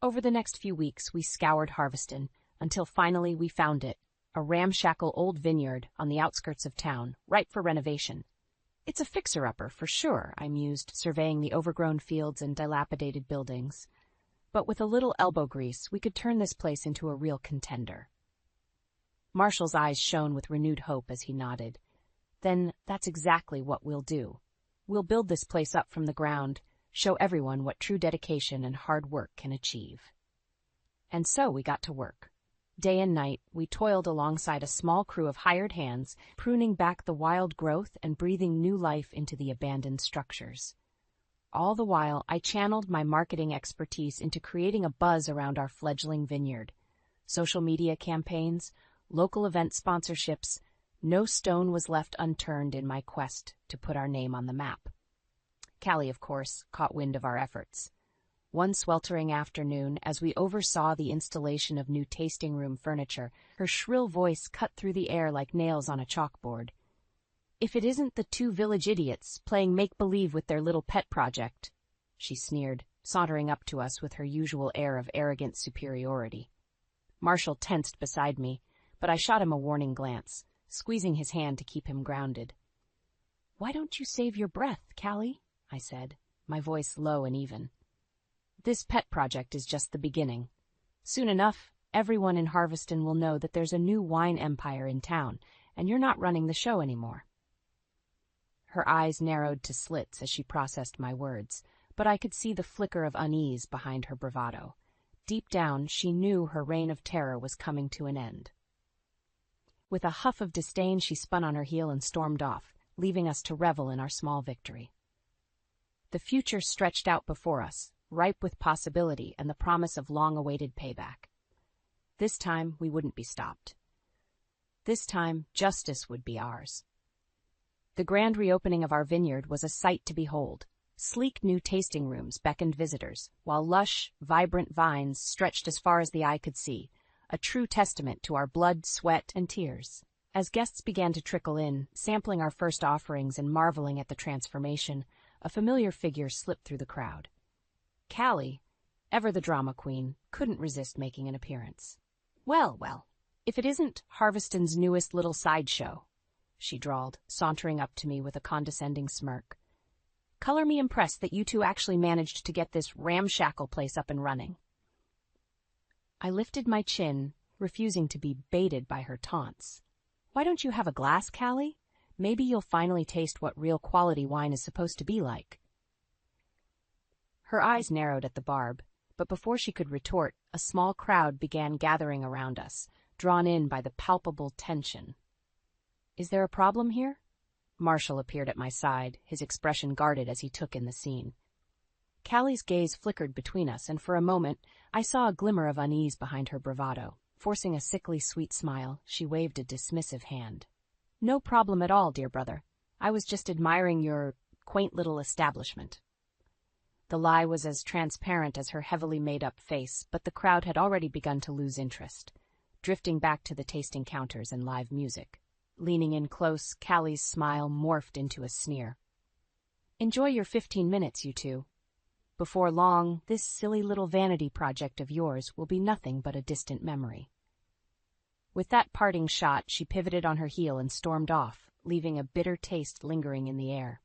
Over the next few weeks, we scoured Harveston, until finally we found it, a ramshackle old vineyard on the outskirts of town, ripe for renovation. "It's a fixer-upper, for sure," I mused, surveying the overgrown fields and dilapidated buildings. "But with a little elbow grease, we could turn this place into a real contender." Marshall's eyes shone with renewed hope as he nodded. "Then that's exactly what we'll do. We'll build this place up from the ground, show everyone what true dedication and hard work can achieve." And so we got to work. Day and night, we toiled alongside a small crew of hired hands, pruning back the wild growth and breathing new life into the abandoned structures. All the while, I channeled my marketing expertise into creating a buzz around our fledgling vineyard. Social media campaigns, local event sponsorships, no stone was left unturned in my quest to put our name on the map. Callie, of course, caught wind of our efforts. One sweltering afternoon, as we oversaw the installation of new tasting room furniture, her shrill voice cut through the air like nails on a chalkboard. "If it isn't the two village idiots playing make-believe with their little pet project," she sneered, sauntering up to us with her usual air of arrogant superiority. Marshall tensed beside me, but I shot him a warning glance, squeezing his hand to keep him grounded. "Why don't you save your breath, Callie?" I said, my voice low and even. "This pet project is just the beginning. Soon enough, everyone in Harveston will know that there's a new wine empire in town, and you're not running the show anymore." Her eyes narrowed to slits as she processed my words, but I could see the flicker of unease behind her bravado. Deep down, she knew her reign of terror was coming to an end. With a huff of disdain, she spun on her heel and stormed off, leaving us to revel in our small victory. The future stretched out before us, ripe with possibility and the promise of long-awaited payback. This time, we wouldn't be stopped. This time, justice would be ours. The grand reopening of our vineyard was a sight to behold. Sleek new tasting rooms beckoned visitors, while lush, vibrant vines stretched as far as the eye could see, a true testament to our blood, sweat, and tears. As guests began to trickle in, sampling our first offerings and marveling at the transformation, a familiar figure slipped through the crowd. Callie, ever the drama queen, couldn't resist making an appearance. "Well, well, if it isn't Harveston's newest little sideshow," she drawled, sauntering up to me with a condescending smirk. "Color me impressed that you two actually managed to get this ramshackle place up and running." I lifted my chin, refusing to be baited by her taunts. "Why don't you have a glass, Callie? Maybe you'll finally taste what real quality wine is supposed to be like." Her eyes narrowed at the barb, but before she could retort, a small crowd began gathering around us, drawn in by the palpable tension. "Is there a problem here?" Marshall appeared at my side, his expression guarded as he took in the scene. Callie's gaze flickered between us, and for a moment I saw a glimmer of unease behind her bravado. Forcing a sickly sweet smile, she waved a dismissive hand. "No problem at all, dear brother. I was just admiring your quaint little establishment." The lie was as transparent as her heavily made-up face, but the crowd had already begun to lose interest, drifting back to the tasting counters and live music. Leaning in close, Callie's smile morphed into a sneer. "Enjoy your 15 minutes, you two. Before long, this silly little vanity project of yours will be nothing but a distant memory." With that parting shot, she pivoted on her heel and stormed off, leaving a bitter taste lingering in the air.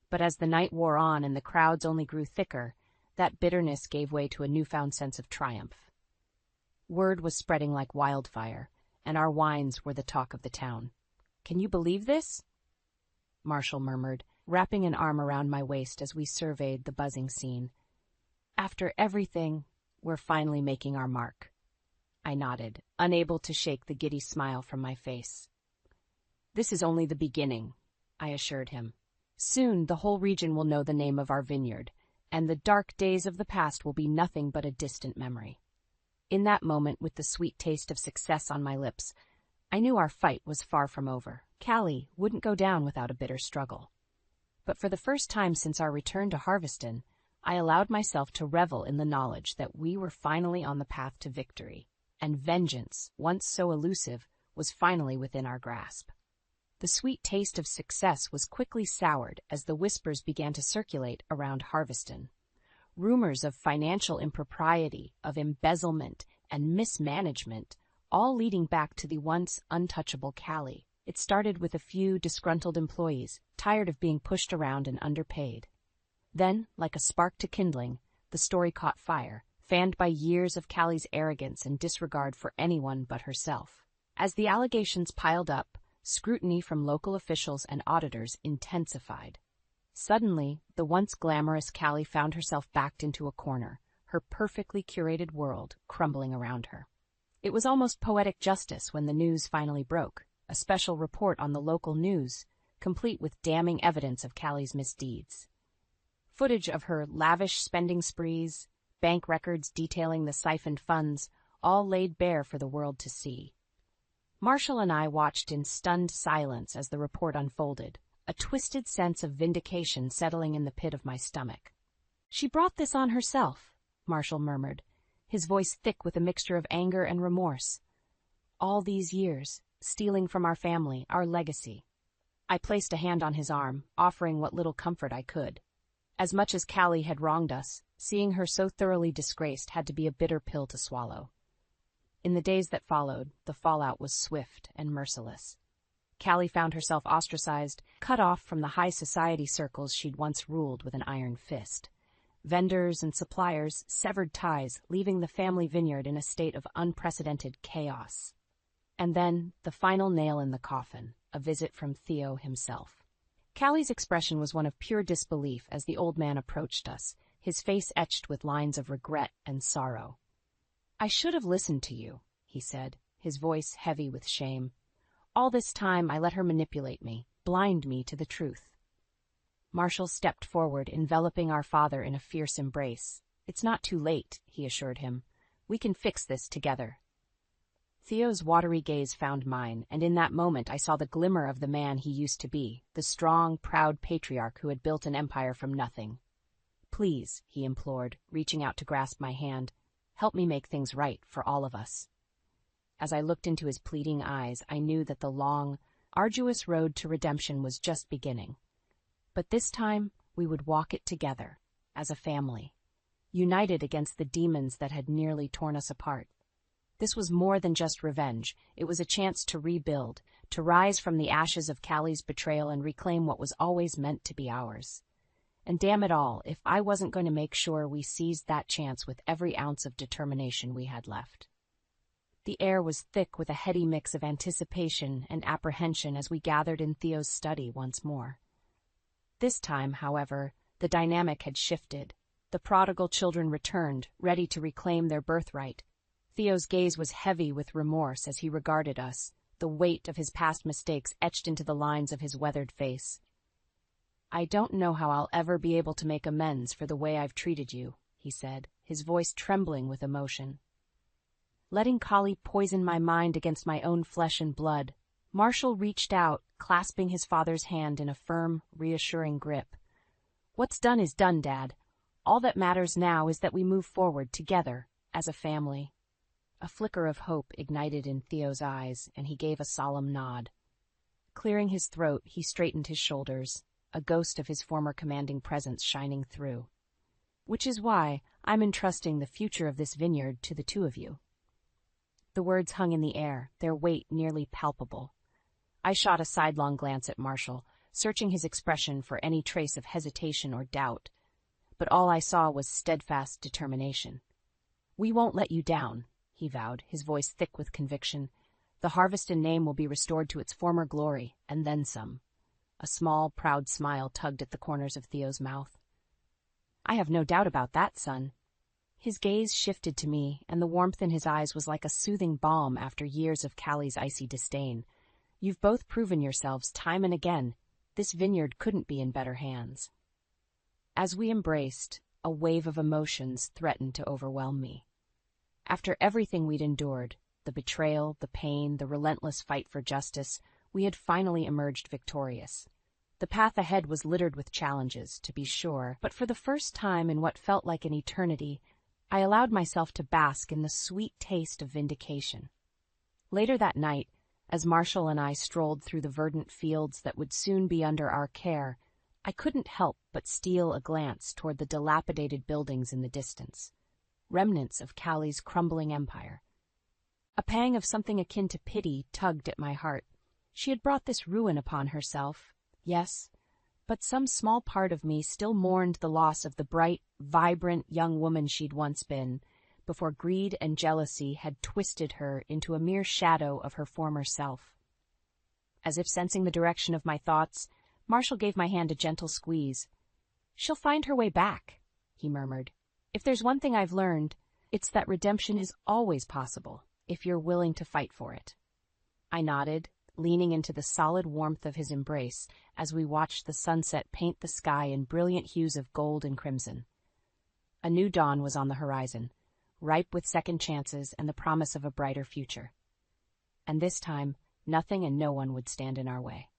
But as the night wore on and the crowds only grew thicker, that bitterness gave way to a newfound sense of triumph. Word was spreading like wildfire, and our wines were the talk of the town. "Can you believe this?" Marshall murmured, wrapping an arm around my waist as we surveyed the buzzing scene. "After everything, we're finally making our mark." I nodded, unable to shake the giddy smile from my face. "This is only the beginning," I assured him. "Soon the whole region will know the name of our vineyard, and the dark days of the past will be nothing but a distant memory." In that moment, with the sweet taste of success on my lips, I knew our fight was far from over. Callie wouldn't go down without a bitter struggle. But for the first time since our return to Harveston, I allowed myself to revel in the knowledge that we were finally on the path to victory, and vengeance, once so elusive, was finally within our grasp. The sweet taste of success was quickly soured as the whispers began to circulate around Harveston. Rumors of financial impropriety, of embezzlement, and mismanagement, all leading back to the once untouchable Callie. It started with a few disgruntled employees, tired of being pushed around and underpaid. Then, like a spark to kindling, the story caught fire, fanned by years of Callie's arrogance and disregard for anyone but herself. As the allegations piled up, scrutiny from local officials and auditors intensified. Suddenly, the once glamorous Callie found herself backed into a corner, her perfectly curated world crumbling around her. It was almost poetic justice when the news finally broke, a special report on the local news, complete with damning evidence of Callie's misdeeds. Footage of her lavish spending sprees, bank records detailing the siphoned funds, all laid bare for the world to see. Marshall and I watched in stunned silence as the report unfolded, a twisted sense of vindication settling in the pit of my stomach. "She brought this on herself," Marshall murmured, his voice thick with a mixture of anger and remorse. "All these years, stealing from our family, our legacy." I placed a hand on his arm, offering what little comfort I could. As much as Callie had wronged us, seeing her so thoroughly disgraced had to be a bitter pill to swallow. In the days that followed, the fallout was swift and merciless. Callie found herself ostracized, cut off from the high society circles she'd once ruled with an iron fist. Vendors and suppliers severed ties, leaving the family vineyard in a state of unprecedented chaos. And then, the final nail in the coffin, a visit from Theo himself. Callie's expression was one of pure disbelief as the old man approached us, his face etched with lines of regret and sorrow. "I should have listened to you," he said, his voice heavy with shame. "All this time I let her manipulate me, blind me to the truth." Marshall stepped forward, enveloping our father in a fierce embrace. "It's not too late," he assured him. "We can fix this together." Theo's watery gaze found mine, and in that moment I saw the glimmer of the man he used to be, the strong, proud patriarch who had built an empire from nothing. "Please," he implored, reaching out to grasp my hand, "help me make things right for all of us." As I looked into his pleading eyes, I knew that the long, arduous road to redemption was just beginning. But this time, we would walk it together, as a family, united against the demons that had nearly torn us apart. This was more than just revenge. It was a chance to rebuild, to rise from the ashes of Callie's betrayal and reclaim what was always meant to be ours. And damn it all, if I wasn't going to make sure we seized that chance with every ounce of determination we had left. The air was thick with a heady mix of anticipation and apprehension as we gathered in Theo's study once more. This time, however, the dynamic had shifted. The prodigal children returned, ready to reclaim their birthright. Theo's gaze was heavy with remorse as he regarded us, the weight of his past mistakes etched into the lines of his weathered face. "I don't know how I'll ever be able to make amends for the way I've treated you," he said, his voice trembling with emotion. Letting Callie poison my mind against my own flesh and blood, Marshall reached out, clasping his father's hand in a firm, reassuring grip. "What's done is done, Dad. All that matters now is that we move forward together, as a family." A flicker of hope ignited in Theo's eyes, and he gave a solemn nod. Clearing his throat, he straightened his shoulders, a ghost of his former commanding presence shining through. "Which is why I'm entrusting the future of this vineyard to the two of you." The words hung in the air, their weight nearly palpable. I shot a sidelong glance at Marshall, searching his expression for any trace of hesitation or doubt, but all I saw was steadfast determination. "We won't let you down," he vowed, his voice thick with conviction. "The Harveston name will be restored to its former glory, and then some." A small, proud smile tugged at the corners of Theo's mouth. "I have no doubt about that, son." His gaze shifted to me, and the warmth in his eyes was like a soothing balm after years of Callie's icy disdain. You've both proven yourselves time and again. This vineyard couldn't be in better hands." As we embraced, a wave of emotions threatened to overwhelm me. After everything we'd endured, the betrayal, the pain, the relentless fight for justice, we had finally emerged victorious. The path ahead was littered with challenges, to be sure, but for the first time in what felt like an eternity, I allowed myself to bask in the sweet taste of vindication. Later that night, as Marshall and I strolled through the verdant fields that would soon be under our care, I couldn't help but steal a glance toward the dilapidated buildings in the distance, remnants of Callie's crumbling empire. A pang of something akin to pity tugged at my heart. She had brought this ruin upon herself, yes, but some small part of me still mourned the loss of the bright, vibrant young woman she'd once been, before greed and jealousy had twisted her into a mere shadow of her former self. As if sensing the direction of my thoughts, Marshall gave my hand a gentle squeeze. "She'll find her way back," he murmured. "If there's one thing I've learned, it's that redemption is always possible, if you're willing to fight for it." I nodded, leaning into the solid warmth of his embrace as we watched the sunset paint the sky in brilliant hues of gold and crimson. A new dawn was on the horizon, ripe with second chances and the promise of a brighter future. And this time, nothing and no one would stand in our way.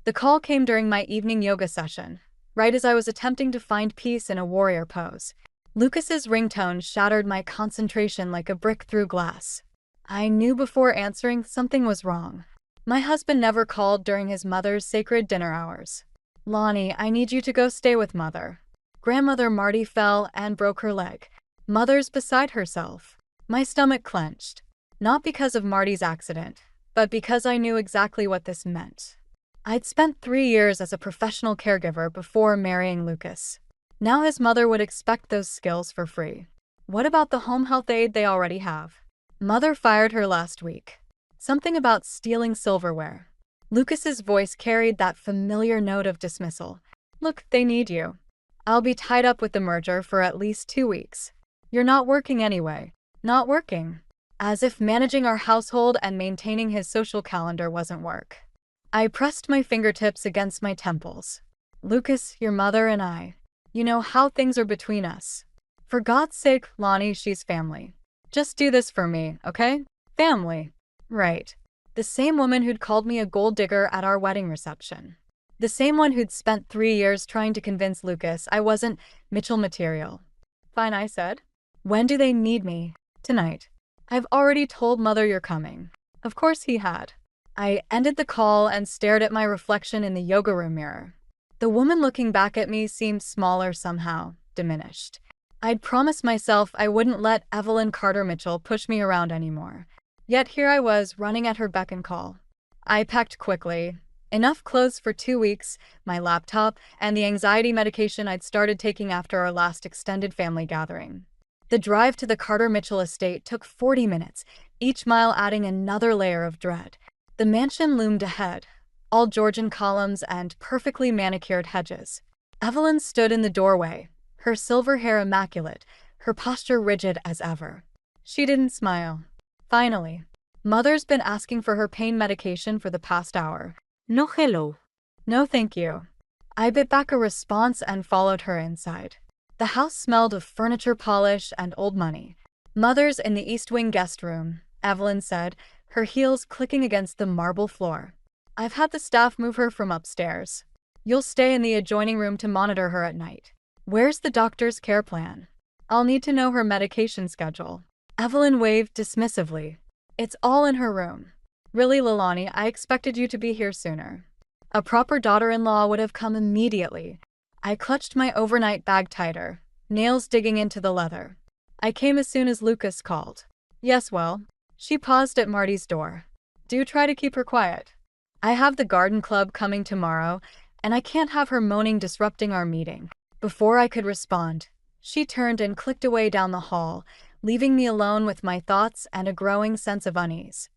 The call came during my evening yoga session, right as I was attempting to find peace in a warrior pose. Lucas's ringtone shattered my concentration like a brick through glass. I knew before answering something was wrong. My husband never called during his mother's sacred dinner hours. "Lonnie, I need you to go stay with Mother. Grandmother Marty fell and broke her leg. Mother's beside herself." My stomach clenched, not because of Marty's accident, but because I knew exactly what this meant. I'd spent 3 years as a professional caregiver before marrying Lucas. Now his mother would expect those skills for free. What about the home health aide they already have? Mother fired her last week. Something about stealing silverware. Lucas's voice carried that familiar note of dismissal. "Look, they need you. I'll be tied up with the merger for at least 2 weeks. You're not working anyway." Not working. As if managing our household and maintaining his social calendar wasn't work. I pressed my fingertips against my temples. "Lucas, your mother and I. You know how things are between us. For God's sake, Lonnie, she's family. Just do this for me, okay? Family. Right. The same woman who'd called me a gold digger at our wedding reception. The same one who'd spent 3 years trying to convince Lucas I wasn't Mitchell material." "Fine," I said. "When do they need me?" "Tonight." "I've already told Mother you're coming." Of course he had. I ended the call and stared at my reflection in the yoga room mirror. The woman looking back at me seemed smaller somehow, diminished. I'd promised myself I wouldn't let Evelyn Carter Mitchell push me around anymore. Yet here I was, running at her beck and call. I packed quickly. Enough clothes for 2 weeks, my laptop, and the anxiety medication I'd started taking after our last extended family gathering. The drive to the Carter Mitchell estate took 40 minutes, each mile adding another layer of dread. The mansion loomed ahead, all Georgian columns and perfectly manicured hedges. Evelyn stood in the doorway, her silver hair immaculate, her posture rigid as ever. She didn't smile. "Finally. Mother's been asking for her pain medication for the past hour." No hello. "No thank you." I bit back a response and followed her inside. The house smelled of furniture polish and old money. "Mother's in the East Wing guest room," Evelyn said, her heels clicking against the marble floor. "I've had the staff move her from upstairs. You'll stay in the adjoining room to monitor her at night." "Where's the doctor's care plan?" "I'll need to know her medication schedule." Evelyn waved dismissively. "It's all in her room." "Really, Leilani, I expected you to be here sooner." A proper daughter-in-law would have come immediately. I clutched my overnight bag tighter, nails digging into the leather. "I came as soon as Lucas called." "Yes, well." She paused at Marty's door. "Do try to keep her quiet. I have the garden club coming tomorrow, and I can't have her moaning disrupting our meeting." Before I could respond, she turned and clicked away down the hall, leaving me alone with my thoughts and a growing sense of unease.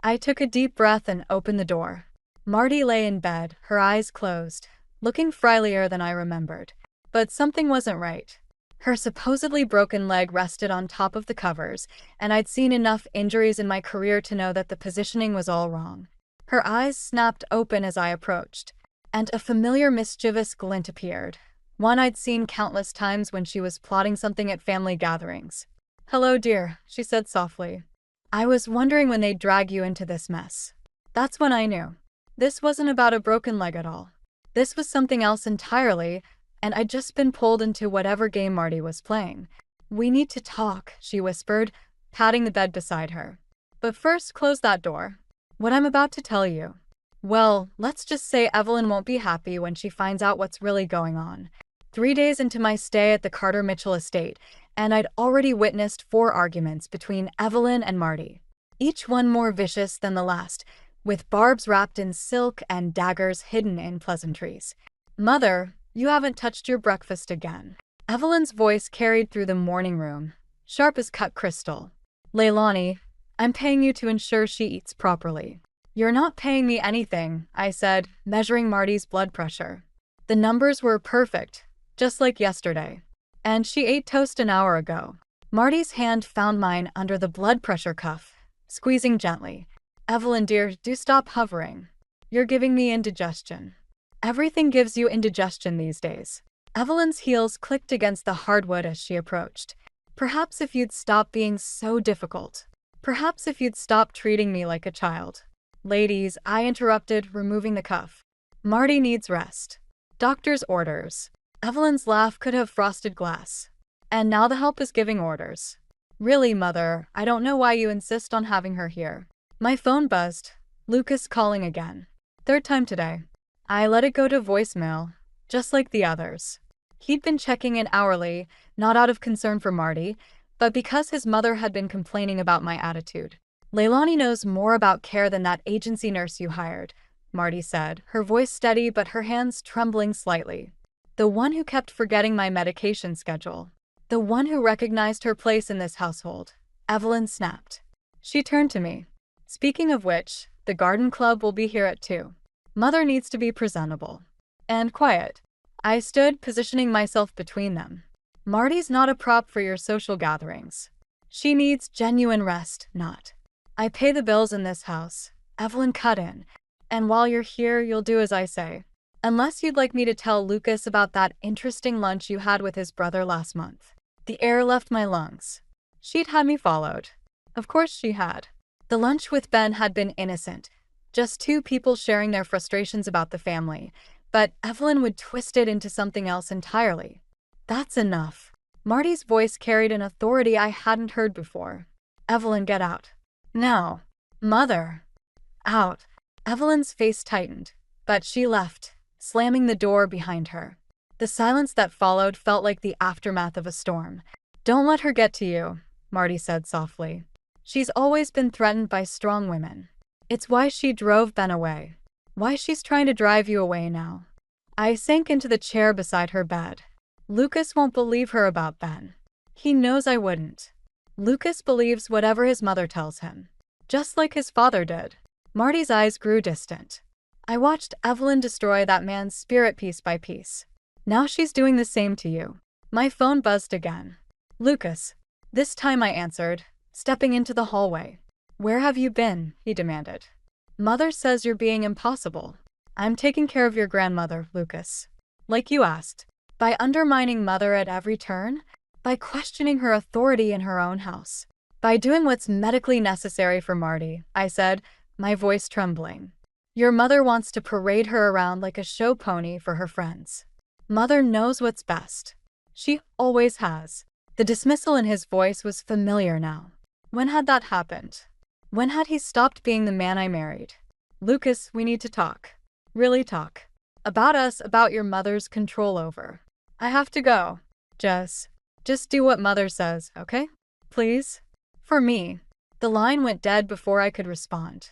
I took a deep breath and opened the door. Marty lay in bed, her eyes closed, looking frilier than I remembered. But something wasn't right. Her supposedly broken leg rested on top of the covers, and I'd seen enough injuries in my career to know that the positioning was all wrong. Her eyes snapped open as I approached, and a familiar mischievous glint appeared, one I'd seen countless times when she was plotting something at family gatherings. "Hello, dear," she said softly. "I was wondering when they'd drag you into this mess." That's when I knew. This wasn't about a broken leg at all. This was something else entirely, and I'd just been pulled into whatever game Marty was playing. "We need to talk," she whispered, patting the bed beside her. "But first, close that door. What I'm about to tell you. Well, let's just say Evelyn won't be happy when she finds out what's really going on." 3 days into my stay at the Carter Mitchell estate, and I'd already witnessed 4 arguments between Evelyn and Marty, each one more vicious than the last, with barbs wrapped in silk and daggers hidden in pleasantries. "Mother, you haven't touched your breakfast again." Evelyn's voice carried through the morning room, sharp as cut crystal. "Leilani, I'm paying you to ensure she eats properly." "You're not paying me anything," I said, measuring Marty's blood pressure. The numbers were perfect, just like yesterday. "And she ate toast an hour ago." Marty's hand found mine under the blood pressure cuff, squeezing gently. "Evelyn dear, do stop hovering. You're giving me indigestion." "Everything gives you indigestion these days." Evelyn's heels clicked against the hardwood as she approached. "Perhaps if you'd stop being so difficult. Perhaps if you'd stop treating me like a child." "Ladies," I interrupted, removing the cuff. "Marty needs rest. Doctor's orders." Evelyn's laugh could have frosted glass. "And now the help is giving orders." "Really, Mother, I don't know why you insist on having her here." My phone buzzed. Lucas calling again. 3rd time today. I let it go to voicemail, just like the others. He'd been checking in hourly, not out of concern for Marty, but because his mother had been complaining about my attitude. "Leilani knows more about care than that agency nurse you hired," Marty said, her voice steady but her hands trembling slightly. "The one who kept forgetting my medication schedule. The one who recognized her place in this household." Evelyn snapped. She turned to me. "Speaking of which, the garden club will be here at 2. Mother needs to be presentable. And quiet." I stood, positioning myself between them. "Marty's not a prop for your social gatherings. She needs genuine rest, not." "I pay the bills in this house," Evelyn cut in. "And while you're here, you'll do as I say. Unless you'd like me to tell Lucas about that interesting lunch you had with his brother last month." The air left my lungs. She'd had me followed. Of course she had. The lunch with Ben had been innocent, just 2 people sharing their frustrations about the family, but Evelyn would twist it into something else entirely. "That's enough." Marty's voice carried an authority I hadn't heard before. "Evelyn, get out. Now." "Mother." "Out." Evelyn's face tightened, but she left, slamming the door behind her. The silence that followed felt like the aftermath of a storm. "Don't let her get to you," Marty said softly. "She's always been threatened by strong women. It's why she drove Ben away. Why she's trying to drive you away now." I sank into the chair beside her bed. "Lucas won't believe her about Ben. He knows I wouldn't. Lucas believes whatever his mother tells him. Just like his father did." Marty's eyes grew distant. "I watched Evelyn destroy that man's spirit piece by piece. Now she's doing the same to you." My phone buzzed again. "Lucas." This time I answered, stepping into the hallway. "Where have you been?" he demanded. "Mother says you're being impossible." "I'm taking care of your grandmother, Lucas. Like you asked. By undermining Mother at every turn? By questioning her authority in her own house. By doing what's medically necessary for Marty," I said, my voice trembling. "Your mother wants to parade her around like a show pony for her friends. Mother knows what's best. She always has." The dismissal in his voice was familiar now. When had that happened? When had he stopped being the man I married? "Lucas, we need to talk. Really talk. About us, about your mother's control over." "I have to go." Just do what Mother says, okay? Please?" "For me." The line went dead before I could respond.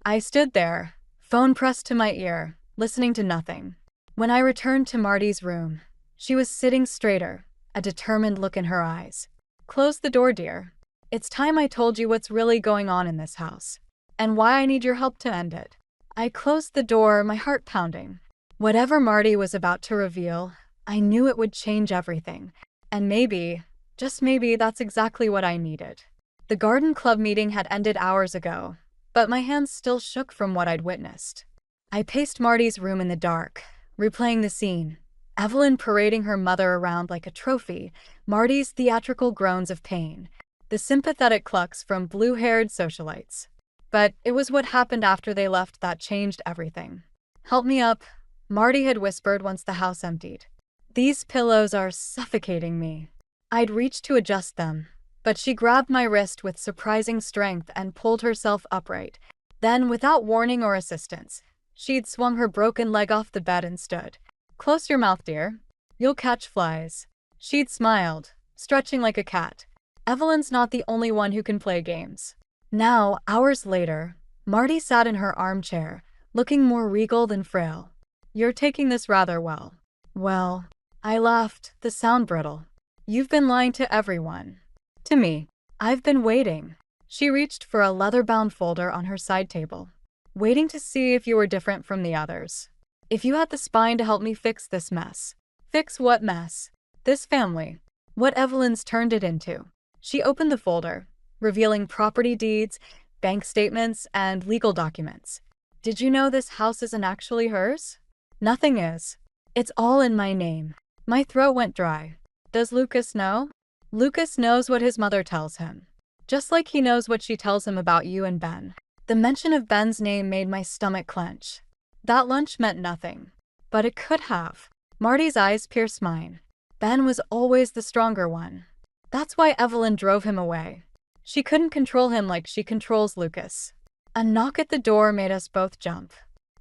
I stood there, phone pressed to my ear, listening to nothing. When I returned to Marty's room, she was sitting straighter, a determined look in her eyes. "Close the door, dear. It's time I told you what's really going on in this house, and why I need your help to end it." I closed the door, my heart pounding. Whatever Marty was about to reveal, I knew it would change everything. And maybe, just maybe, that's exactly what I needed. The garden club meeting had ended hours ago, but my hands still shook from what I'd witnessed. I paced Marty's room in the dark, replaying the scene. Evelyn parading her mother around like a trophy, Marty's theatrical groans of pain, the sympathetic clucks from blue-haired socialites. But it was what happened after they left that changed everything. "Help me up," Marty had whispered once the house emptied. "These pillows are suffocating me." I'd reached to adjust them, but she grabbed my wrist with surprising strength and pulled herself upright. Then, without warning or assistance, she'd swung her broken leg off the bed and stood. "Close your mouth, dear. You'll catch flies." She'd smiled, stretching like a cat. Evelyn's not the only one who can play games. Now, hours later, Marty sat in her armchair, looking more regal than frail. "You're taking this rather well." "Well," I laughed, the sound brittle. "You've been lying to everyone." "To me. I've been waiting." She reached for a leather-bound folder on her side table. "Waiting to see if you were different from the others. If you had the spine to help me fix this mess." "Fix what mess?" "This family. What Evelyn's turned it into." She opened the folder, revealing property deeds, bank statements, and legal documents. "Did you know this house isn't actually hers?" "Nothing is. It's all in my name." My throat went dry. "Does Lucas know?" "Lucas knows what his mother tells him. Just like he knows what she tells him about you and Ben." The mention of Ben's name made my stomach clench. That lunch meant nothing. But it could have. Marty's eyes pierced mine. Ben was always the stronger one. That's why Evelyn drove him away. She couldn't control him like she controls Lucas. A knock at the door made us both jump.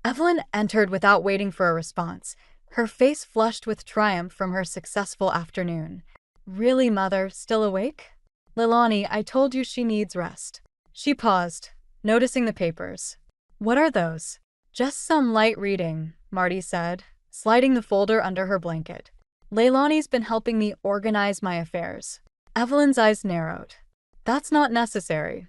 Evelyn entered without waiting for a response, her face flushed with triumph from her successful afternoon. "Really, Mother, still awake?" "Leilani, I told you she needs rest." She paused, noticing the papers. "What are those?" "Just some light reading," Marty said, sliding the folder under her blanket. "Leilani's been helping me organize my affairs." Evelyn's eyes narrowed. "That's not necessary.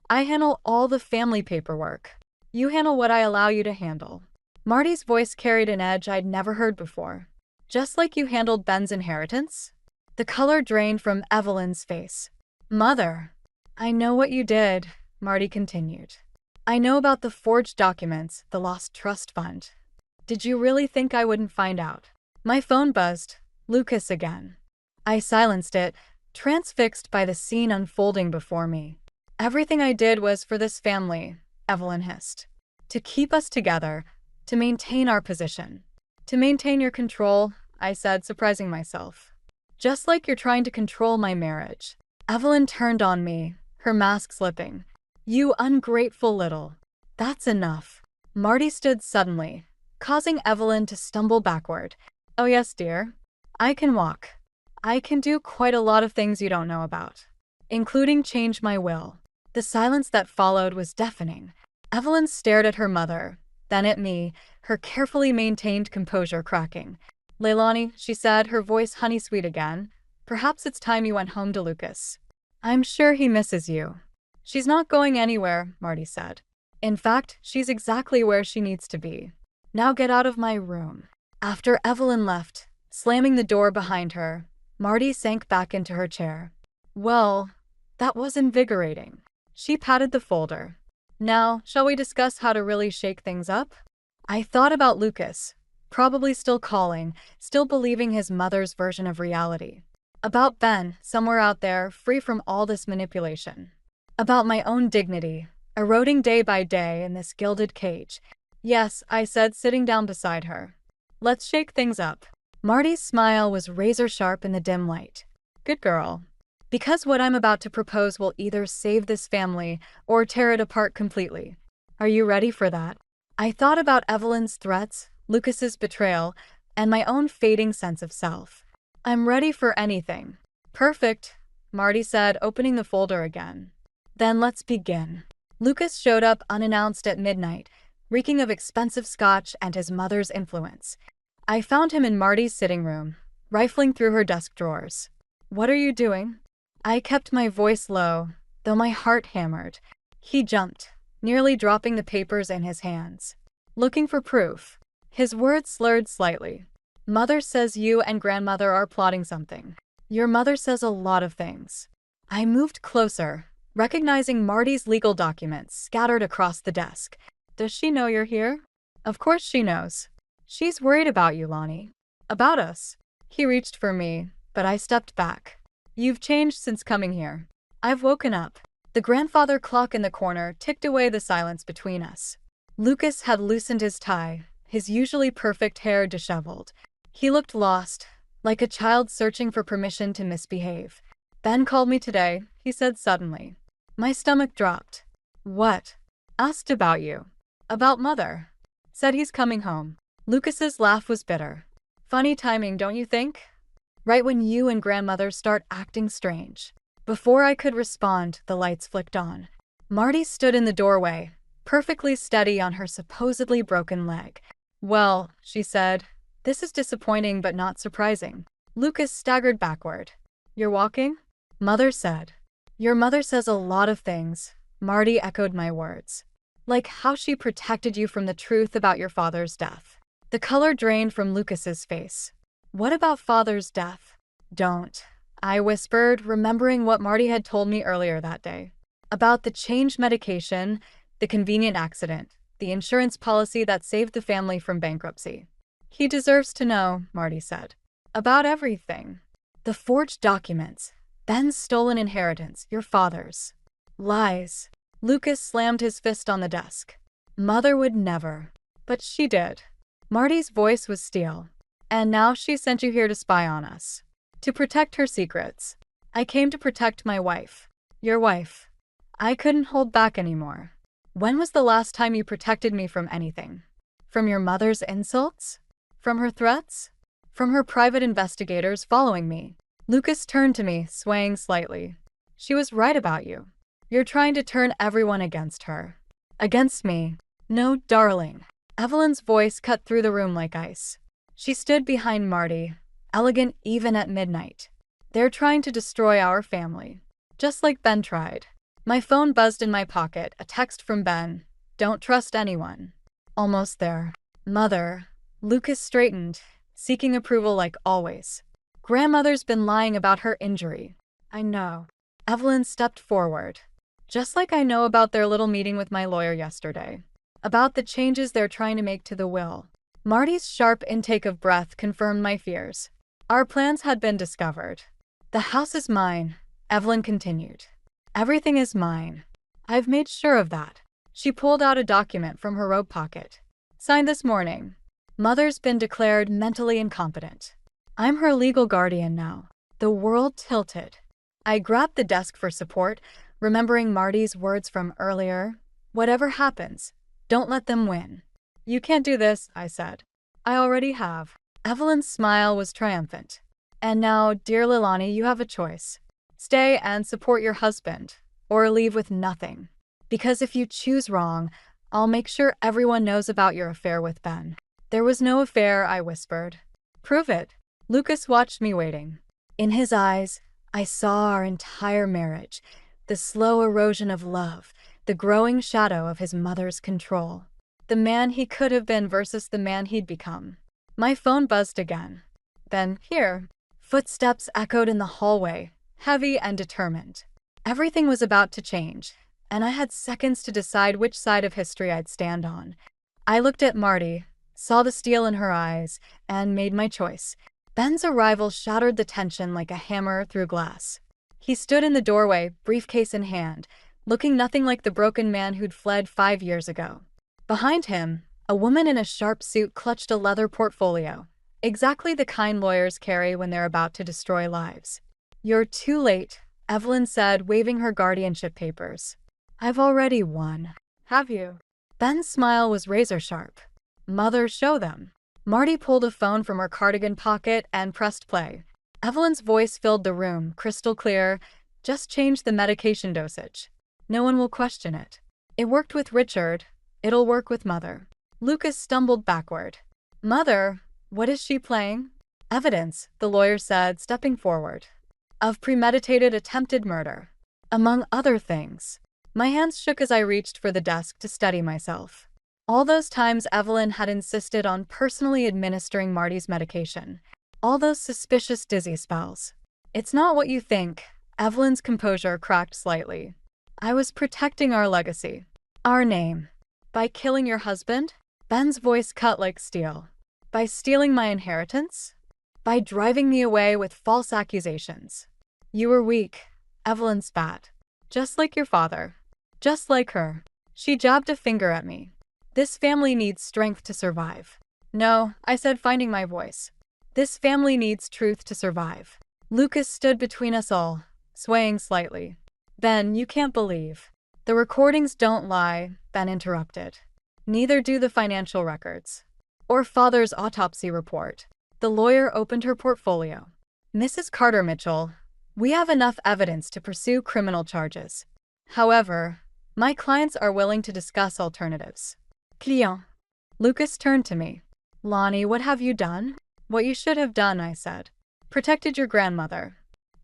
I handle all the family paperwork. You handle what I allow you to handle." Marty's voice carried an edge I'd never heard before. "Just like you handled Ben's inheritance?" The color drained from Evelyn's face. "Mother." "I know what you did," Marty continued. "I know about the forged documents, the lost trust fund. Did you really think I wouldn't find out?" My phone buzzed. Lucas again. I silenced it, transfixed by the scene unfolding before me. "Everything I did was for this family," Evelyn hissed. "To keep us together, to maintain our position." "To maintain your control," I said, surprising myself. "Just like you're trying to control my marriage." Evelyn turned on me, her mask slipping. "You ungrateful little." "That's enough." Marty stood suddenly, causing Evelyn to stumble backward. "Oh yes, dear. I can walk. I can do quite a lot of things you don't know about, including change my will." The silence that followed was deafening. Evelyn stared at her mother, then at me, her carefully maintained composure cracking. "Leilani," she said, her voice honey-sweet again, "perhaps it's time you went home to Lucas. I'm sure he misses you." "She's not going anywhere," Marty said. "In fact, she's exactly where she needs to be. Now get out of my room." After Evelyn left, slamming the door behind her, Marty sank back into her chair. "Well, that was invigorating." She patted the folder. "Now, shall we discuss how to really shake things up?" I thought about Lucas, probably still calling, still believing his mother's version of reality. About Ben, somewhere out there, free from all this manipulation. About my own dignity, eroding day by day in this gilded cage. "Yes," I said, sitting down beside her. "Let's shake things up." Marty's smile was razor-sharp in the dim light. "Good girl. Because what I'm about to propose will either save this family or tear it apart completely. Are you ready for that?" I thought about Evelyn's threats, Lucas's betrayal, and my own fading sense of self. "I'm ready for anything." "Perfect," Marty said, opening the folder again. "Then let's begin." Lucas showed up unannounced at midnight, reeking of expensive scotch and his mother's influence. I found him in Marty's sitting room, rifling through her desk drawers. "What are you doing?" I kept my voice low, though my heart hammered. He jumped, nearly dropping the papers in his hands. "Looking for proof." His words slurred slightly. "Mother says you and grandmother are plotting something." "Your mother says a lot of things." I moved closer, recognizing Marty's legal documents scattered across the desk. Does she know you're here? Of course she knows. She's worried about you, Lonnie. About us. He reached for me, but I stepped back. You've changed since coming here. I've woken up. The grandfather clock in the corner ticked away the silence between us. Lucas had loosened his tie, his usually perfect hair disheveled. He looked lost, like a child searching for permission to misbehave. Ben called me today, he said suddenly. My stomach dropped. What? Asked about you. About Mother. Said he's coming home. Lucas's laugh was bitter. Funny timing, don't you think? Right when you and Grandmother start acting strange. Before I could respond, the lights flicked on. Marty stood in the doorway, perfectly steady on her supposedly broken leg. Well, she said, this is disappointing but not surprising. Lucas staggered backward. You're walking? Mother said. Your mother says a lot of things, Marty echoed my words. Like how she protected you from the truth about your father's death. The color drained from Lucas's face. What about Father's death? Don't. I whispered, remembering what Marty had told me earlier that day. About the changed medication, the convenient accident, the insurance policy that saved the family from bankruptcy. He deserves to know, Marty said. About everything. The forged documents, Ben's stolen inheritance, your father's. Lies. Lucas slammed his fist on the desk. Mother would never. But she did. Marty's voice was steel. And now she sent you here to spy on us. To protect her secrets. I came to protect my wife. Your wife. I couldn't hold back anymore. When was the last time you protected me from anything? From your mother's insults? From her threats? From her private investigators following me? Lucas turned to me, swaying slightly. She was right about you. You're trying to turn everyone against her. Against me. No, darling. Evelyn's voice cut through the room like ice. She stood behind Marty, elegant even at midnight. They're trying to destroy our family. Just like Ben tried. My phone buzzed in my pocket, a text from Ben. Don't trust anyone. Almost there. Mother. Lucas straightened, seeking approval like always. Grandmother's been lying about her injury. I know. Evelyn stepped forward. Just like I know about their little meeting with my lawyer yesterday. About the changes they're trying to make to the will. Marty's sharp intake of breath confirmed my fears. Our plans had been discovered. The house is mine, Evelyn continued. Everything is mine. I've made sure of that. She pulled out a document from her robe pocket. Signed this morning. Mother's been declared mentally incompetent. I'm her legal guardian now. The world tilted. I grabbed the desk for support, remembering Marty's words from earlier. Whatever happens, don't let them win. You can't do this, I said. I already have. Evelyn's smile was triumphant. And now, dear Lilani, you have a choice. Stay and support your husband, or leave with nothing. Because if you choose wrong, I'll make sure everyone knows about your affair with Ben. There was no affair, I whispered. Prove it. Lucas watched me waiting. In his eyes, I saw our entire marriage, the slow erosion of love, the growing shadow of his mother's control. The man he could have been versus the man he'd become. My phone buzzed again. Then, here. Footsteps echoed in the hallway, heavy and determined. Everything was about to change, and I had seconds to decide which side of history I'd stand on. I looked at Marty, saw the steel in her eyes, and made my choice. Ben's arrival shattered the tension like a hammer through glass. He stood in the doorway, briefcase in hand, looking nothing like the broken man who'd fled 5 years ago. Behind him, a woman in a sharp suit clutched a leather portfolio, exactly the kind lawyers carry when they're about to destroy lives. You're too late, Evelyn said, waving her guardianship papers. I've already won. Have you? Ben's smile was razor-sharp. Mother, show them. Marty pulled a phone from her cardigan pocket and pressed play. Evelyn's voice filled the room, crystal clear. Just change the medication dosage. No one will question it. It worked with Richard. It'll work with Mother. Lucas stumbled backward. Mother, what is she playing? Evidence, the lawyer said, stepping forward. Of premeditated attempted murder. Among other things. My hands shook as I reached for the desk to steady myself. All those times Evelyn had insisted on personally administering Marty's medication. All those suspicious dizzy spells. It's not what you think. Evelyn's composure cracked slightly. I was protecting our legacy. Our name. By killing your husband? Ben's voice cut like steel. By stealing my inheritance? By driving me away with false accusations. You were weak, Evelyn spat. Just like your father. Just like her. She jabbed a finger at me. This family needs strength to survive. No, I said, finding my voice. This family needs truth to survive. Lucas stood between us all, swaying slightly. Ben, you can't believe. The recordings don't lie, Ben interrupted. Neither do the financial records. Or father's autopsy report. The lawyer opened her portfolio. Mrs. Carter Mitchell, we have enough evidence to pursue criminal charges. However, my clients are willing to discuss alternatives. Client. Lucas turned to me. Lonnie, what have you done? What you should have done, I said. Protected your grandmother.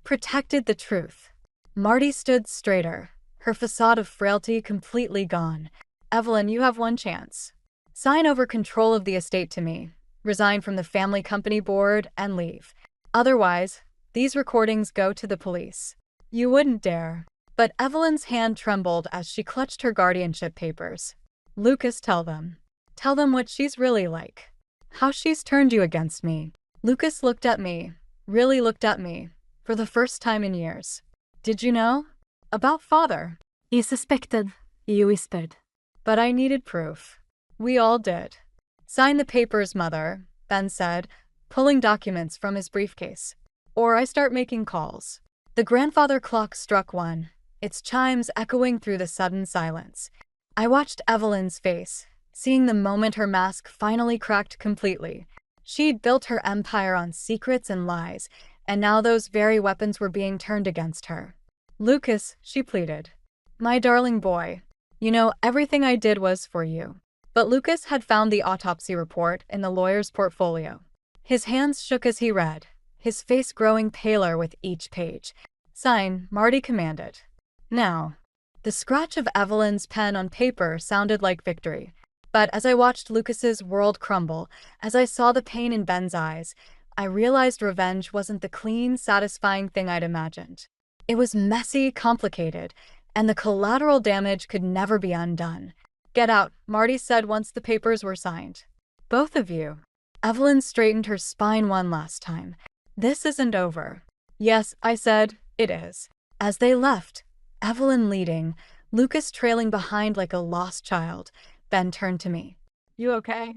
Protected the truth. Marty stood straighter, her facade of frailty completely gone. Evelyn, you have one chance. Sign over control of the estate to me, resign from the family company board, and leave. Otherwise, these recordings go to the police. You wouldn't dare. But Evelyn's hand trembled as she clutched her guardianship papers. Lucas, tell them. Tell them what she's really like. How she's turned you against me. Lucas looked at me, really looked at me, for the first time in years. Did you know? About father. You suspected, you whispered. But I needed proof. We all did. Sign the papers, Mother, Ben said, pulling documents from his briefcase. Or I start making calls. The grandfather clock struck 1, its chimes echoing through the sudden silence. I watched Evelyn's face, seeing the moment her mask finally cracked completely. She'd built her empire on secrets and lies, and now those very weapons were being turned against her. Lucas, she pleaded. My darling boy, you know everything I did was for you. But Lucas had found the autopsy report in the lawyer's portfolio. His hands shook as he read, his face growing paler with each page. Sign, Marty commanded. Now. The scratch of Evelyn's pen on paper sounded like victory. But as I watched Lucas's world crumble, as I saw the pain in Ben's eyes, I realized revenge wasn't the clean, satisfying thing I'd imagined. It was messy, complicated, and the collateral damage could never be undone. Get out, Marty said once the papers were signed. Both of you. Evelyn straightened her spine one last time. This isn't over. Yes, I said, it is. As they left, Evelyn leading, Lucas trailing behind like a lost child, Ben turned to me. You okay?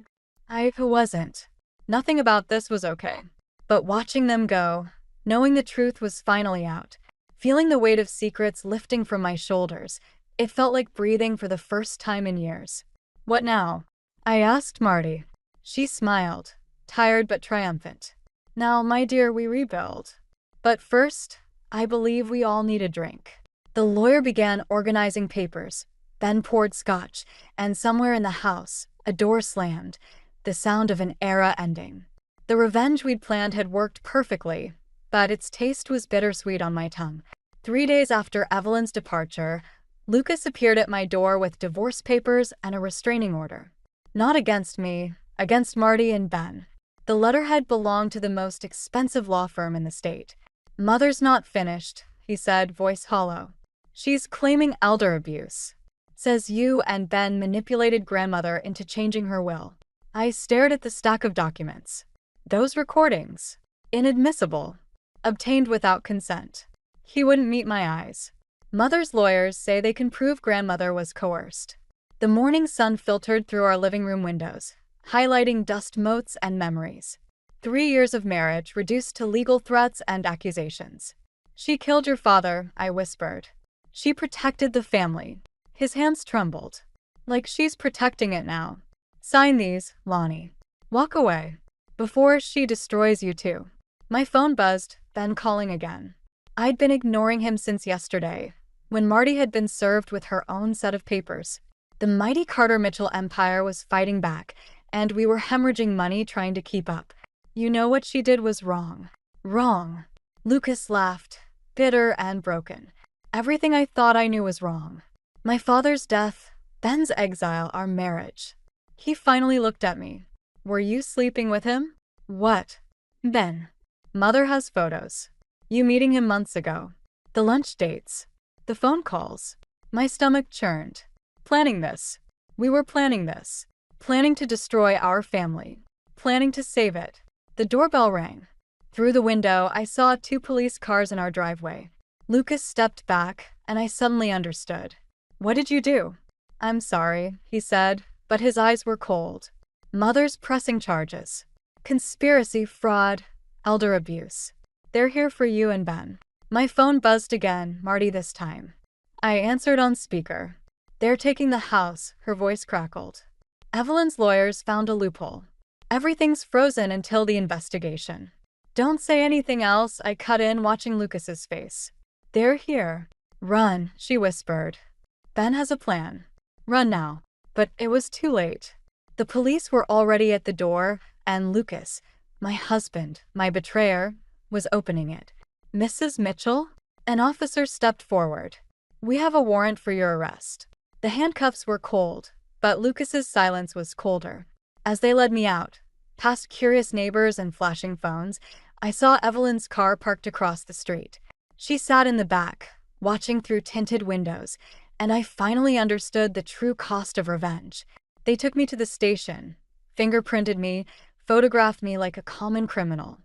I wasn't. Nothing about this was okay. But watching them go, knowing the truth was finally out, feeling the weight of secrets lifting from my shoulders, it felt like breathing for the first time in years. What now? I asked Marty. She smiled, tired but triumphant. Now, my dear, we rebuild. But first, I believe we all need a drink. The lawyer began organizing papers. Ben poured scotch, and somewhere in the house, a door slammed, the sound of an era ending. The revenge we'd planned had worked perfectly, but its taste was bittersweet on my tongue. 3 days after Evelyn's departure, Lucas appeared at my door with divorce papers and a restraining order. Not against me, against Marty and Ben. The letterhead belonged to the most expensive law firm in the state. Mother's not finished, he said, voice hollow. She's claiming elder abuse. Says you and Ben manipulated grandmother into changing her will. I stared at the stack of documents. Those recordings. Inadmissible. Obtained without consent. He wouldn't meet my eyes. Mother's lawyers say they can prove grandmother was coerced. The morning sun filtered through our living room windows, highlighting dust motes and memories. 3 years of marriage reduced to legal threats and accusations. She killed your father, I whispered. She protected the family. His hands trembled. Like she's protecting it now. Sign these, Lonnie. Walk away. Before she destroys you too. My phone buzzed, Ben calling again. I'd been ignoring him since yesterday, when Marty had been served with her own set of papers. The mighty Carter Mitchell empire was fighting back, and we were hemorrhaging money trying to keep up. You know what she did was wrong. Wrong. Lucas laughed, bitter and broken. Everything I thought I knew was wrong. My father's death, Ben's exile, our marriage. He finally looked at me. Were you sleeping with him? What? Ben. Mother has photos. You meeting him months ago. The lunch dates. The phone calls. My stomach churned. Planning this. We were planning this. Planning to destroy our family. Planning to save it. The doorbell rang. Through the window, I saw 2 police cars in our driveway. Lucas stepped back, and I suddenly understood. What did you do? I'm sorry, he said, but his eyes were cold. Mother's pressing charges. Conspiracy, fraud, elder abuse. They're here for you and Ben. My phone buzzed again, Marty this time. I answered on speaker. They're taking the house, her voice crackled. Evelyn's lawyers found a loophole. Everything's frozen until the investigation. Don't say anything else, I cut in, watching Lucas's face. They're here. Run, she whispered. Ben has a plan. Run now. But it was too late. The police were already at the door, and Lucas, my husband, my betrayer, was opening it. Mrs. Mitchell? An officer stepped forward. We have a warrant for your arrest. The handcuffs were cold, but Lucas's silence was colder. As they led me out, past curious neighbors and flashing phones, I saw Evelyn's car parked across the street. She sat in the back, watching through tinted windows, and I finally understood the true cost of revenge. They took me to the station, fingerprinted me, photographed me like a common criminal.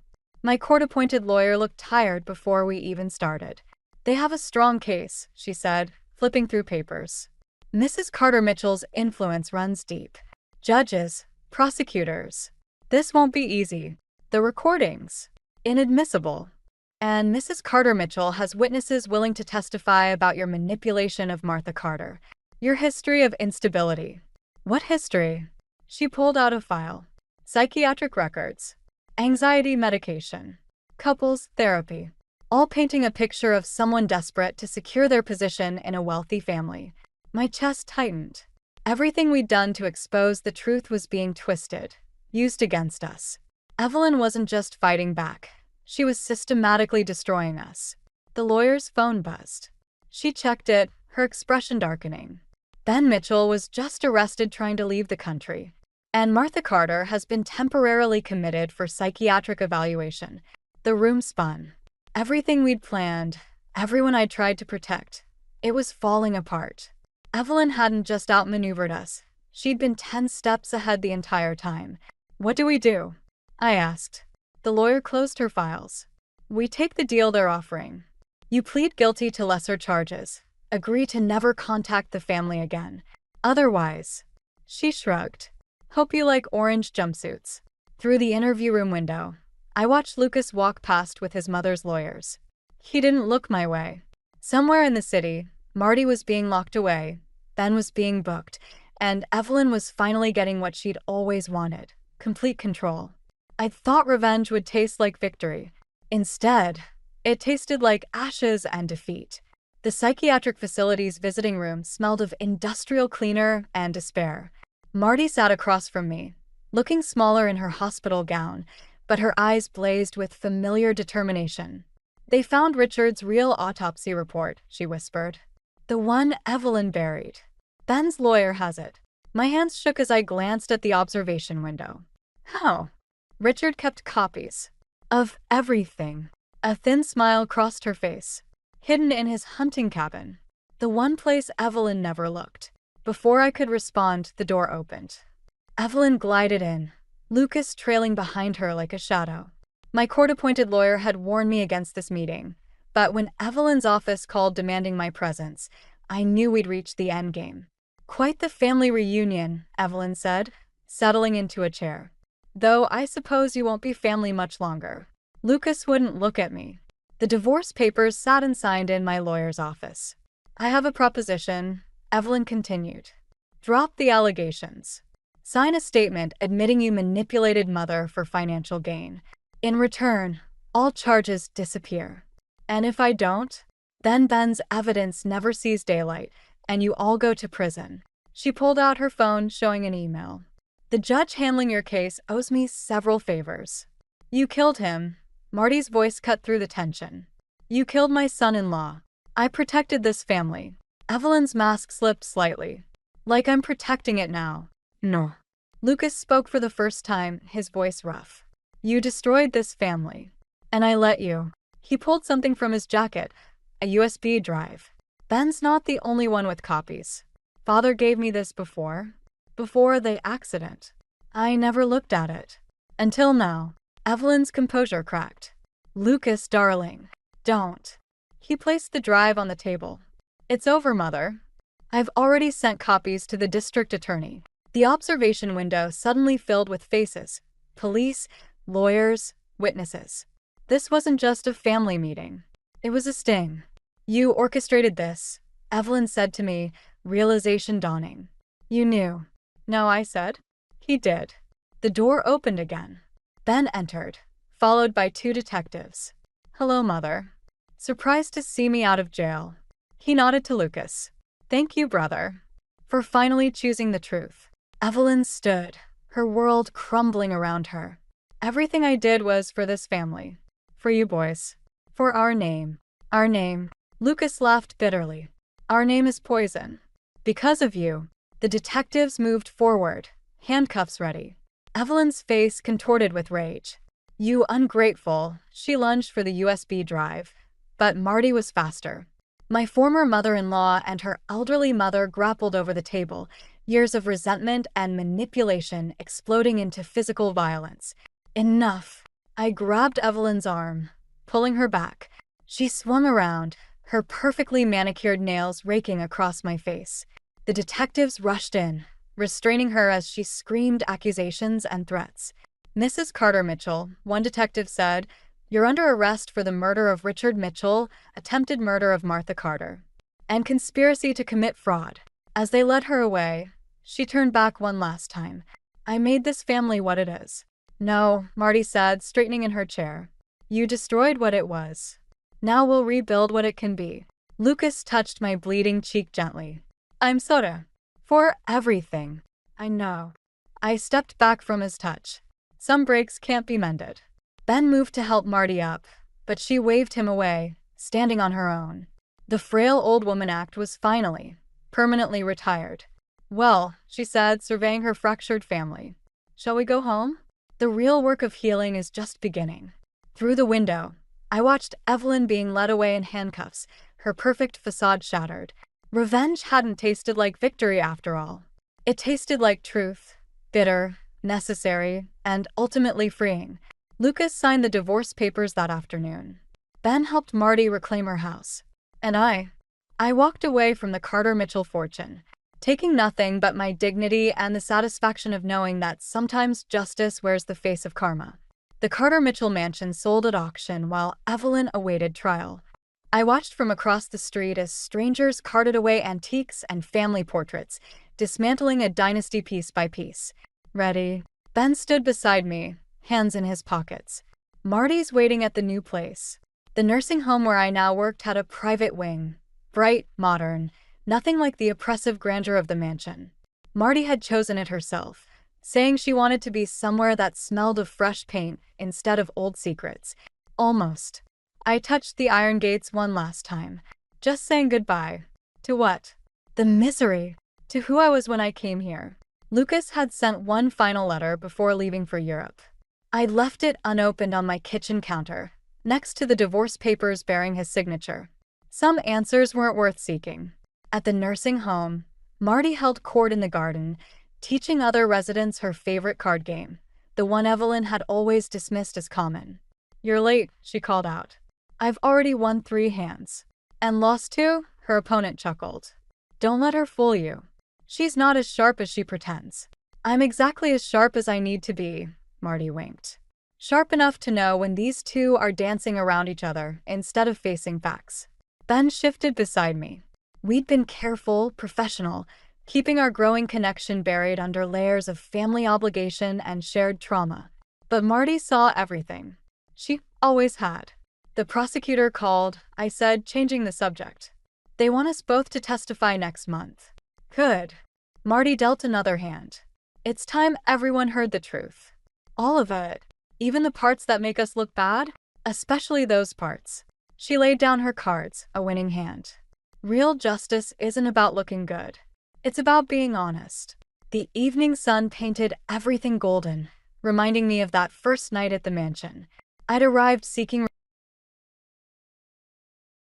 My court-appointed lawyer looked tired before we even started. They have a strong case, she said, flipping through papers. Mrs. Carter Mitchell's influence runs deep. Judges, prosecutors. This won't be easy. The recordings. Inadmissible. And Mrs. Carter Mitchell has witnesses willing to testify about your manipulation of Martha Carter. Your history of instability. What history? She pulled out a file. Psychiatric records. Anxiety medication. Couples therapy. All painting a picture of someone desperate to secure their position in a wealthy family. My chest tightened. Everything we'd done to expose the truth was being twisted, used against us. Evelyn wasn't just fighting back. She was systematically destroying us. The lawyer's phone buzzed. She checked it, her expression darkening. Ben Mitchell was just arrested trying to leave the country. And Martha Carter has been temporarily committed for psychiatric evaluation. The room spun. Everything we'd planned, everyone I'd tried to protect, it was falling apart. Evelyn hadn't just outmaneuvered us. She'd been 10 steps ahead the entire time. What do we do? I asked. The lawyer closed her files. We take the deal they're offering. You plead guilty to lesser charges. Agree to never contact the family again. Otherwise, she shrugged. Hope you like orange jumpsuits. Through the interview room window, I watched Lucas walk past with his mother's lawyers. He didn't look my way. Somewhere in the city, Marty was being locked away, Ben was being booked, and Evelyn was finally getting what she'd always wanted, complete control. I'd thought revenge would taste like victory. Instead, it tasted like ashes and defeat. The psychiatric facility's visiting room smelled of industrial cleaner and despair. Marty sat across from me, looking smaller in her hospital gown, but her eyes blazed with familiar determination. They found Richard's real autopsy report, she whispered. The one Evelyn buried. Ben's lawyer has it. My hands shook as I glanced at the observation window. How? Richard kept copies. Of everything. A thin smile crossed her face. Hidden in his hunting cabin. The one place Evelyn never looked. Before I could respond, the door opened. Evelyn glided in, Lucas trailing behind her like a shadow. My court-appointed lawyer had warned me against this meeting, but when Evelyn's office called demanding my presence, I knew we'd reached the endgame. Quite the family reunion, Evelyn said, settling into a chair. Though I suppose you won't be family much longer. Lucas wouldn't look at me. The divorce papers sat and signed in my lawyer's office. I have a proposition, Evelyn continued. Drop the allegations. Sign a statement admitting you manipulated Mother for financial gain. In return, all charges disappear. And if I don't, then Ben's evidence never sees daylight, and you all go to prison. She pulled out her phone, showing an email. The judge handling your case owes me several favors. You killed him. Marty's voice cut through the tension. You killed my son-in-law. I protected this family. Evelyn's mask slipped slightly. Like I'm protecting it now. No. Lucas spoke for the first time, his voice rough. You destroyed this family. And I let you. He pulled something from his jacket, a USB drive. Ben's not the only one with copies. Father gave me this before the accident. I never looked at it. Until now. Evelyn's composure cracked. Lucas, darling. Don't. He placed the drive on the table. It's over, Mother. I've already sent copies to the district attorney. The observation window suddenly filled with faces. Police, lawyers, witnesses. This wasn't just a family meeting. It was a sting. You orchestrated this, Evelyn said to me, realization dawning. You knew. No, I said. He did. The door opened again. Ben entered, followed by 2 detectives. Hello, Mother. Surprised to see me out of jail. He nodded to Lucas. Thank you, brother, for finally choosing the truth. Evelyn stood, her world crumbling around her. Everything I did was for this family. For you boys. For our name. Our name. Lucas laughed bitterly. Our name is poison. Because of you. The detectives moved forward, handcuffs ready. Evelyn's face contorted with rage. You ungrateful. She lunged for the USB drive. But Marty was faster. My former mother-in-law and her elderly mother grappled over the table, years of resentment and manipulation exploding into physical violence. Enough. I grabbed Evelyn's arm, pulling her back. She swung around, her perfectly manicured nails raking across my face. The detectives rushed in, restraining her as she screamed accusations and threats. Mrs. Carter Mitchell, one detective said, you're under arrest for the murder of Richard Mitchell, attempted murder of Martha Carter, and conspiracy to commit fraud. As they led her away, she turned back one last time. I made this family what it is. No, Marty said, straightening in her chair. You destroyed what it was. Now we'll rebuild what it can be. Lucas touched my bleeding cheek gently. I'm sorry. For everything. I know. I stepped back from his touch. Some breaks can't be mended. Ben moved to help Marty up, but she waved him away, standing on her own. The frail old woman act was finally, permanently retired. Well, she said, surveying her fractured family. Shall we go home? The real work of healing is just beginning. Through the window, I watched Evelyn being led away in handcuffs, her perfect facade shattered. Revenge hadn't tasted like victory after all. It tasted like truth, bitter, necessary, and ultimately freeing. Lucas signed the divorce papers that afternoon. Ben helped Marty reclaim her house. And I walked away from the Carter Mitchell fortune, taking nothing but my dignity and the satisfaction of knowing that sometimes justice wears the face of karma. The Carter Mitchell mansion sold at auction while Evelyn awaited trial. I watched from across the street as strangers carted away antiques and family portraits, dismantling a dynasty piece by piece. Ready? Ben stood beside me, hands in his pockets. Marty's waiting at the new place. The nursing home where I now worked had a private wing. Bright, modern, nothing like the oppressive grandeur of the mansion. Marty had chosen it herself, saying she wanted to be somewhere that smelled of fresh paint instead of old secrets. Almost. I touched the iron gates one last time, just saying goodbye. To what? The misery. To who I was when I came here. Lucas had sent one final letter before leaving for Europe. I'd left it unopened on my kitchen counter, next to the divorce papers bearing his signature. Some answers weren't worth seeking. At the nursing home, Marty held court in the garden, teaching other residents her favorite card game, the one Evelyn had always dismissed as common. You're late, she called out. I've already won 3 hands. And lost 2? Her opponent chuckled. Don't let her fool you. She's not as sharp as she pretends. I'm exactly as sharp as I need to be, Marty winked. Sharp enough to know when these two are dancing around each other instead of facing facts. Ben shifted beside me. We'd been careful, professional, keeping our growing connection buried under layers of family obligation and shared trauma. But Marty saw everything. She always had. The prosecutor called, I said, changing the subject. They want us both to testify next month. Good. Marty dealt another hand. It's time everyone heard the truth. All of it. Even the parts that make us look bad? Especially those parts. She laid down her cards, a winning hand. Real justice isn't about looking good. It's about being honest. The evening sun painted everything golden, reminding me of that first night at the mansion. I'd arrived seeking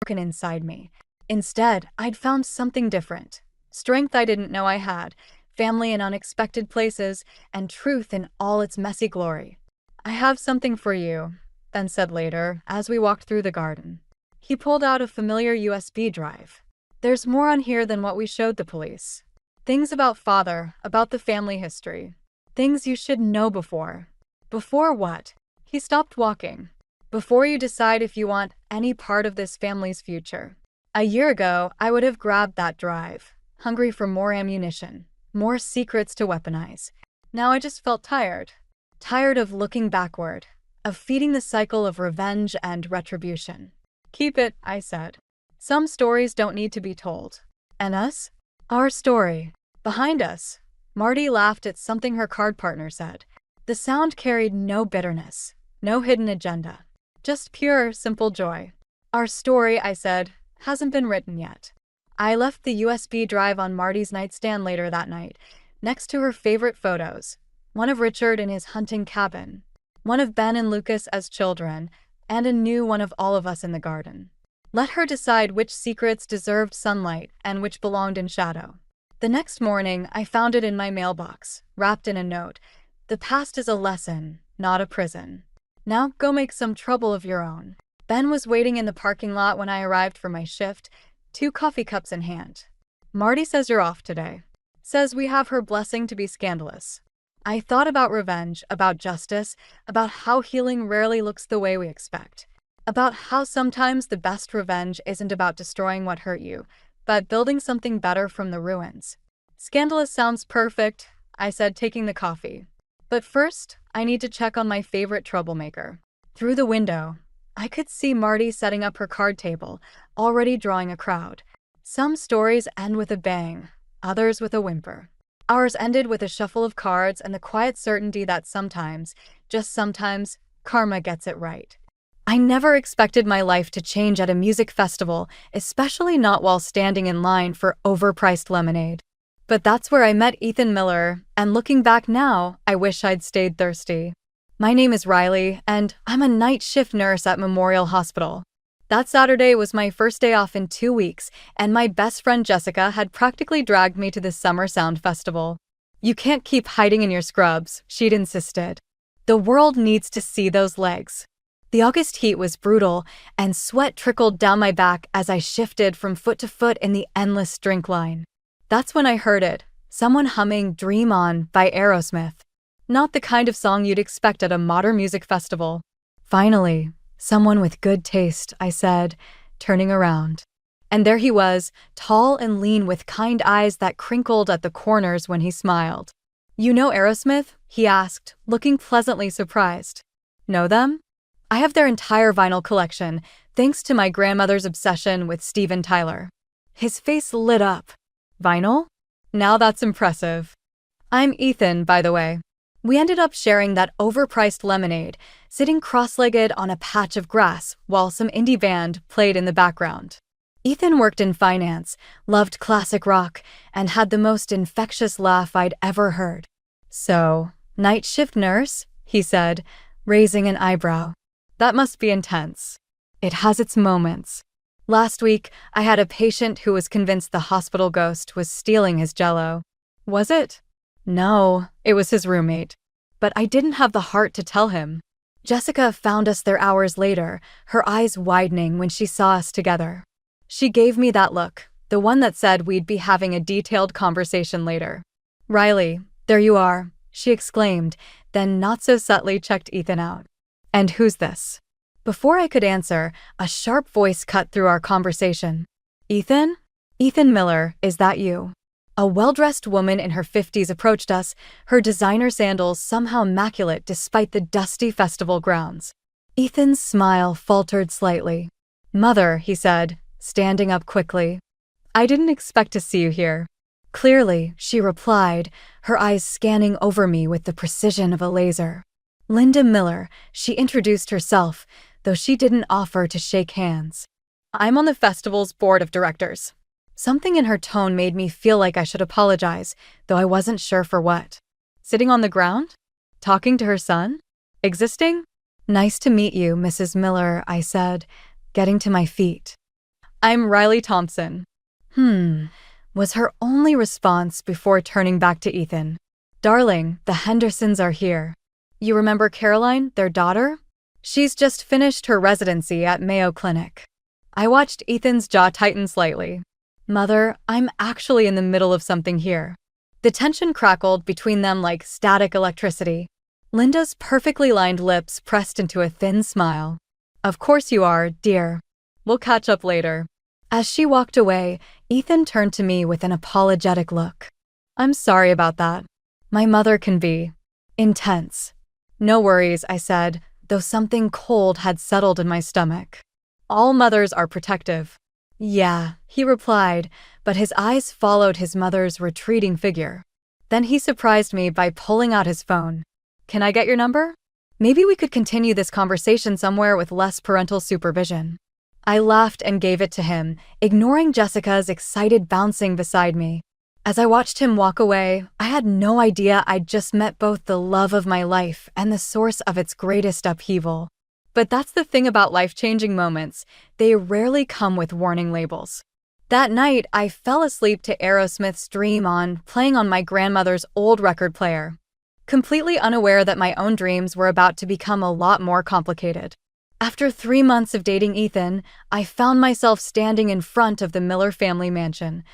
broken inside me. Instead, I'd found something different. Strength I didn't know I had, family in unexpected places, and truth in all its messy glory. "I have something for you," Ben said later, as we walked through the garden. He pulled out a familiar USB drive. "There's more on here than what we showed the police. Things about father, about the family history. Things you should know before." "Before what?" He stopped walking. "Before you decide if you want any part of this family's future." A year ago, I would have grabbed that drive, hungry for more ammunition, more secrets to weaponize. Now I just felt tired. Tired of looking backward, of feeding the cycle of revenge and retribution. "Keep it," I said. "Some stories don't need to be told. And us? Our story. Behind us." Marty laughed at something her card partner said. The sound carried no bitterness, no hidden agenda. Just pure, simple joy. "Our story," I said, "hasn't been written yet." I left the USB drive on Marty's nightstand later that night, next to her favorite photos. One of Richard in his hunting cabin, one of Ben and Lucas as children, and a new one of all of us in the garden. Let her decide which secrets deserved sunlight and which belonged in shadow. The next morning, I found it in my mailbox, wrapped in a note. "The past is a lesson, not a prison. Now go make some trouble of your own." Ben was waiting in the parking lot when I arrived for my shift, 2 coffee cups in hand. "Marty says you're off today. Says we have her blessing to be scandalous." I thought about revenge, about justice, about how healing rarely looks the way we expect. About how sometimes the best revenge isn't about destroying what hurt you, but building something better from the ruins. "Scandalous sounds perfect," I said, taking the coffee. "But first, I need to check on my favorite troublemaker." Through the window, I could see Marty setting up her card table, already drawing a crowd. Some stories end with a bang, others with a whimper. Ours ended with a shuffle of cards and the quiet certainty that sometimes, just sometimes, karma gets it right. I never expected my life to change at a music festival, especially not while standing in line for overpriced lemonade. But that's where I met Ethan Miller, and looking back now, I wish I'd stayed thirsty. My name is Riley, and I'm a night shift nurse at Memorial Hospital. That Saturday was my first day off in 2 weeks, and my best friend Jessica had practically dragged me to the Summer Sound Festival. "You can't keep hiding in your scrubs," she'd insisted. "The world needs to see those legs." The August heat was brutal, and sweat trickled down my back as I shifted from foot to foot in the endless drink line. That's when I heard it, someone humming "Dream On" by Aerosmith. Not the kind of song you'd expect at a modern music festival. "Finally, someone with good taste," I said, turning around. And there he was, tall and lean with kind eyes that crinkled at the corners when he smiled. "You know Aerosmith?" he asked, looking pleasantly surprised. "Know them? I have their entire vinyl collection, thanks to my grandmother's obsession with Steven Tyler." His face lit up. "Vinyl? Now that's impressive." "I'm Ethan, by the way." We ended up sharing that overpriced lemonade, sitting cross-legged on a patch of grass while some indie band played in the background. Ethan worked in finance, loved classic rock, and had the most infectious laugh I'd ever heard. "So, night shift nurse?" he said, raising an eyebrow. "That must be intense." "It has its moments." Last week, I had a patient who was convinced the hospital ghost was stealing his Jell-O. Was it? No, it was his roommate. But I didn't have the heart to tell him. Jessica found us there hours later, her eyes widening when she saw us together. She gave me that look, the one that said we'd be having a detailed conversation later. "Riley, there you are," she exclaimed, then not so subtly checked Ethan out. "And who's this?" Before I could answer, a sharp voice cut through our conversation. "Ethan? Ethan Miller, is that you?" A well-dressed woman in her 50s approached us, her designer sandals somehow immaculate despite the dusty festival grounds. Ethan's smile faltered slightly. "Mother," he said, standing up quickly. "I didn't expect to see you here." "Clearly," she replied, her eyes scanning over me with the precision of a laser. "Linda Miller," she introduced herself, though she didn't offer to shake hands. "I'm on the festival's board of directors." Something in her tone made me feel like I should apologize, though I wasn't sure for what. Sitting on the ground? Talking to her son? Existing? "Nice to meet you, Mrs. Miller," I said, getting to my feet. I'm Riley Thompson. Was her only response before turning back to Ethan. Darling, the Hendersons are here. You remember Caroline, their daughter? She's just finished her residency at Mayo Clinic. I watched Ethan's jaw tighten slightly. Mother, I'm actually in the middle of something here. The tension crackled between them like static electricity. Linda's perfectly lined lips pressed into a thin smile. Of course you are, dear. We'll catch up later. As she walked away, Ethan turned to me with an apologetic look. I'm sorry about that. My mother can be intense. No worries, I said, though something cold had settled in my stomach. All mothers are protective. Yeah, he replied, but his eyes followed his mother's retreating figure. Then he surprised me by pulling out his phone. Can I get your number? Maybe we could continue this conversation somewhere with less parental supervision. I laughed and gave it to him, ignoring Jessica's excited bouncing beside me. As I watched him walk away, I had no idea I'd just met both the love of my life and the source of its greatest upheaval. But that's the thing about life-changing moments. They rarely come with warning labels. That night, I fell asleep to Aerosmith's Dream On, playing on my grandmother's old record player, completely unaware that my own dreams were about to become a lot more complicated. After 3 months of dating Ethan, I found myself standing in front of the Miller family mansion,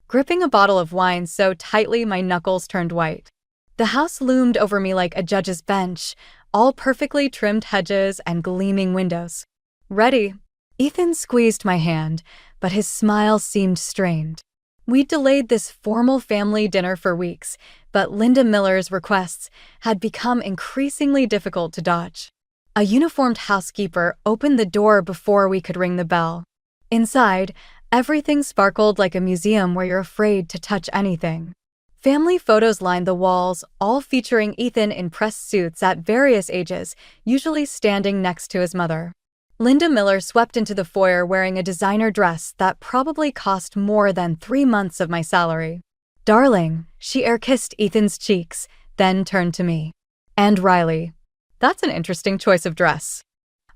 gripping a bottle of wine so tightly my knuckles turned white. The house loomed over me like a judge's bench, all perfectly trimmed hedges and gleaming windows. Ready? Ethan squeezed my hand, but his smile seemed strained. We'd delayed this formal family dinner for weeks, but Linda Miller's requests had become increasingly difficult to dodge. A uniformed housekeeper opened the door before we could ring the bell. Inside, everything sparkled like a museum where you're afraid to touch anything. Family photos lined the walls, all featuring Ethan in pressed suits at various ages, usually standing next to his mother. Linda Miller swept into the foyer wearing a designer dress that probably cost more than 3 months of my salary. Darling, she air-kissed Ethan's cheeks, then turned to me. And Riley. That's an interesting choice of dress.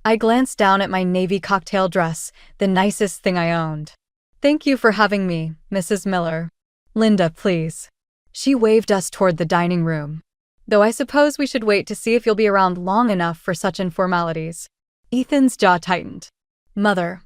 I glanced down at my navy cocktail dress, the nicest thing I owned. Thank you for having me, Mrs. Miller. Linda, please. She waved us toward the dining room. Though I suppose we should wait to see if you'll be around long enough for such informalities. Ethan's jaw tightened. Mother.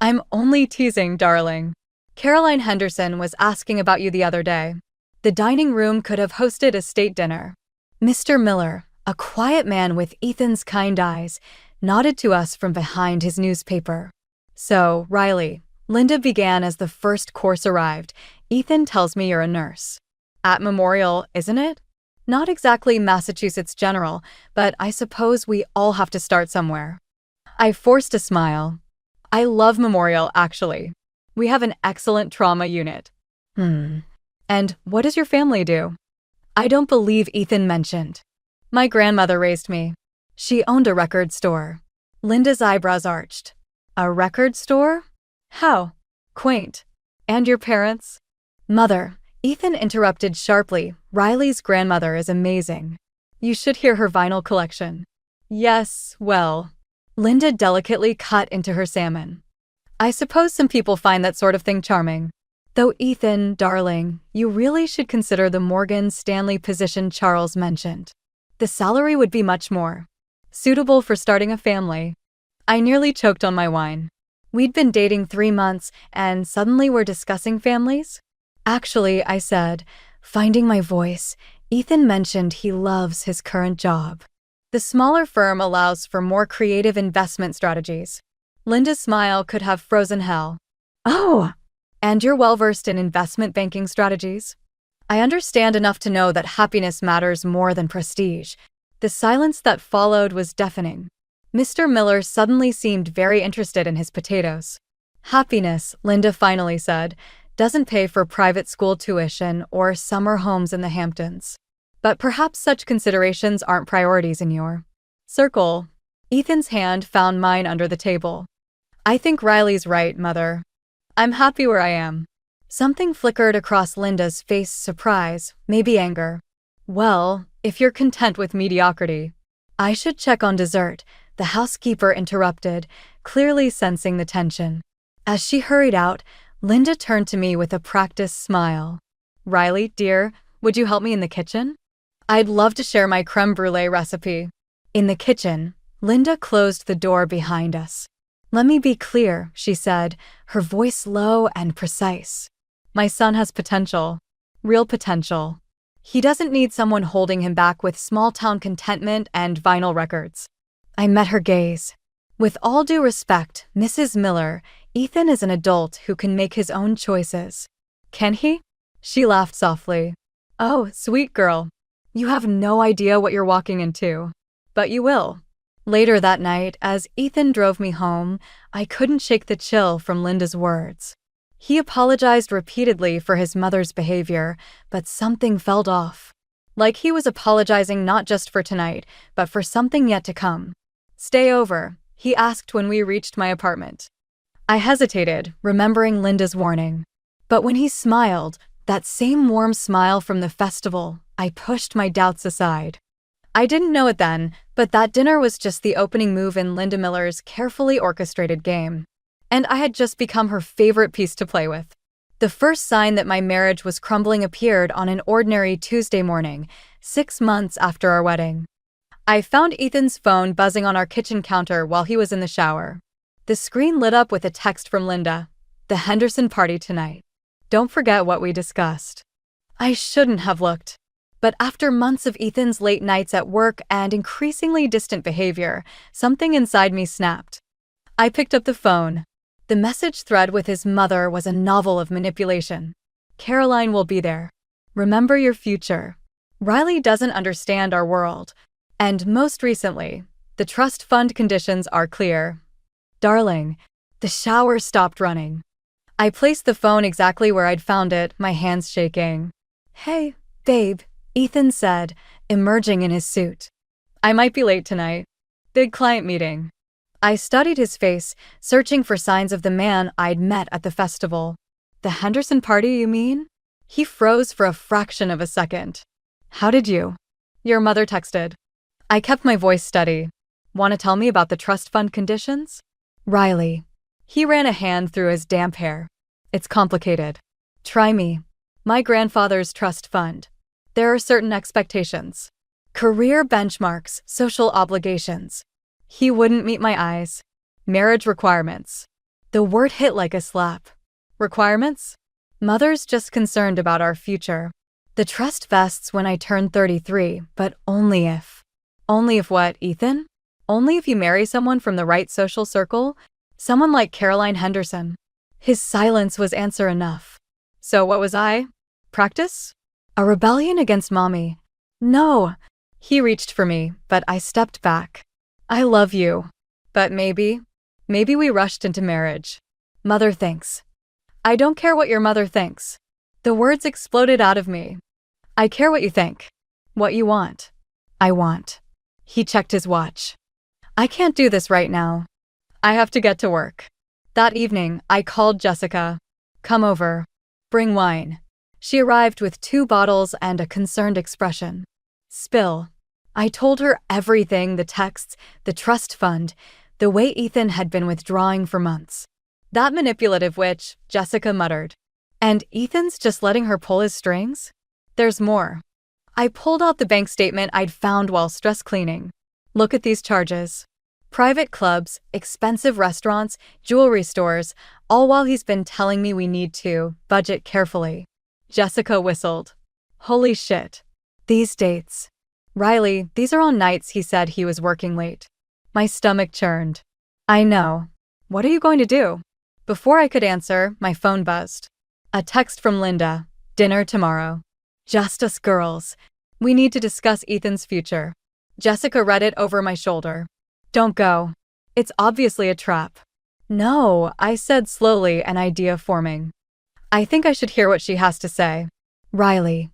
I'm only teasing, darling. Caroline Henderson was asking about you the other day. The dining room could have hosted a state dinner. Mr. Miller, a quiet man with Ethan's kind eyes, nodded to us from behind his newspaper. So, Riley, Linda began as the first course arrived. Ethan tells me you're a nurse. At Memorial, isn't it? Not exactly Massachusetts General, but I suppose we all have to start somewhere. I forced a smile. I love Memorial, actually. We have an excellent trauma unit. And what does your family do? I don't believe Ethan mentioned. My grandmother raised me. She owned a record store. Linda's eyebrows arched. A record store? How? Quaint. And your parents? Mother, Ethan interrupted sharply. Riley's grandmother is amazing. You should hear her vinyl collection. Yes, well. Linda delicately cut into her salmon. I suppose some people find that sort of thing charming. Though Ethan, darling, you really should consider the Morgan Stanley position Charles mentioned. The salary would be much more suitable for starting a family. I nearly choked on my wine. We'd been dating 3 months, and suddenly we're discussing families? Actually, I said, finding my voice, Ethan mentioned he loves his current job. The smaller firm allows for more creative investment strategies. Linda's smile could have frozen hell. Oh! And you're well-versed in investment banking strategies? I understand enough to know that happiness matters more than prestige. The silence that followed was deafening. Mr. Miller suddenly seemed very interested in his potatoes. Happiness, Linda finally said, doesn't pay for private school tuition or summer homes in the Hamptons. But perhaps such considerations aren't priorities in your circle. Ethan's hand found mine under the table. I think Riley's right, Mother. I'm happy where I am. Something flickered across Linda's face, surprise, maybe anger. Well, if you're content with mediocrity. I should check on dessert, the housekeeper interrupted, clearly sensing the tension. As she hurried out, Linda turned to me with a practiced smile. "Riley, dear, would you help me in the kitchen? I'd love to share my creme brulee recipe." In the kitchen, Linda closed the door behind us. "Let me be clear," she said, her voice low and precise. "My son has potential. Real potential. He doesn't need someone holding him back with small-town contentment and vinyl records." I met her gaze. "With all due respect, Mrs. Miller, Ethan is an adult who can make his own choices." "Can he?" She laughed softly. "Oh, sweet girl. You have no idea what you're walking into. But you will." Later that night, as Ethan drove me home, I couldn't shake the chill from Linda's words. He apologized repeatedly for his mother's behavior, but something felt off. Like he was apologizing not just for tonight, but for something yet to come. "Stay over?" he asked when we reached my apartment. I hesitated, remembering Linda's warning. But when he smiled, that same warm smile from the festival, I pushed my doubts aside. I didn't know it then, but that dinner was just the opening move in Linda Miller's carefully orchestrated game. And I had just become her favorite piece to play with. The first sign that my marriage was crumbling appeared on an ordinary Tuesday morning, 6 months after our wedding. I found Ethan's phone buzzing on our kitchen counter while he was in the shower. The screen lit up with a text from Linda. "The Henderson party tonight. Don't forget what we discussed." I shouldn't have looked. But after months of Ethan's late nights at work and increasingly distant behavior, something inside me snapped. I picked up the phone. The message thread with his mother was a novel of manipulation. "Caroline will be there. Remember your future. Riley doesn't understand our world. And most recently, the trust fund conditions are clear. Darling." The shower stopped running. I placed the phone exactly where I'd found it, my hands shaking. "Hey, babe," Ethan said, emerging in his suit. "I might be late tonight. Big client meeting." I studied his face, searching for signs of the man I'd met at the festival. "The Henderson party, you mean?" He froze for a fraction of a second. "How did you?" "Your mother texted." I kept my voice steady. "Want to tell me about the trust fund conditions?" "Riley." He ran a hand through his damp hair. "It's complicated. Try me. My grandfather's trust fund. There are certain expectations. Career benchmarks, social obligations." He wouldn't meet my eyes. "Marriage requirements." The word hit like a slap. "Requirements?" "Mother's just concerned about our future. The trust vests when I turn 33, but only if." "Only if what, Ethan?" "Only if you marry someone from the right social circle, someone like Caroline Henderson." His silence was answer enough. So what was I? Practice? A rebellion against mommy? No. He reached for me, but I stepped back. "I love you. But maybe we rushed into marriage. Mother thinks." "I don't care what your mother thinks." The words exploded out of me. "I care what you think. What you want." "I want." He checked his watch. "I can't do this right now. I have to get to work." That evening, I called Jessica. "Come over. Bring wine." She arrived with 2 bottles and a concerned expression. "Spill." I told her everything, the texts, the trust fund, the way Ethan had been withdrawing for months. "That manipulative witch," Jessica muttered. "And Ethan's just letting her pull his strings?" "There's more." I pulled out the bank statement I'd found while stress cleaning. "Look at these charges. Private clubs, expensive restaurants, jewelry stores, all while he's been telling me we need to budget carefully." Jessica whistled. "Holy shit. These dates. Riley, these are on nights he said he was working late." My stomach churned. "I know. What are you going to do?" Before I could answer, my phone buzzed. A text from Linda. "Dinner tomorrow. Just us girls. We need to discuss Ethan's future." Jessica read it over my shoulder. "Don't go. It's obviously a trap." "No," I said slowly, an idea forming. "I think I should hear what she has to say." "Riley.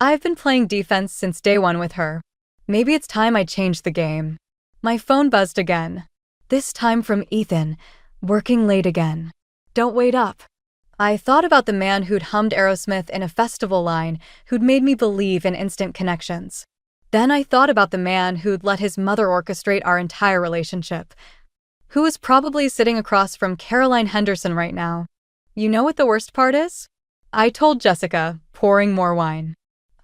I've been playing defense since day one with her. Maybe it's time I changed the game." My phone buzzed again. This time from Ethan, working late again. "Don't wait up." I thought about the man who'd hummed Aerosmith in a festival line, who'd made me believe in instant connections. Then I thought about the man who'd let his mother orchestrate our entire relationship. who is probably sitting across from Caroline Henderson right now. You know what the worst part is? I told Jessica, pouring more wine.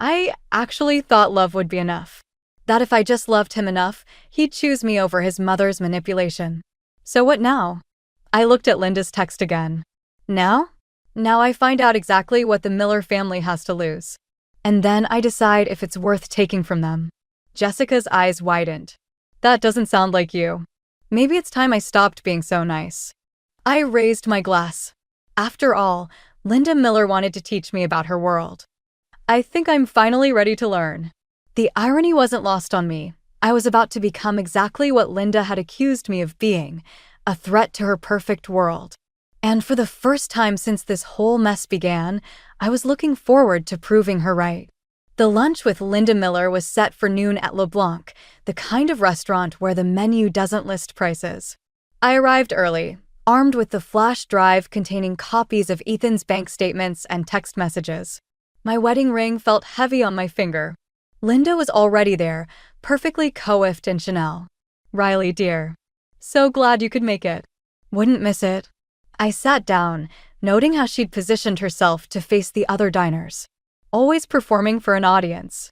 I actually thought love would be enough. That if I just loved him enough, he'd choose me over his mother's manipulation. So what now? I looked at Linda's text again. Now? Now I find out exactly what the Miller family has to lose. And then I decide if it's worth taking from them. Jessica's eyes widened. That doesn't sound like you. Maybe it's time I stopped being so nice. I raised my glass. After all, Linda Miller wanted to teach me about her world. I think I'm finally ready to learn. The irony wasn't lost on me. I was about to become exactly what Linda had accused me of being, a threat to her perfect world. And for the first time since this whole mess began, I was looking forward to proving her right. The lunch with Linda Miller was set for noon at LeBlanc, the kind of restaurant where the menu doesn't list prices. I arrived early, armed with the flash drive containing copies of Ethan's bank statements and text messages. My wedding ring felt heavy on my finger. Linda was already there, perfectly coiffed in Chanel. Riley, dear. So glad you could make it. Wouldn't miss it. I sat down, noting how she'd positioned herself to face the other diners. Always performing for an audience.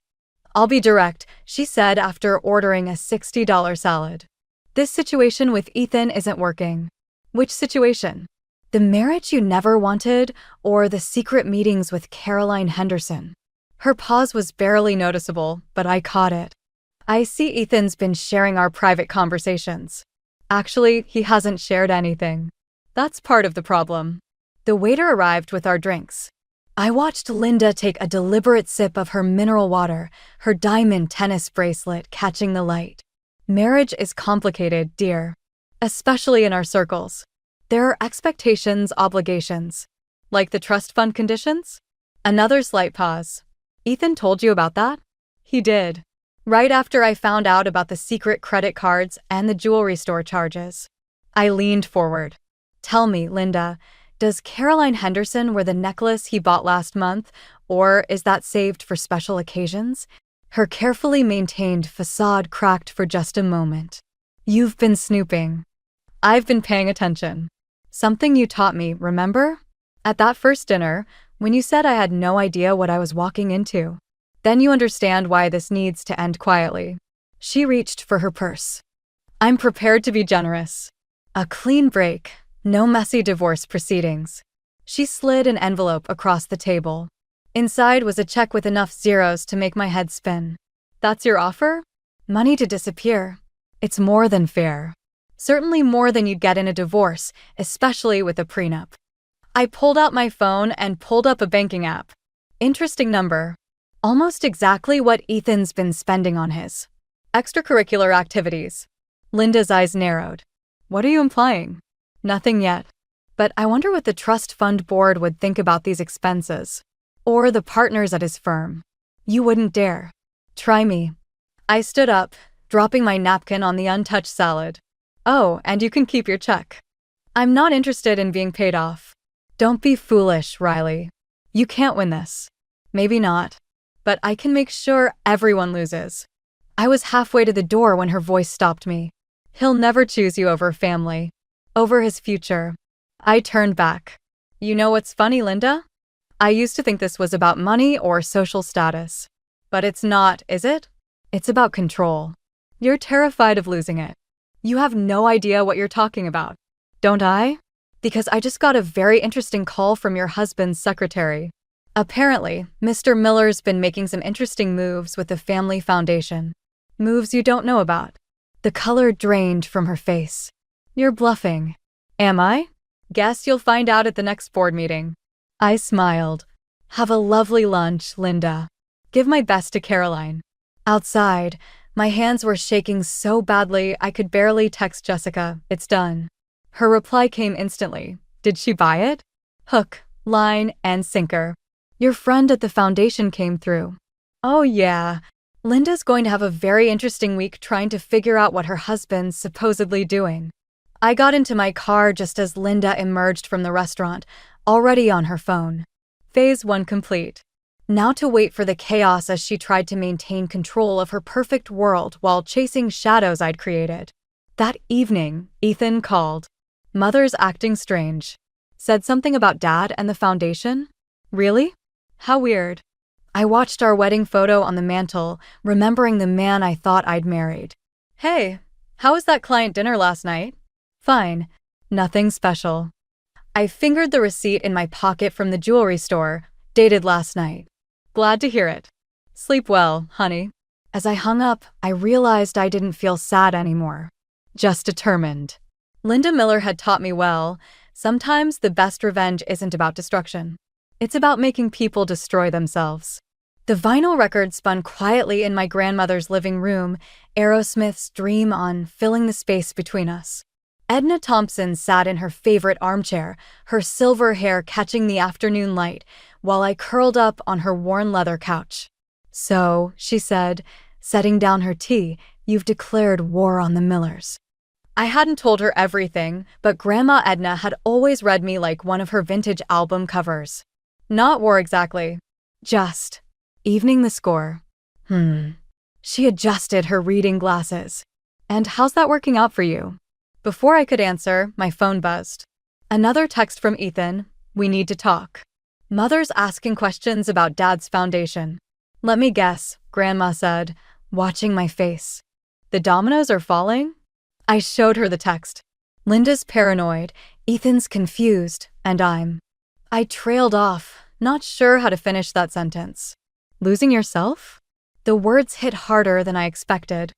I'll be direct, she said after ordering a $60 salad. This situation with Ethan isn't working. Which situation? The marriage you never wanted, or the secret meetings with Caroline Henderson? Her pause was barely noticeable, but I caught it. I see Ethan's been sharing our private conversations. Actually, he hasn't shared anything. That's part of the problem. The waiter arrived with our drinks. I watched Linda take a deliberate sip of her mineral water, her diamond tennis bracelet catching the light. Marriage is complicated, dear. Especially in our circles. There are expectations, obligations. Like the trust fund conditions? Another slight pause. Ethan told you about that? He did. Right after I found out about the secret credit cards and the jewelry store charges. I leaned forward. Tell me, Linda, does Caroline Henderson wear the necklace he bought last month, or is that saved for special occasions? Her carefully maintained facade cracked for just a moment. You've been snooping. I've been paying attention. Something you taught me, remember? At that first dinner, when you said I had no idea what I was walking into. Then you understand why this needs to end quietly. She reached for her purse. I'm prepared to be generous. A clean break, no messy divorce proceedings. She slid an envelope across the table. Inside was a check with enough zeros to make my head spin. That's your offer? Money to disappear. It's more than fair. Certainly more than you'd get in a divorce, especially with a prenup. I pulled out my phone and pulled up a banking app. Interesting number. Almost exactly what Ethan's been spending on his extracurricular activities. Linda's eyes narrowed. What are you implying? Nothing yet. But I wonder what the trust fund board would think about these expenses. Or the partners at his firm. You wouldn't dare. Try me. I stood up, dropping my napkin on the untouched salad. Oh, and you can keep your check. I'm not interested in being paid off. Don't be foolish, Riley. You can't win this. Maybe not. But I can make sure everyone loses. I was halfway to the door when her voice stopped me. He'll never choose you over family. Over his future. I turned back. You know what's funny, Linda? I used to think this was about money or social status. But it's not, is it? It's about control. You're terrified of losing it. You have no idea what you're talking about. Don't I? Because I just got a very interesting call from your husband's secretary. Apparently, Mr. Miller's been making some interesting moves with the family foundation. Moves you don't know about. The color drained from her face. You're bluffing. Am I? Guess you'll find out at the next board meeting. I smiled. Have a lovely lunch, Linda. Give my best to Caroline. Outside, my hands were shaking so badly I could barely text Jessica, it's done. Her reply came instantly. Did she buy it? Hook, line, and sinker. Your friend at the foundation came through. Oh yeah. Linda's going to have a very interesting week trying to figure out what her husband's supposedly doing. I got into my car just as Linda emerged from the restaurant, already on her phone. Phase 1 complete. Now to wait for the chaos as she tried to maintain control of her perfect world while chasing shadows I'd created. That evening, Ethan called. Mother's acting strange. Said something about Dad and the foundation? Really? How weird. I watched our wedding photo on the mantle, remembering the man I thought I'd married. Hey, how was that client dinner last night? Fine. Nothing special. I fingered the receipt in my pocket from the jewelry store, dated last night. Glad to hear it. Sleep well, honey. As I hung up, I realized I didn't feel sad anymore. Just determined. Linda Miller had taught me well, sometimes the best revenge isn't about destruction. It's about making people destroy themselves. The vinyl record spun quietly in my grandmother's living room, Aerosmith's Dream On filling the space between us. Edna Thompson sat in her favorite armchair, her silver hair catching the afternoon light, while I curled up on her worn leather couch. So, she said, setting down her tea, you've declared war on the Millers. I hadn't told her everything, but Grandma Edna had always read me like one of her vintage album covers. Not war exactly. Just evening the score. She adjusted her reading glasses. And how's that working out for you? Before I could answer, my phone buzzed. Another text from Ethan. We need to talk. Mother's asking questions about Dad's foundation. Let me guess, Grandma said, watching my face. The dominoes are falling? I showed her the text. Linda's paranoid, Ethan's confused, and I trailed off, not sure how to finish that sentence. Losing yourself? The words hit harder than I expected.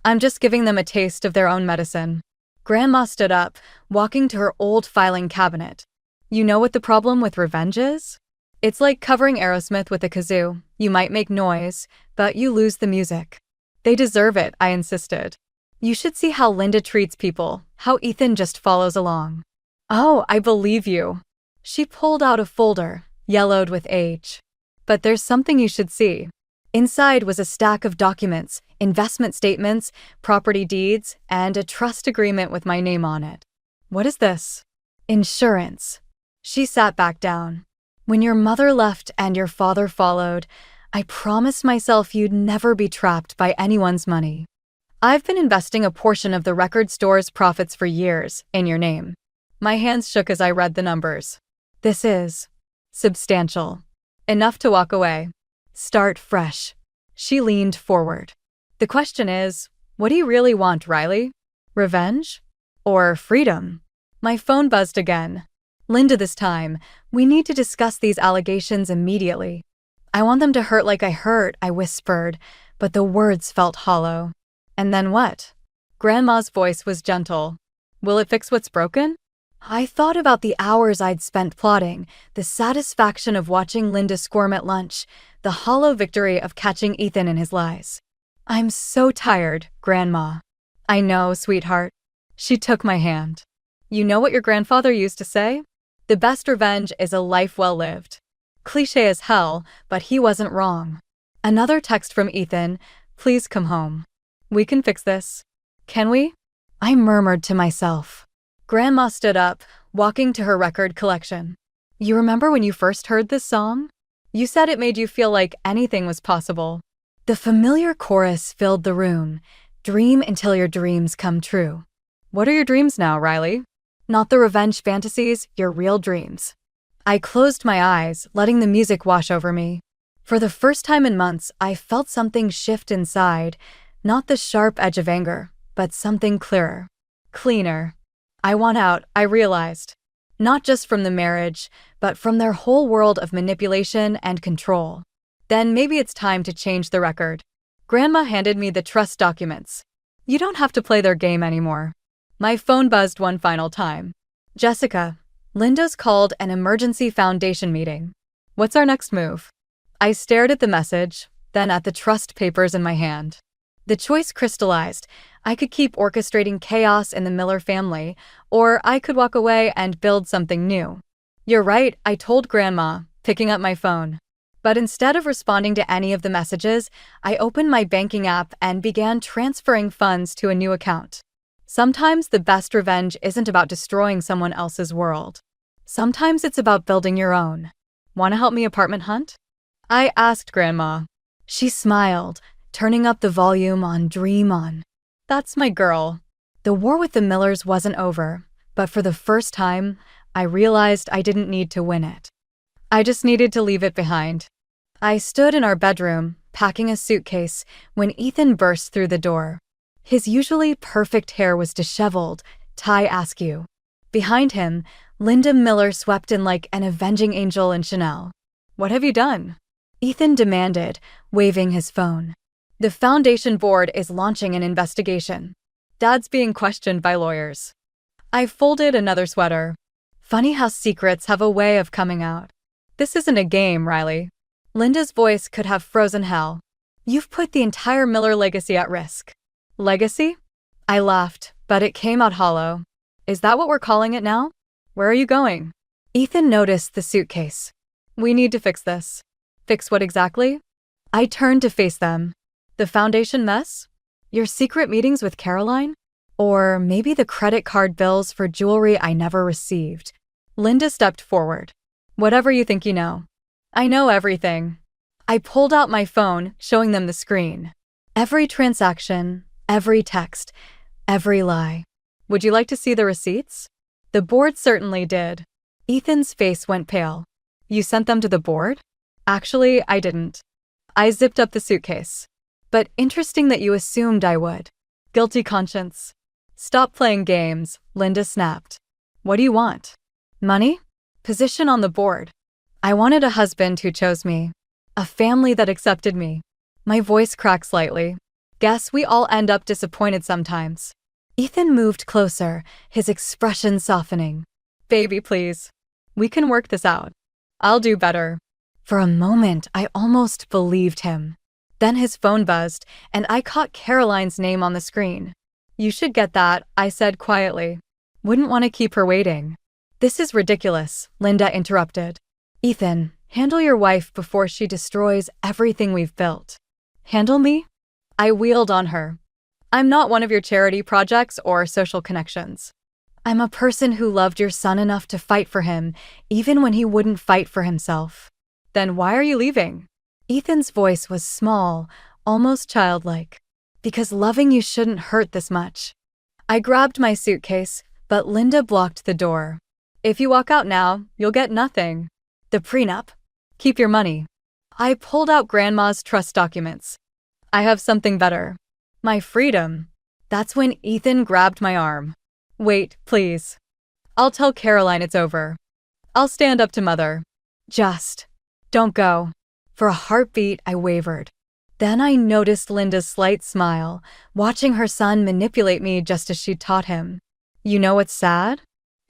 I'm just giving them a taste of their own medicine. Grandma stood up, walking to her old filing cabinet. You know what the problem with revenge is? It's like covering Aerosmith with a kazoo. You might make noise, but you lose the music. They deserve it, I insisted. You should see how Linda treats people, how Ethan just follows along. Oh, I believe you. She pulled out a folder, yellowed with age. But there's something you should see. Inside was a stack of documents, investment statements, property deeds, and a trust agreement with my name on it. What is this? Insurance. She sat back down. When your mother left and your father followed, I promised myself you'd never be trapped by anyone's money. I've been investing a portion of the record store's profits for years, in your name. My hands shook as I read the numbers. This is substantial. Enough to walk away. Start fresh. She leaned forward. The question is, what do you really want, Riley? Revenge? Or freedom? My phone buzzed again. Linda, this time, we need to discuss these allegations immediately. I want them to hurt like I hurt, I whispered, but the words felt hollow. And then what? Grandma's voice was gentle. Will it fix what's broken? I thought about the hours I'd spent plotting, the satisfaction of watching Linda squirm at lunch, the hollow victory of catching Ethan in his lies. I'm so tired, Grandma. I know, sweetheart. She took my hand. You know what your grandfather used to say? The best revenge is a life well lived. Cliché as hell, but he wasn't wrong. Another text from Ethan. Please come home. We can fix this. Can we? I murmured to myself. Grandma stood up, walking to her record collection. You remember when you first heard this song? You said it made you feel like anything was possible. The familiar chorus filled the room. Dream until your dreams come true. What are your dreams now, Riley? Not the revenge fantasies, your real dreams. I closed my eyes, letting the music wash over me. For the first time in months, I felt something shift inside, not the sharp edge of anger, but something clearer, cleaner. I want out, I realized. Not just from the marriage, but from their whole world of manipulation and control. Then maybe it's time to change the record. Grandma handed me the trust documents. You don't have to play their game anymore. My phone buzzed one final time. Jessica, Linda's called an emergency foundation meeting. What's our next move? I stared at the message, then at the trust papers in my hand. The choice crystallized. I could keep orchestrating chaos in the Miller family, or I could walk away and build something new. You're right, I told Grandma, picking up my phone. But instead of responding to any of the messages, I opened my banking app and began transferring funds to a new account. Sometimes the best revenge isn't about destroying someone else's world. Sometimes it's about building your own. Want to help me apartment hunt? I asked Grandma. She smiled, turning up the volume on Dream On. That's my girl. The war with the Millers wasn't over, but for the first time, I realized I didn't need to win it. I just needed to leave it behind. I stood in our bedroom, packing a suitcase, when Ethan burst through the door. His usually perfect hair was disheveled, tie askew. Behind him, Linda Miller swept in like an avenging angel in Chanel. "What have you done?" Ethan demanded, waving his phone. "The foundation board is launching an investigation. Dad's being questioned by lawyers." I folded another sweater. Funny how secrets have a way of coming out. "This isn't a game, Riley." Linda's voice could have frozen hell. "You've put the entire Miller legacy at risk." "Legacy?" I laughed, but it came out hollow. "Is that what we're calling it now? Where are you going?" Ethan noticed the suitcase. "We need to fix this." "Fix what exactly?" I turned to face them. "The foundation mess? Your secret meetings with Caroline? Or maybe the credit card bills for jewelry I never received?" Linda stepped forward. "Whatever you think you know." "I know everything." I pulled out my phone, showing them the screen. Every transaction, every text, every lie. "Would you like to see the receipts?" The board certainly did. Ethan's face went pale. "You sent them to the board?" "Actually, I didn't." I zipped up the suitcase. "But interesting that you assumed I would." Guilty conscience. "Stop playing games," Linda snapped. "What do you want?" "Money? Position on the board." "I wanted a husband who chose me. A family that accepted me." My voice cracked slightly. "Guess we all end up disappointed sometimes." Ethan moved closer, his expression softening. "Baby, please. We can work this out. I'll do better." For a moment, I almost believed him. Then his phone buzzed, and I caught Caroline's name on the screen. "You should get that," I said quietly. "Wouldn't want to keep her waiting." "This is ridiculous," Linda interrupted. "Ethan, handle your wife before she destroys everything we've built." "Handle me?" I wheeled on her. "I'm not one of your charity projects or social connections. I'm a person who loved your son enough to fight for him, even when he wouldn't fight for himself." "Then why are you leaving?" Ethan's voice was small, almost childlike. "Because loving you shouldn't hurt this much." I grabbed my suitcase, but Linda blocked the door. "If you walk out now, you'll get nothing." "The prenup? Keep your money." I pulled out Grandma's trust documents. "I have something better. My freedom." That's when Ethan grabbed my arm. "Wait, please. I'll tell Caroline it's over. I'll stand up to Mother. Just don't go." For a heartbeat, I wavered. Then I noticed Linda's slight smile, watching her son manipulate me just as she'd taught him. "You know what's sad?"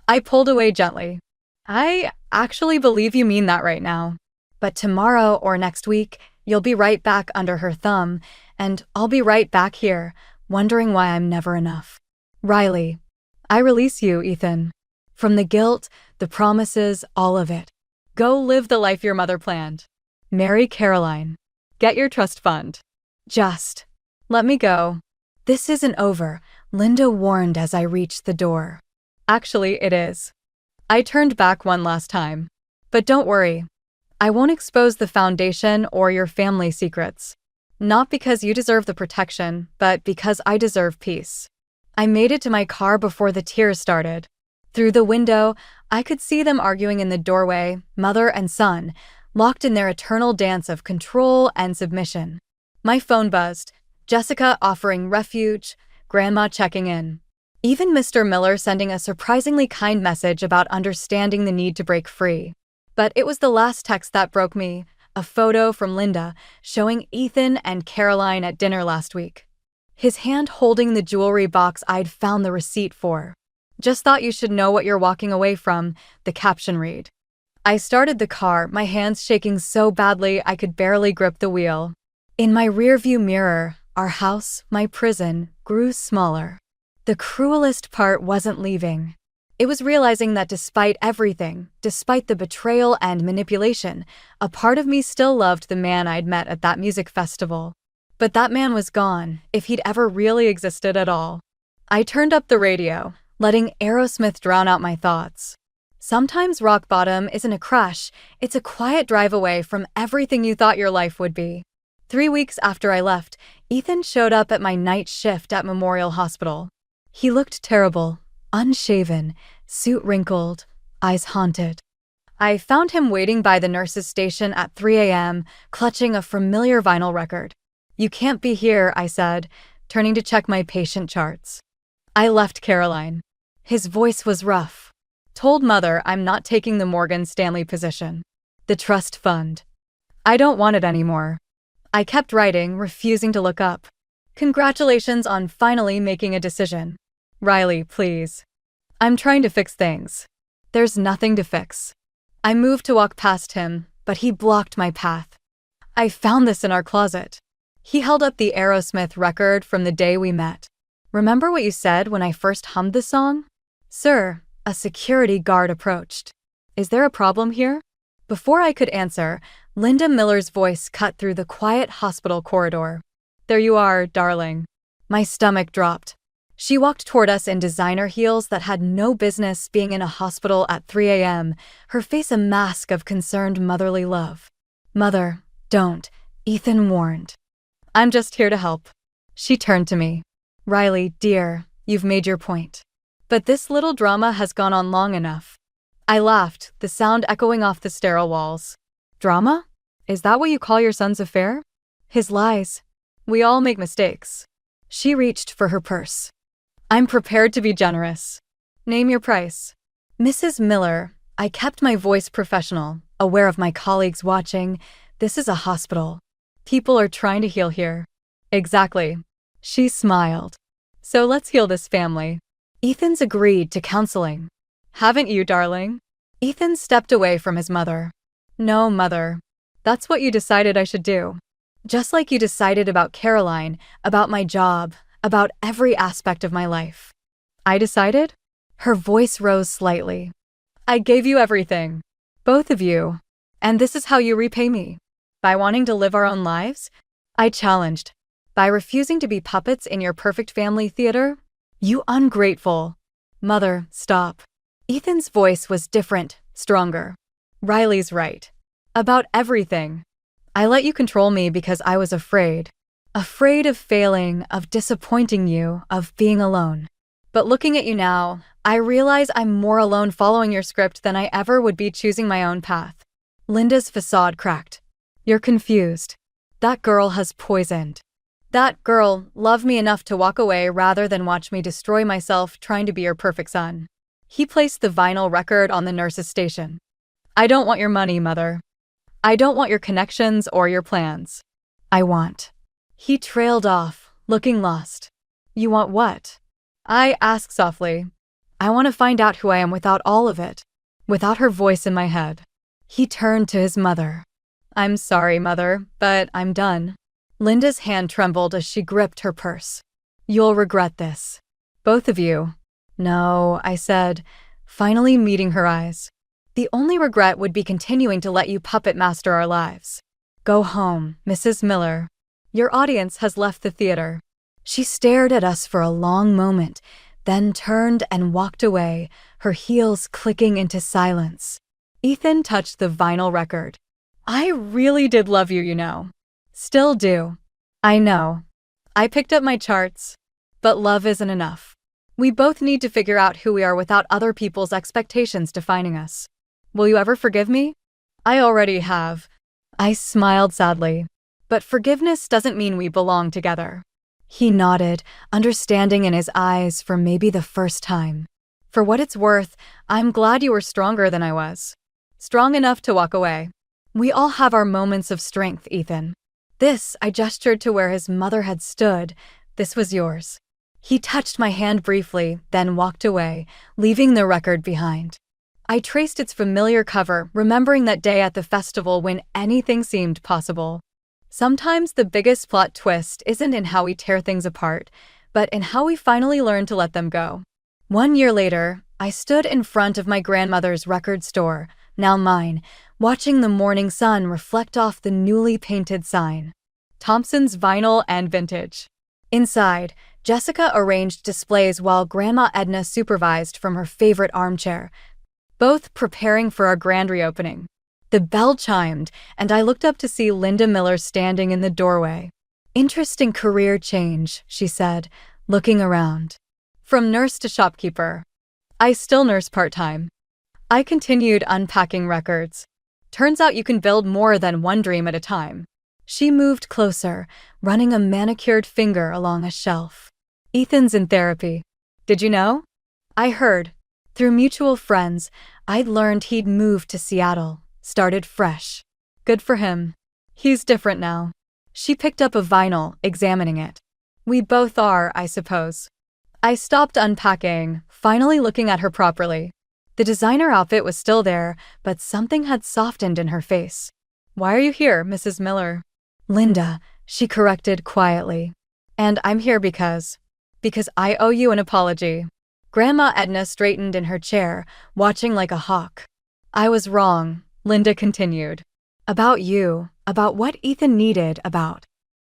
I pulled away gently. "I actually believe you mean that right now. But tomorrow or next week, you'll be right back under her thumb, and I'll be right back here, wondering why I'm never enough." "Riley, I release you, Ethan. From the guilt, the promises, all of it. Go live the life your mother planned. Marry Caroline. Get your trust fund. Just let me go." "This isn't over," Linda warned as I reached the door. "Actually, it is." I turned back one last time. "But don't worry. I won't expose the foundation or your family secrets. Not because you deserve the protection, but because I deserve peace." I made it to my car before the tears started. Through the window, I could see them arguing in the doorway, mother and son, locked in their eternal dance of control and submission. My phone buzzed, Jessica offering refuge, Grandma checking in. Even Mr. Miller sending a surprisingly kind message about understanding the need to break free. But it was the last text that broke me, a photo from Linda showing Ethan and Caroline at dinner last week. His hand holding the jewelry box I'd found the receipt for. "Just thought you should know what you're walking away from," the caption read. I started the car, my hands shaking so badly I could barely grip the wheel. In my rearview mirror, our house, my prison, grew smaller. The cruelest part wasn't leaving. It was realizing that despite everything, despite the betrayal and manipulation, a part of me still loved the man I'd met at that music festival. But that man was gone, if he'd ever really existed at all. I turned up the radio, letting Aerosmith drown out my thoughts. Sometimes rock bottom isn't a crash, it's a quiet drive away from everything you thought your life would be. 3 weeks after I left, Ethan showed up at my night shift at Memorial Hospital. He looked terrible, unshaven, suit wrinkled, eyes haunted. I found him waiting by the nurse's station at 3 a.m., clutching a familiar vinyl record. "You can't be here," I said, turning to check my patient charts. I left Caroline. His voice was rough. "Told Mother I'm not taking the Morgan Stanley position. The trust fund. I don't want it anymore." I kept writing, refusing to look up. "Congratulations on finally making a decision. Riley, please. I'm trying to fix things." "There's nothing to fix." I moved to walk past him, but he blocked my path. "I found this in our closet." He held up the Aerosmith record from the day we met. "Remember what you said when I first hummed the song?" "Sir," a security guard approached. "Is there a problem here?" Before I could answer, Linda Miller's voice cut through the quiet hospital corridor. "There you are, darling." My stomach dropped. She walked toward us in designer heels that had no business being in a hospital at 3 a.m., her face a mask of concerned motherly love. "Mother, don't," Ethan warned. "I'm just here to help." She turned to me. "Riley, dear, you've made your point. But this little drama has gone on long enough." I laughed, the sound echoing off the sterile walls. "Drama? Is that what you call your son's affair?" "His lies. We all make mistakes." She reached for her purse. "I'm prepared to be generous." "Name your price." "Mrs. Miller," I kept my voice professional, aware of my colleagues watching. "This is a hospital. People are trying to heal here." "Exactly." She smiled. "So let's heal this family." Ethan's agreed to counseling. "Haven't you, darling?" Ethan stepped away from his mother. "No, Mother. That's what you decided I should do. Just like you decided about Caroline, about my job, about every aspect of my life." "I decided?" Her voice rose slightly. "I gave you everything. Both of you. And this is how you repay me. By wanting to live our own lives?" I challenged. "By refusing to be puppets in your perfect family theater? You ungrateful." "Mother, stop." Ethan's voice was different, stronger. "Riley's right. About everything. I let you control me because I was afraid. Afraid of failing, of disappointing you, of being alone. But looking at you now, I realize I'm more alone following your script than I ever would be choosing my own path." Linda's facade cracked. "You're confused. That girl has poisoned. That girl loved me enough to walk away rather than watch me destroy myself trying to be your perfect son." He placed the vinyl record on the nurse's station. "I don't want your money, Mother. I don't want your connections or your plans. I want." He trailed off, looking lost. "You want what?" I asked softly. "I want to find out who I am without all of it, without her voice in my head." He turned to his mother. "I'm sorry, Mother, but I'm done." Linda's hand trembled as she gripped her purse. "You'll regret this. Both of you." "No," I said, finally meeting her eyes. "The only regret would be continuing to let you puppet master our lives. Go home, Mrs. Miller. Your audience has left the theater." She stared at us for a long moment, then turned and walked away, her heels clicking into silence. Ethan touched the vinyl record. "I really did love you, you know. Still do." "I know." I picked up my charts. "But love isn't enough. We both need to figure out who we are without other people's expectations defining us. Will you ever forgive me?" "I already have." I smiled sadly. "But forgiveness doesn't mean we belong together." He nodded, understanding in his eyes for maybe the first time. "For what it's worth, I'm glad you were stronger than I was. Strong enough to walk away. We all have our moments of strength, Ethan. This," I gestured to where his mother had stood, "this was yours." He touched my hand briefly, then walked away, leaving the record behind. I traced its familiar cover, remembering that day at the festival when anything seemed possible. Sometimes the biggest plot twist isn't in how we tear things apart, but in how we finally learn to let them go. 1 year later, I stood in front of my grandmother's record store, now mine, watching the morning sun reflect off the newly painted sign. Thompson's Vinyl and Vintage. Inside, Jessica arranged displays while Grandma Edna supervised from her favorite armchair, both preparing for our grand reopening. The bell chimed, and I looked up to see Linda Miller standing in the doorway. "Interesting career change," she said, looking around. From nurse to shopkeeper. I still nurse part-time. I continued unpacking records. Turns out you can build more than one dream at a time. She moved closer, running a manicured finger along a shelf. Ethan's in therapy. Did you know? I heard. Through mutual friends, I'd learned he'd moved to Seattle, started fresh. Good for him. He's different now. She picked up a vinyl, examining it. We both are, I suppose. I stopped unpacking, finally looking at her properly. The designer outfit was still there, but something had softened in her face. Why are you here, Mrs. Miller? Linda, she corrected quietly. And I'm here because I owe you an apology. Grandma Edna straightened in her chair, watching like a hawk. I was wrong, Linda continued. About you, about what Ethan needed, about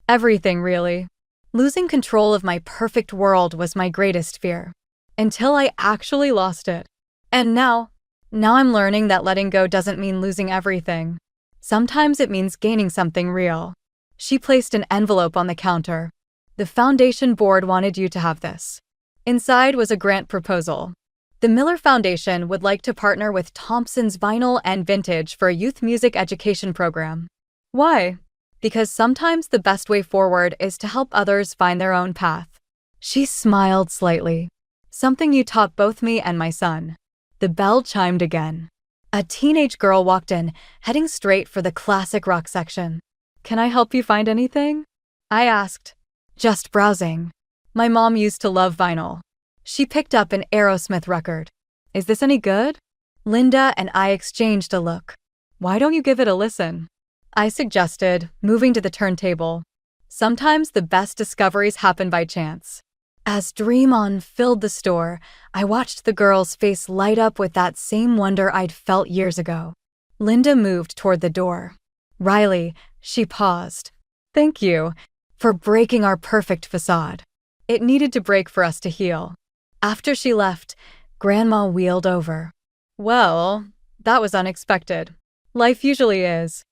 everything, really. Losing control of my perfect world was my greatest fear. Until I actually lost it. And now I'm learning that letting go doesn't mean losing everything. Sometimes it means gaining something real. She placed an envelope on the counter. The foundation board wanted you to have this. Inside was a grant proposal. The Miller Foundation would like to partner with Thompson's Vinyl and Vintage for a youth music education program. Why? Because sometimes the best way forward is to help others find their own path. She smiled slightly. Something you taught both me and my son. The bell chimed again. A teenage girl walked in, heading straight for the classic rock section. Can I help you find anything? I asked. Just browsing. My mom used to love vinyl. She picked up an Aerosmith record. Is this any good? Linda and I exchanged a look. Why don't you give it a listen? I suggested, moving to the turntable. Sometimes the best discoveries happen by chance. As Dream On filled the store, I watched the girl's face light up with that same wonder I'd felt years ago. Linda moved toward the door. Riley, she paused. Thank you for breaking our perfect facade. It needed to break for us to heal. After she left, Grandma wheeled over. Well, that was unexpected. Life usually is.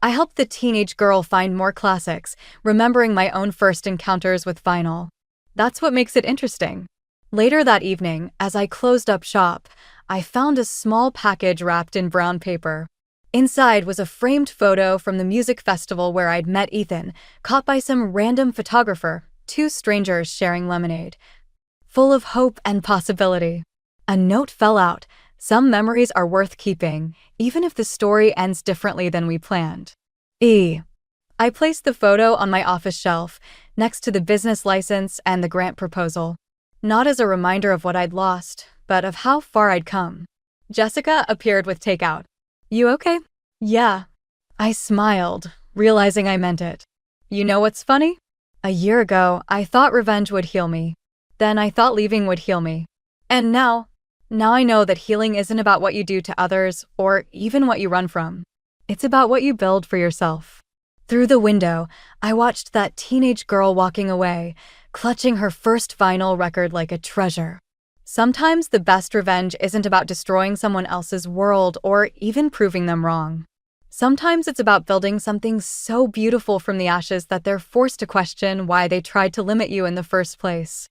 I helped the teenage girl find more classics, remembering my own first encounters with vinyl. That's what makes it interesting. Later that evening, as I closed up shop, I found a small package wrapped in brown paper. Inside was a framed photo from the music festival where I'd met Ethan, caught by some random photographer, two strangers sharing lemonade. Full of hope and possibility. A note fell out. Some memories are worth keeping, even if the story ends differently than we planned. I placed the photo on my office shelf, next to the business license and the grant proposal. Not as a reminder of what I'd lost, but of how far I'd come. Jessica appeared with takeout. You okay? Yeah. I smiled, realizing I meant it. You know what's funny? A year ago, I thought revenge would heal me. Then I thought leaving would heal me. And now I know that healing isn't about what you do to others or even what you run from. It's about what you build for yourself. Through the window, I watched that teenage girl walking away, clutching her first vinyl record like a treasure. Sometimes the best revenge isn't about destroying someone else's world or even proving them wrong. Sometimes it's about building something so beautiful from the ashes that they're forced to question why they tried to limit you in the first place.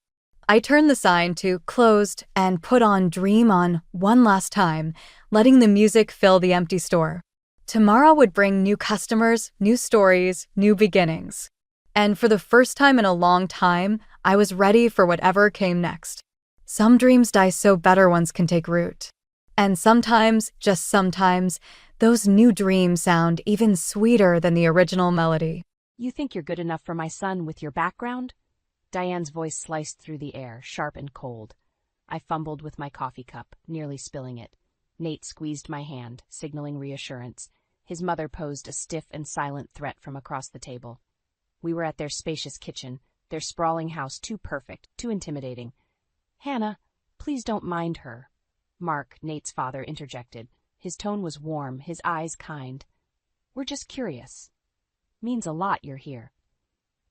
I turned the sign to closed and put on Dream On one last time, letting the music fill the empty store. Tomorrow would bring new customers, new stories, new beginnings. And for the first time in a long time, I was ready for whatever came next. Some dreams die so better ones can take root. And sometimes, just sometimes, those new dreams sound even sweeter than the original melody. You think you're good enough for my son with your background? Diane's voice sliced through the air, sharp and cold. I fumbled with my coffee cup, nearly spilling it. Nate squeezed my hand, signaling reassurance. His mother posed a stiff and silent threat from across the table. We were at their spacious kitchen, their sprawling house too perfect, too intimidating. Hannah, please don't mind her. Mark, Nate's father, interjected. His tone was warm, his eyes kind. We're just curious. Means a lot you're here.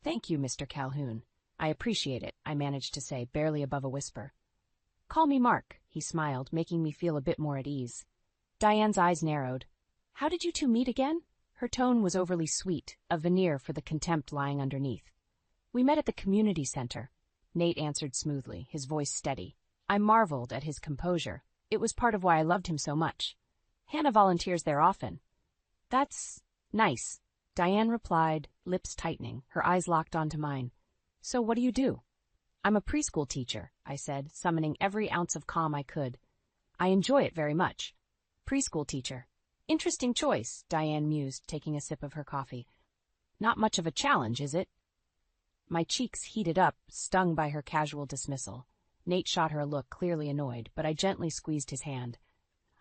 Thank you, Mr. Calhoun. I appreciate it, I managed to say, barely above a whisper. Call me Mark, he smiled, making me feel a bit more at ease. Diane's eyes narrowed. How did you two meet again? Her tone was overly sweet, a veneer for the contempt lying underneath. We met at the community center. Nate answered smoothly, his voice steady. I marveled at his composure. It was part of why I loved him so much. Hannah volunteers there often. That's nice, Diane replied, lips tightening, her eyes locked onto mine. So what do you do? I'm a preschool teacher, I said, summoning every ounce of calm I could. I enjoy it very much. Preschool teacher. Interesting choice, Diane mused, taking a sip of her coffee. Not much of a challenge, is it? My cheeks heated up, stung by her casual dismissal. Nate shot her a look, clearly annoyed, but I gently squeezed his hand.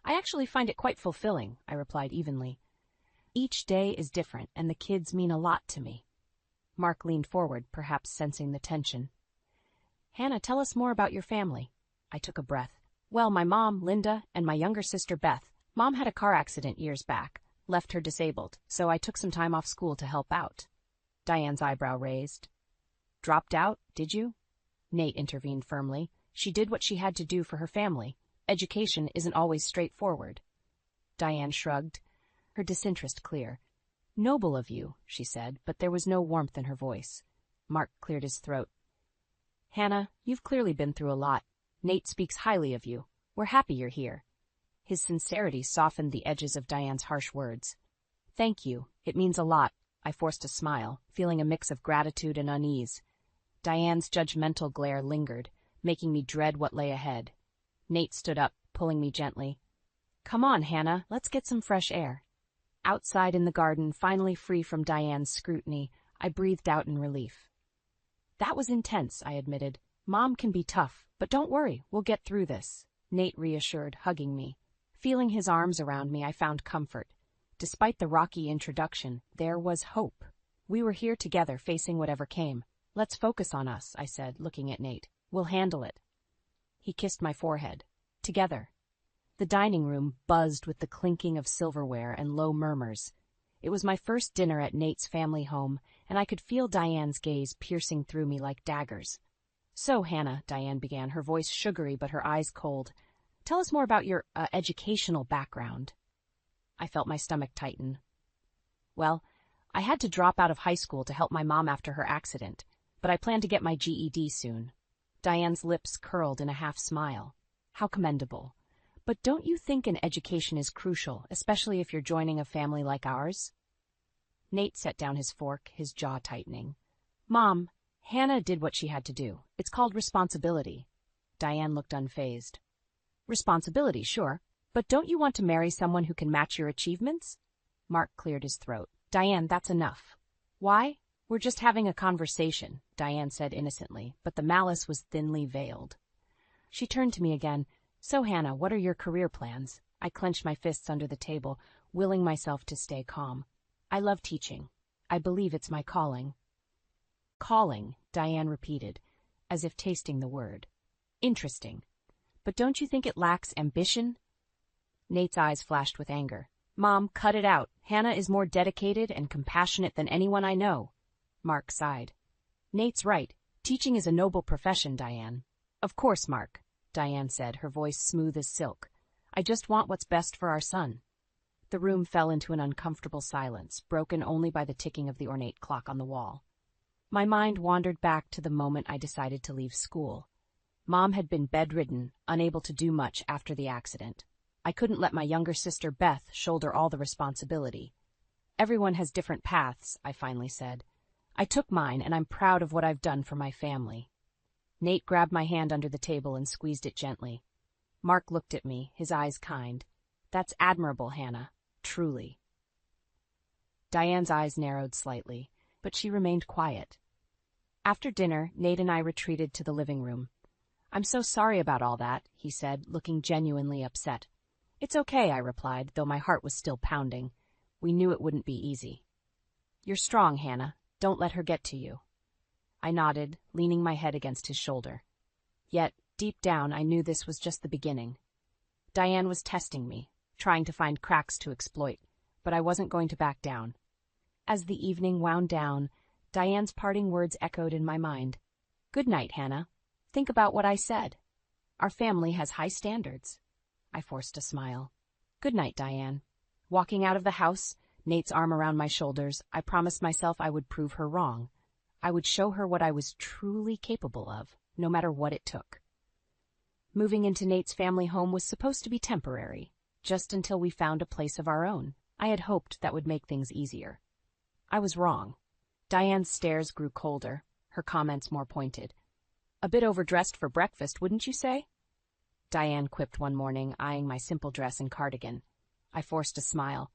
I actually find it quite fulfilling, I replied evenly. Each day is different, and the kids mean a lot to me. Mark leaned forward, perhaps sensing the tension. Hannah, tell us more about your family. I took a breath. Well, my mom, Linda, and my younger sister, Beth. Mom had a car accident years back, left her disabled, so I took some time off school to help out. Diane's eyebrow raised. Dropped out, did you? Nate intervened firmly. She did what she had to do for her family. Education isn't always straightforward. Diane shrugged, her disinterest clear. Noble of you, she said, but there was no warmth in her voice. Mark cleared his throat. Hannah, you've clearly been through a lot. Nate speaks highly of you. We're happy you're here. His sincerity softened the edges of Diane's harsh words. Thank you. It means a lot. I forced a smile, feeling a mix of gratitude and unease. Diane's judgmental glare lingered, making me dread what lay ahead. Nate stood up, pulling me gently. Come on, Hannah, let's get some fresh air. Outside in the garden, finally free from Diane's scrutiny, I breathed out in relief. That was intense, I admitted. Mom can be tough, but don't worry, we'll get through this. Nate reassured, hugging me. Feeling his arms around me, I found comfort. Despite the rocky introduction, there was hope. We were here together, facing whatever came. Let's focus on us, I said, looking at Nate. We'll handle it. He kissed my forehead. Together. The dining room buzzed with the clinking of silverware and low murmurs. It was my first dinner at Nate's family home, and I could feel Diane's gaze piercing through me like daggers. So, Hannah, Diane began, her voice sugary but her eyes cold. Tell us more about your educational background. I felt my stomach tighten. Well, I had to drop out of high school to help my mom after her accident, but I plan to get my GED soon. Diane's lips curled in a half-smile. How commendable. But don't you think an education is crucial, especially if you're joining a family like ours? Nate set down his fork, his jaw tightening. Mom, Hannah did what she had to do. It's called responsibility. Diane looked unfazed. Responsibility, sure. But don't you want to marry someone who can match your achievements? Mark cleared his throat. Diane, that's enough. Why? We're just having a conversation, Diane said innocently, but the malice was thinly veiled. She turned to me again. So, Hannah, what are your career plans? I clenched my fists under the table, willing myself to stay calm. I love teaching. I believe it's my calling. Calling, Diane repeated, as if tasting the word. Interesting. But don't you think it lacks ambition? Nate's eyes flashed with anger. Mom, cut it out. Hannah is more dedicated and compassionate than anyone I know. Mark sighed. Nate's right. Teaching is a noble profession, Diane. Of course, Mark, Diane said, her voice smooth as silk. I just want what's best for our son. The room fell into an uncomfortable silence, broken only by the ticking of the ornate clock on the wall. My mind wandered back to the moment I decided to leave school. Mom had been bedridden, unable to do much after the accident. I couldn't let my younger sister Beth shoulder all the responsibility. Everyone has different paths, I finally said. I took mine, and I'm proud of what I've done for my family. Nate grabbed my hand under the table and squeezed it gently. Mark looked at me, his eyes kind. That's admirable, Hannah. Truly. Diane's eyes narrowed slightly, but she remained quiet. After dinner, Nate and I retreated to the living room. I'm so sorry about all that, he said, looking genuinely upset. It's okay, I replied, though my heart was still pounding. We knew it wouldn't be easy. You're strong, Hannah. Don't let her get to you. I nodded, leaning my head against his shoulder. Yet, deep down, I knew this was just the beginning. Diane was testing me, trying to find cracks to exploit, but I wasn't going to back down. As the evening wound down, Diane's parting words echoed in my mind. Good night, Hannah. Think about what I said. Our family has high standards. I forced a smile. Good night, Diane. Walking out of the house, Nate's arm around my shoulders, I promised myself I would prove her wrong. I would show her what I was truly capable of. no matter what it took. Moving into Nate's family home was supposed to be temporary, just until we found a place of our own. I had hoped that would make things easier. I was wrong. Diane's stares grew colder, her comments more pointed. "A bit overdressed for breakfast, wouldn't you say?" Diane quipped one morning, eyeing my simple dress and cardigan. I forced a smile.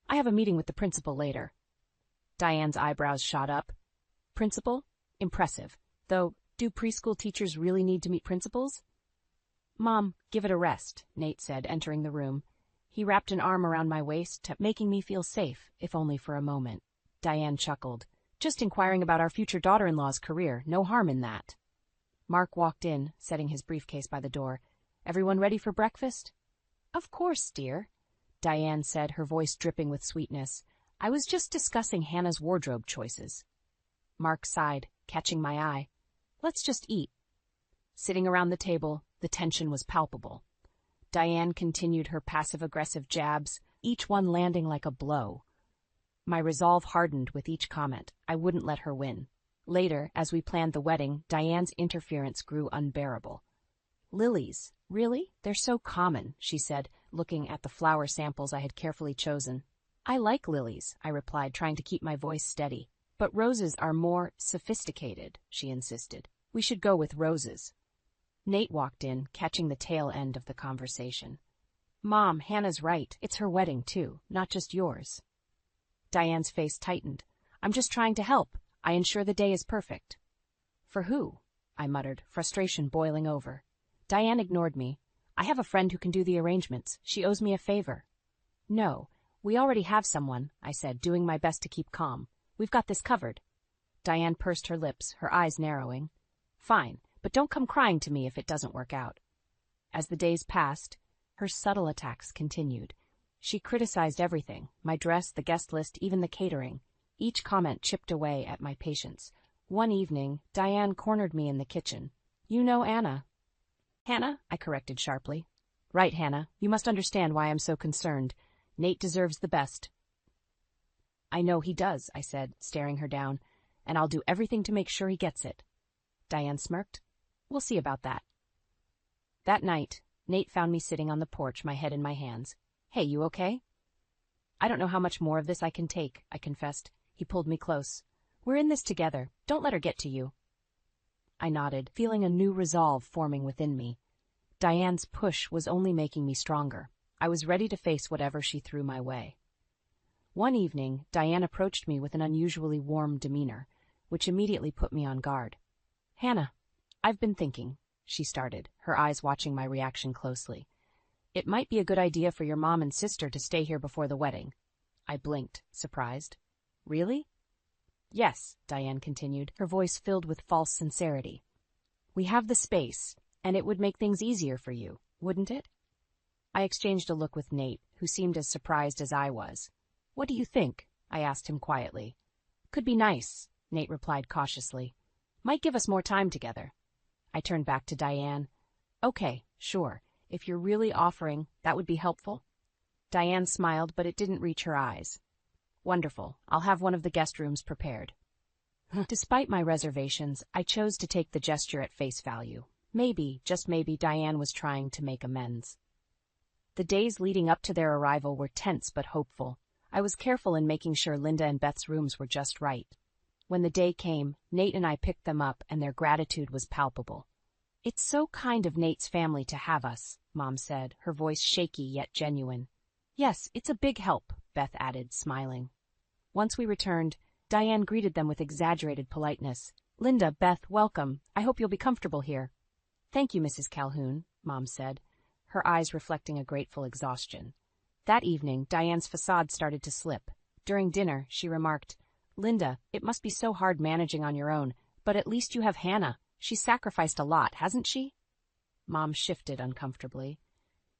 "I have a meeting with the principal later." Diane's eyebrows shot up. "Principal? Impressive. Though, do preschool teachers really need to meet principals?" "Mom, give it a rest," Nate said, entering the room. He wrapped an arm around my waist, making me feel safe, if only for a moment. Diane chuckled. "Just inquiring about our future daughter-in-law's career. No harm in that." Mark walked in, setting his briefcase by the door. "Everyone ready for breakfast?" "Of course, dear," Diane said, her voice dripping with sweetness. "I was just discussing Hannah's wardrobe choices." Mark sighed, catching my eye. "Let's just eat." Sitting around the table, the tension was palpable. Diane continued her passive-aggressive jabs, each one landing like a blow. My resolve hardened with each comment. I wouldn't let her win. Later, as we planned the wedding, Diane's interference grew unbearable. "Lilies, really? They're so common," she said, looking at the flower samples I had carefully chosen. "I like lilies," I replied, trying to keep my voice steady. "But roses are more sophisticated," she insisted. "We should go with roses." Nate walked in, catching the tail end of the conversation. "Mom, Hannah's right. It's her wedding, too, not just yours." Diane's face tightened. "I'm just trying to help. I ensure the day is perfect." "For who?" I muttered, frustration boiling over. Diane ignored me. "I have a friend who can do the arrangements. She owes me a favor." "No, we already have someone," I said, doing my best to keep calm. "We've got this covered." Diane pursed her lips, her eyes narrowing. "Fine, but don't come crying to me if it doesn't work out." As the days passed, her subtle attacks continued. She criticized everything, my dress, the guest list, even the catering. Each comment chipped away at my patience. One evening, Diane cornered me in the kitchen. "You know Anna." "Hannah," I corrected sharply. "Right, Hannah. You must understand why I'm so concerned. Nate deserves the best." "I know he does," I said, staring her down, "and I'll do everything to make sure he gets it." Diane smirked. "We'll see about that." That night, Nate found me sitting on the porch, my head in my hands. "Hey, you okay?" "I don't know how much more of this I can take," I confessed. He pulled me close. "We're in this together. Don't let her get to you." I nodded, feeling a new resolve forming within me. Diane's push was only making me stronger. I was ready to face whatever she threw my way. One evening, Diane approached me with an unusually warm demeanor, which immediately put me on guard. "Hannah, I've been thinking," she started, her eyes watching my reaction closely. "It might be a good idea for your mom and sister to stay here before the wedding." I blinked, surprised. "Really?" "Yes," Diane continued, her voice filled with false sincerity. "We have the space, and it would make things easier for you, wouldn't it?" I exchanged a look with Nate, who seemed as surprised as I was. "What do you think?" I asked him quietly. "Could be nice," Nate replied cautiously. "Might give us more time together." I turned back to Diane. "Okay, sure. If you're really offering, that would be helpful." Diane smiled, but it didn't reach her eyes. "Wonderful. I'll have one of the guest rooms prepared." Despite my reservations, I chose to take the gesture at face value. Maybe, just maybe, Diane was trying to make amends. The days leading up to their arrival were tense but hopeful. I was careful in making sure Linda and Beth's rooms were just right. When the day came, Nate and I picked them up, and their gratitude was palpable. "It's so kind of Nate's family to have us," Mom said, her voice shaky yet genuine. "Yes, it's a big help," Beth added, smiling. Once we returned, Diane greeted them with exaggerated politeness. "Linda, Beth, welcome. I hope you'll be comfortable here." "Thank you, Mrs. Calhoun," Mom said, her eyes reflecting a grateful exhaustion. That evening, Diane's facade started to slip. During dinner, she remarked, "Linda, it must be so hard managing on your own, but at least you have Hannah. She's sacrificed a lot, hasn't she?" Mom shifted uncomfortably.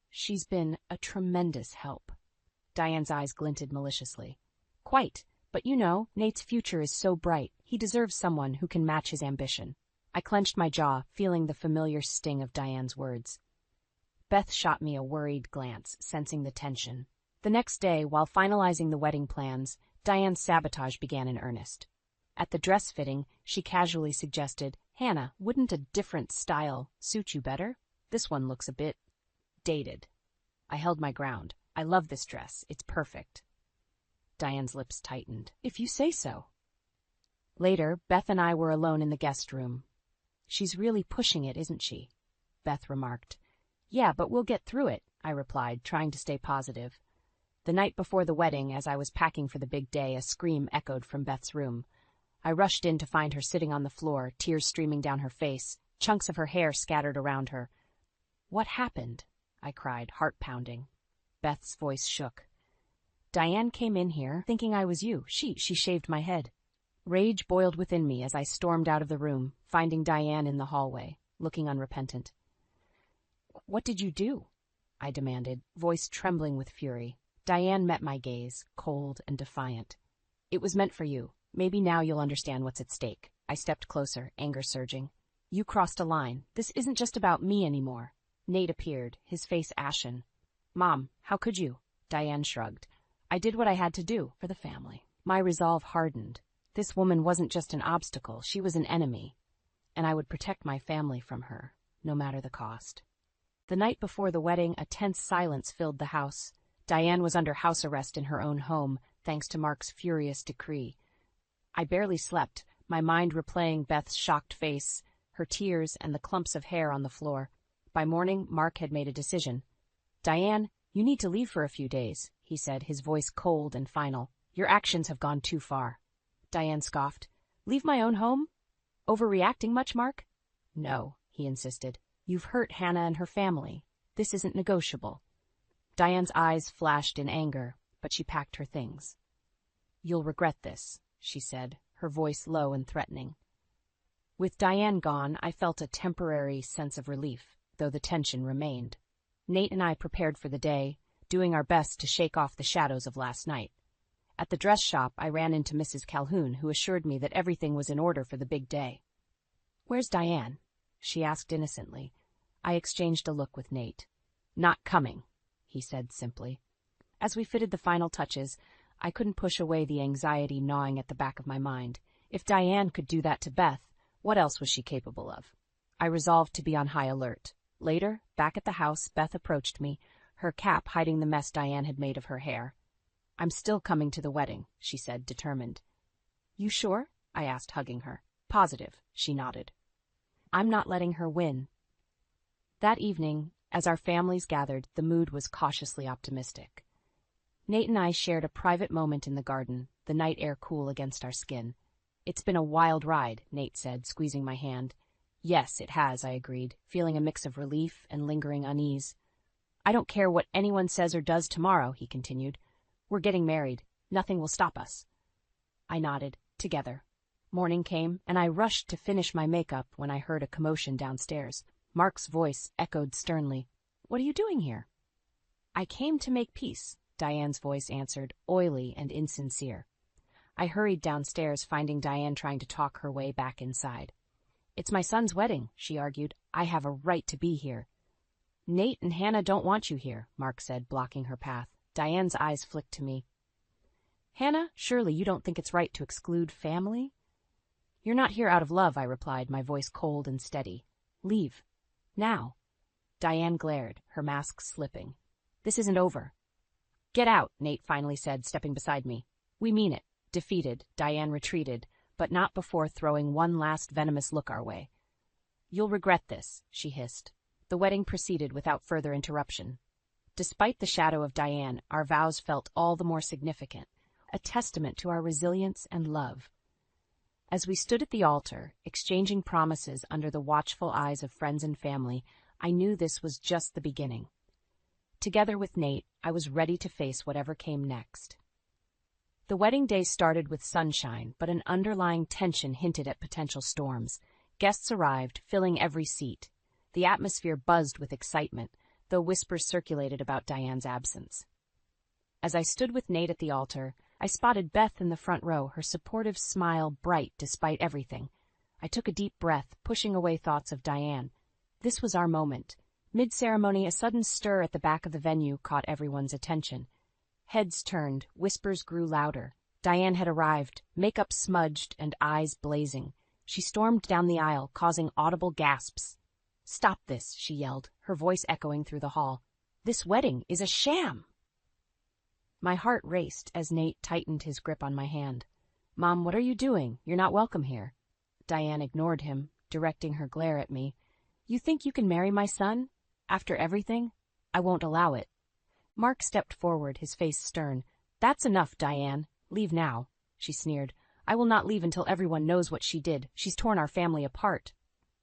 "She's been a tremendous help." Diane's eyes glinted maliciously. "Quite, but you know, Nate's future is so bright. He deserves someone who can match his ambition." I clenched my jaw, feeling the familiar sting of Diane's words. Beth shot me a worried glance, sensing the tension. The next day, while finalizing the wedding plans, Diane's sabotage began in earnest. At the dress fitting, she casually suggested, Hannah, wouldn't a different style suit you better? This one looks a bit dated. I held my ground. I love this dress. It's perfect. Diane's lips tightened. If you say so. Later, Beth and I were alone in the guest room. She's really pushing it, isn't she? Beth remarked. Yeah, but we'll get through it, I replied, trying to stay positive. The night before the wedding, as I was packing for the big day, a scream echoed from Beth's room. I rushed in to find her sitting on the floor, tears streaming down her face, chunks of her hair scattered around her. What happened? I cried, heart pounding. Beth's voice shook. Diane came in here, thinking I was you. She shaved my head. Rage boiled within me as I stormed out of the room, finding Diane in the hallway, looking unrepentant. What did you do? I demanded, voice trembling with fury. Diane met my gaze, cold and defiant. It was meant for you. Maybe now you'll understand what's at stake. I stepped closer, anger surging. You crossed a line. This isn't just about me anymore. Nate appeared, his face ashen. Mom, how could you? Diane shrugged. I did what I had to do for the family. My resolve hardened. This woman wasn't just an obstacle, she was an enemy. And I would protect my family from her, no matter the cost. The night before the wedding, a tense silence filled the house. Diane was under house arrest in her own home, thanks to Mark's furious decree. I barely slept, my mind replaying Beth's shocked face, her tears, and the clumps of hair on the floor. By morning, Mark had made a decision. Diane, you need to leave for a few days, he said, his voice cold and final. Your actions have gone too far. Diane scoffed. Leave my own home? Overreacting much, Mark? No, he insisted. You've hurt Hannah and her family. This isn't negotiable. Diane's eyes flashed in anger, but she packed her things. You'll regret this, she said, her voice low and threatening. With Diane gone, I felt a temporary sense of relief, though the tension remained. Nate and I prepared for the day, doing our best to shake off the shadows of last night. At the dress shop, I ran into Mrs. Calhoun, who assured me that everything was in order for the big day. Where's Diane? She asked innocently. I exchanged a look with Nate. Not coming, he said simply. As we fitted the final touches, I couldn't push away the anxiety gnawing at the back of my mind. If Diane could do that to Beth, what else was she capable of? I resolved to be on high alert. Later, back at the house, Beth approached me, her cap hiding the mess Diane had made of her hair. I'm still coming to the wedding, she said, determined. You sure? I asked, hugging her. Positive, she nodded. I'm not letting her win. That evening, as our families gathered, the mood was cautiously optimistic. Nate and I shared a private moment in the garden, the night air cool against our skin. It's been a wild ride, Nate said, squeezing my hand. Yes, it has, I agreed, feeling a mix of relief and lingering unease. I don't care what anyone says or does tomorrow, he continued. We're getting married. Nothing will stop us. I nodded. Together. Morning came, and I rushed to finish my makeup when I heard a commotion downstairs. Mark's voice echoed sternly. What are you doing here? I came to make peace, Diane's voice answered, oily and insincere. I hurried downstairs, finding Diane trying to talk her way back inside. It's my son's wedding, she argued. I have a right to be here. Nate and Hannah don't want you here, Mark said, blocking her path. Diane's eyes flicked to me. Hannah, surely you don't think it's right to exclude family? You're not here out of love, I replied, my voice cold and steady. Leave. Now. Diane glared, her mask slipping. This isn't over. Get out, Nate finally said, stepping beside me. We mean it. Defeated, Diane retreated, but not before throwing one last venomous look our way. You'll regret this, she hissed. The wedding proceeded without further interruption. Despite the shadow of Diane, our vows felt all the more significant, a testament to our resilience and love. As we stood at the altar, exchanging promises under the watchful eyes of friends and family, I knew this was just the beginning. Together with Nate, I was ready to face whatever came next. The wedding day started with sunshine, but an underlying tension hinted at potential storms. Guests arrived, filling every seat. The atmosphere buzzed with excitement, though whispers circulated about Diane's absence. As I stood with Nate at the altar, I spotted Beth in the front row, her supportive smile bright despite everything. I took a deep breath, pushing away thoughts of Diane. This was our moment. Mid-ceremony, a sudden stir at the back of the venue caught everyone's attention. Heads turned, whispers grew louder. Diane had arrived, makeup smudged and eyes blazing. She stormed down the aisle, causing audible gasps. "Stop this," she yelled, her voice echoing through the hall. "This wedding is a sham!" My heart raced as Nate tightened his grip on my hand. "Mom, what are you doing? You're not welcome here." Diane ignored him, directing her glare at me. "You think you can marry my son? After everything? I won't allow it." Mark stepped forward, his face stern. "That's enough, Diane. Leave now," she sneered. "I will not leave until everyone knows what she did. She's torn our family apart."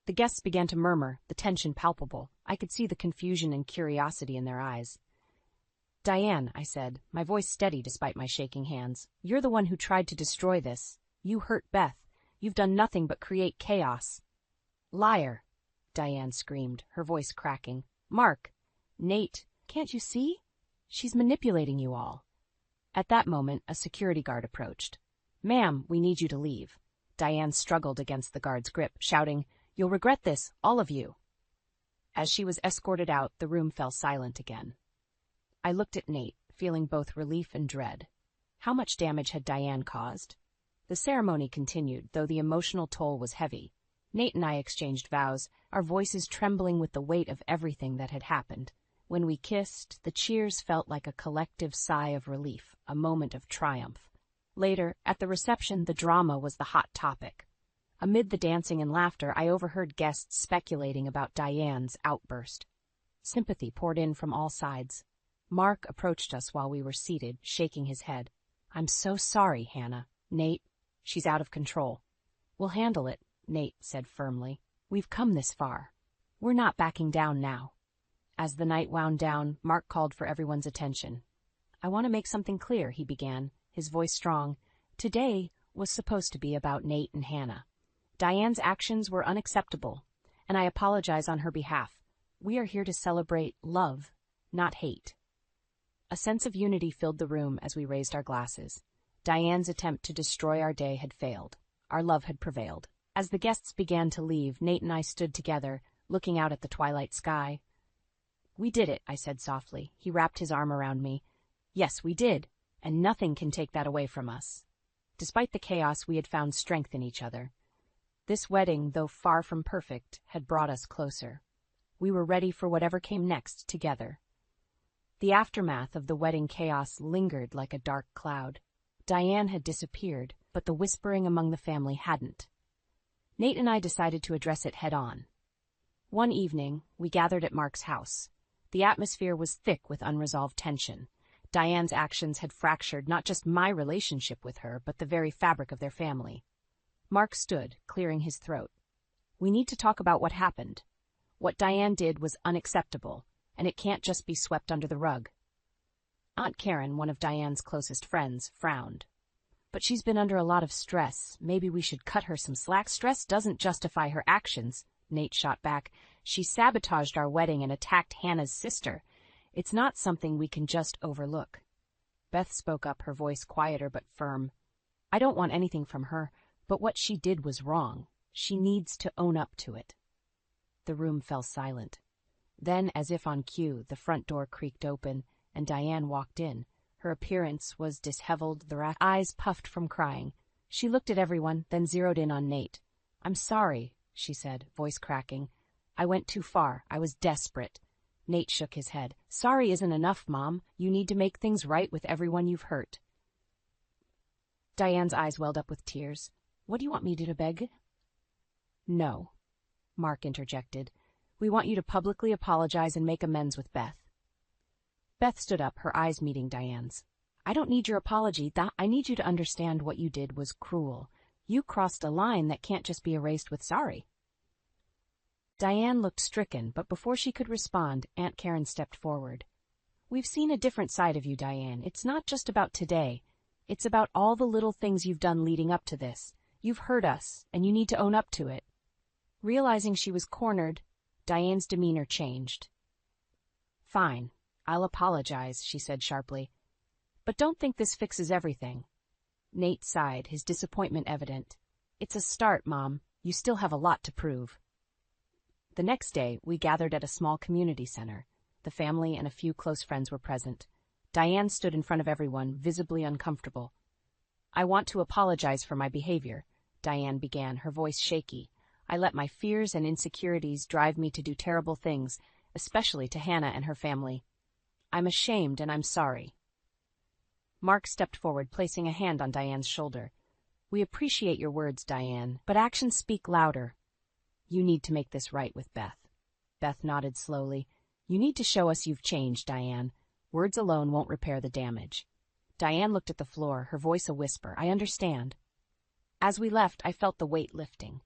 The guests began to murmur, the tension palpable. I could see the confusion and curiosity in their eyes. "Diane," I said, my voice steady despite my shaking hands, "you're the one who tried to destroy this. You hurt Beth. You've done nothing but create chaos." "Liar," Diane screamed, her voice cracking. "Mark, Nate, can't you see? She's manipulating you all." At that moment, a security guard approached. "Ma'am, we need you to leave." Diane struggled against the guard's grip, shouting, "You'll regret this, all of you." As she was escorted out, the room fell silent again. I looked at Nate, feeling both relief and dread. How much damage had Diane caused? The ceremony continued, though the emotional toll was heavy. Nate and I exchanged vows, our voices trembling with the weight of everything that had happened. When we kissed, the cheers felt like a collective sigh of relief, a moment of triumph. Later, at the reception, the drama was the hot topic. Amid the dancing and laughter, I overheard guests speculating about Diane's outburst. Sympathy poured in from all sides. Mark approached us while we were seated, shaking his head. "I'm so sorry, Hannah. Nate, she's out of control." "We'll handle it," Nate said firmly. "We've come this far. We're not backing down now." As the night wound down, Mark called for everyone's attention. "I want to make something clear," he began, his voice strong. "Today was supposed to be about Nate and Hannah. Diane's actions were unacceptable, and I apologize on her behalf. We are here to celebrate love, not hate." A sense of unity filled the room as we raised our glasses. Diane's attempt to destroy our day had failed. Our love had prevailed. As the guests began to leave, Nate and I stood together, looking out at the twilight sky. "We did it," I said softly. He wrapped his arm around me. "Yes, we did, and nothing can take that away from us." Despite the chaos, we had found strength in each other. This wedding, though far from perfect, had brought us closer. We were ready for whatever came next together. The aftermath of the wedding chaos lingered like a dark cloud. Diane had disappeared, but the whispering among the family hadn't. Nate and I decided to address it head-on. One evening, we gathered at Mark's house. The atmosphere was thick with unresolved tension. Diane's actions had fractured not just my relationship with her, but the very fabric of their family. Mark stood, clearing his throat. "We need to talk about what happened. What Diane did was unacceptable, and it can't just be swept under the rug." Aunt Karen, one of Diane's closest friends, frowned. "But she's been under a lot of stress. Maybe we should cut her some slack." "Stress doesn't justify her actions," Nate shot back. "She sabotaged our wedding and attacked Hannah's sister. It's not something we can just overlook." Beth spoke up, her voice quieter but firm. "I don't want anything from her, but what she did was wrong. She needs to own up to it." The room fell silent. Then, as if on cue, the front door creaked open, and Diane walked in. Her appearance was disheveled, the eyes puffed from crying. She looked at everyone, then zeroed in on Nate. "I'm sorry," she said, voice cracking. "I went too far. I was desperate." Nate shook his head. "Sorry isn't enough, Mom. You need to make things right with everyone you've hurt." Diane's eyes welled up with tears. "What do you want me to do, beg?" "No," Mark interjected. "We want you to publicly apologize and make amends with Beth." Beth stood up, her eyes meeting Diane's. "I don't need your apology. I need you to understand what you did was cruel. You crossed a line that can't just be erased with sorry." Diane looked stricken, but before she could respond, Aunt Karen stepped forward. "We've seen a different side of you, Diane. It's not just about today. It's about all the little things you've done leading up to this. You've hurt us, and you need to own up to it." Realizing she was cornered, Diane's demeanor changed. "Fine, I'll apologize," she said sharply. "But don't think this fixes everything." Nate sighed, his disappointment evident. "It's a start, Mom. You still have a lot to prove." The next day, we gathered at a small community center. The family and a few close friends were present. Diane stood in front of everyone, visibly uncomfortable. "I want to apologize for my behavior," Diane began, her voice shaky. I let my fears and insecurities drive me to do terrible things, especially to Hannah and her family. I'm ashamed and I'm sorry. Mark stepped forward, placing a hand on Diane's shoulder. We appreciate your words, Diane, but actions speak louder. You need to make this right with Beth. Beth nodded slowly. You need to show us you've changed, Diane. Words alone won't repair the damage. Diane looked at the floor, her voice a whisper. I understand. As we left, I felt the weight lifting.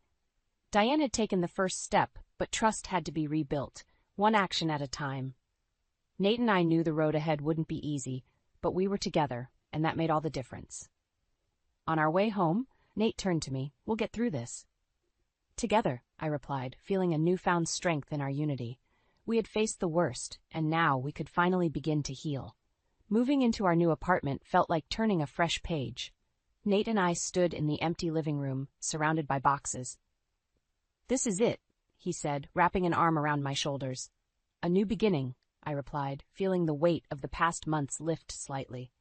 Diane had taken the first step, but trust had to be rebuilt, one action at a time. Nate and I knew the road ahead wouldn't be easy, but we were together, and that made all the difference. On our way home, Nate turned to me. We'll get through this. Together, I replied, feeling a newfound strength in our unity. We had faced the worst, and now we could finally begin to heal. Moving into our new apartment felt like turning a fresh page. Nate and I stood in the empty living room, surrounded by boxes. This is it, he said, wrapping an arm around my shoulders. A new beginning, I replied, feeling the weight of the past months lift slightly.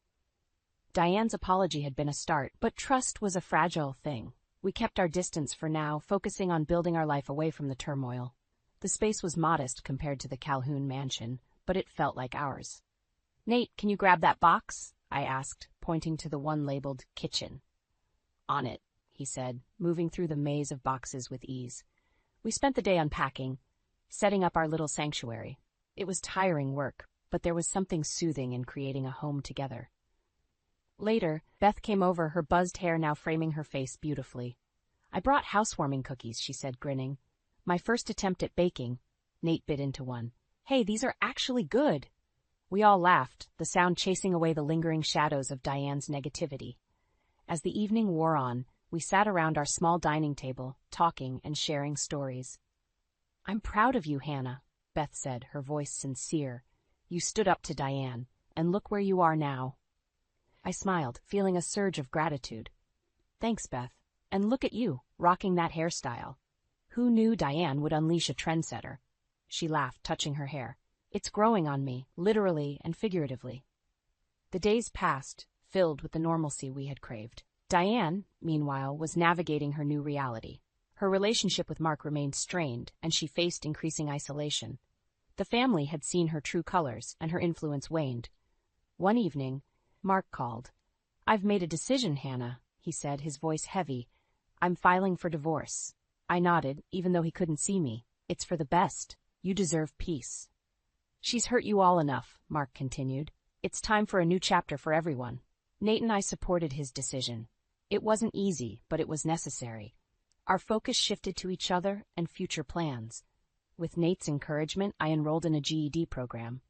Diane's apology had been a start, but trust was a fragile thing. We kept our distance for now, focusing on building our life away from the turmoil. The space was modest compared to the Calhoun mansion, but it felt like ours. Nate, can you grab that box? I asked, pointing to the one labeled kitchen. On it, he said, moving through the maze of boxes with ease. We spent the day unpacking, setting up our little sanctuary. It was tiring work, but there was something soothing in creating a home together. Later, Beth came over, her buzzed hair now framing her face beautifully. I brought housewarming cookies, she said, grinning. My first attempt at baking. Nate bit into one. Hey, these are actually good. We all laughed, the sound chasing away the lingering shadows of Diane's negativity. As the evening wore on, we sat around our small dining table, talking and sharing stories. I'm proud of you, Hannah, Beth said, her voice sincere. You stood up to Diane, and look where you are now. I smiled, feeling a surge of gratitude. Thanks, Beth. And look at you, rocking that hairstyle. Who knew Diane would unleash a trendsetter? She laughed, touching her hair. It's growing on me, literally and figuratively. The days passed, filled with the normalcy we had craved. Diane, meanwhile, was navigating her new reality. Her relationship with Mark remained strained, and she faced increasing isolation. The family had seen her true colors, and her influence waned. One evening, Mark called. I've made a decision, Hannah, he said, his voice heavy. I'm filing for divorce. I nodded, even though he couldn't see me. It's for the best. You deserve peace. She's hurt you all enough, Mark continued. It's time for a new chapter for everyone. Nate and I supported his decision. It wasn't easy, but it was necessary. Our focus shifted to each other and future plans. With Nate's encouragement, I enrolled in a GED program.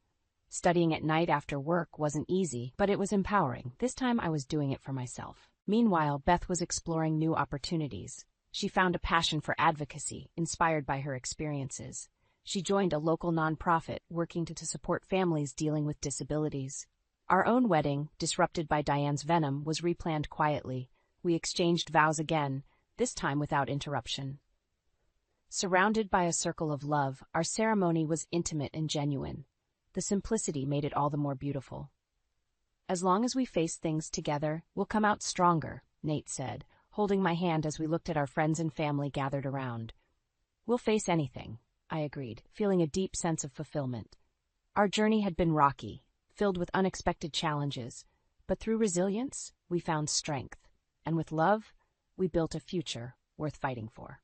Studying at night after work wasn't easy, but it was empowering. This time I was doing it for myself. Meanwhile, Beth was exploring new opportunities. She found a passion for advocacy, inspired by her experiences. She joined a local nonprofit working to support families dealing with disabilities. Our own wedding, disrupted by Diane's venom, was replanned quietly. We exchanged vows again, this time without interruption. Surrounded by a circle of love, our ceremony was intimate and genuine. The simplicity made it all the more beautiful. As long as we face things together, we'll come out stronger, Nate said, holding my hand as we looked at our friends and family gathered around. We'll face anything, I agreed, feeling a deep sense of fulfillment. Our journey had been rocky, filled with unexpected challenges, but through resilience, we found strength, and with love, we built a future worth fighting for.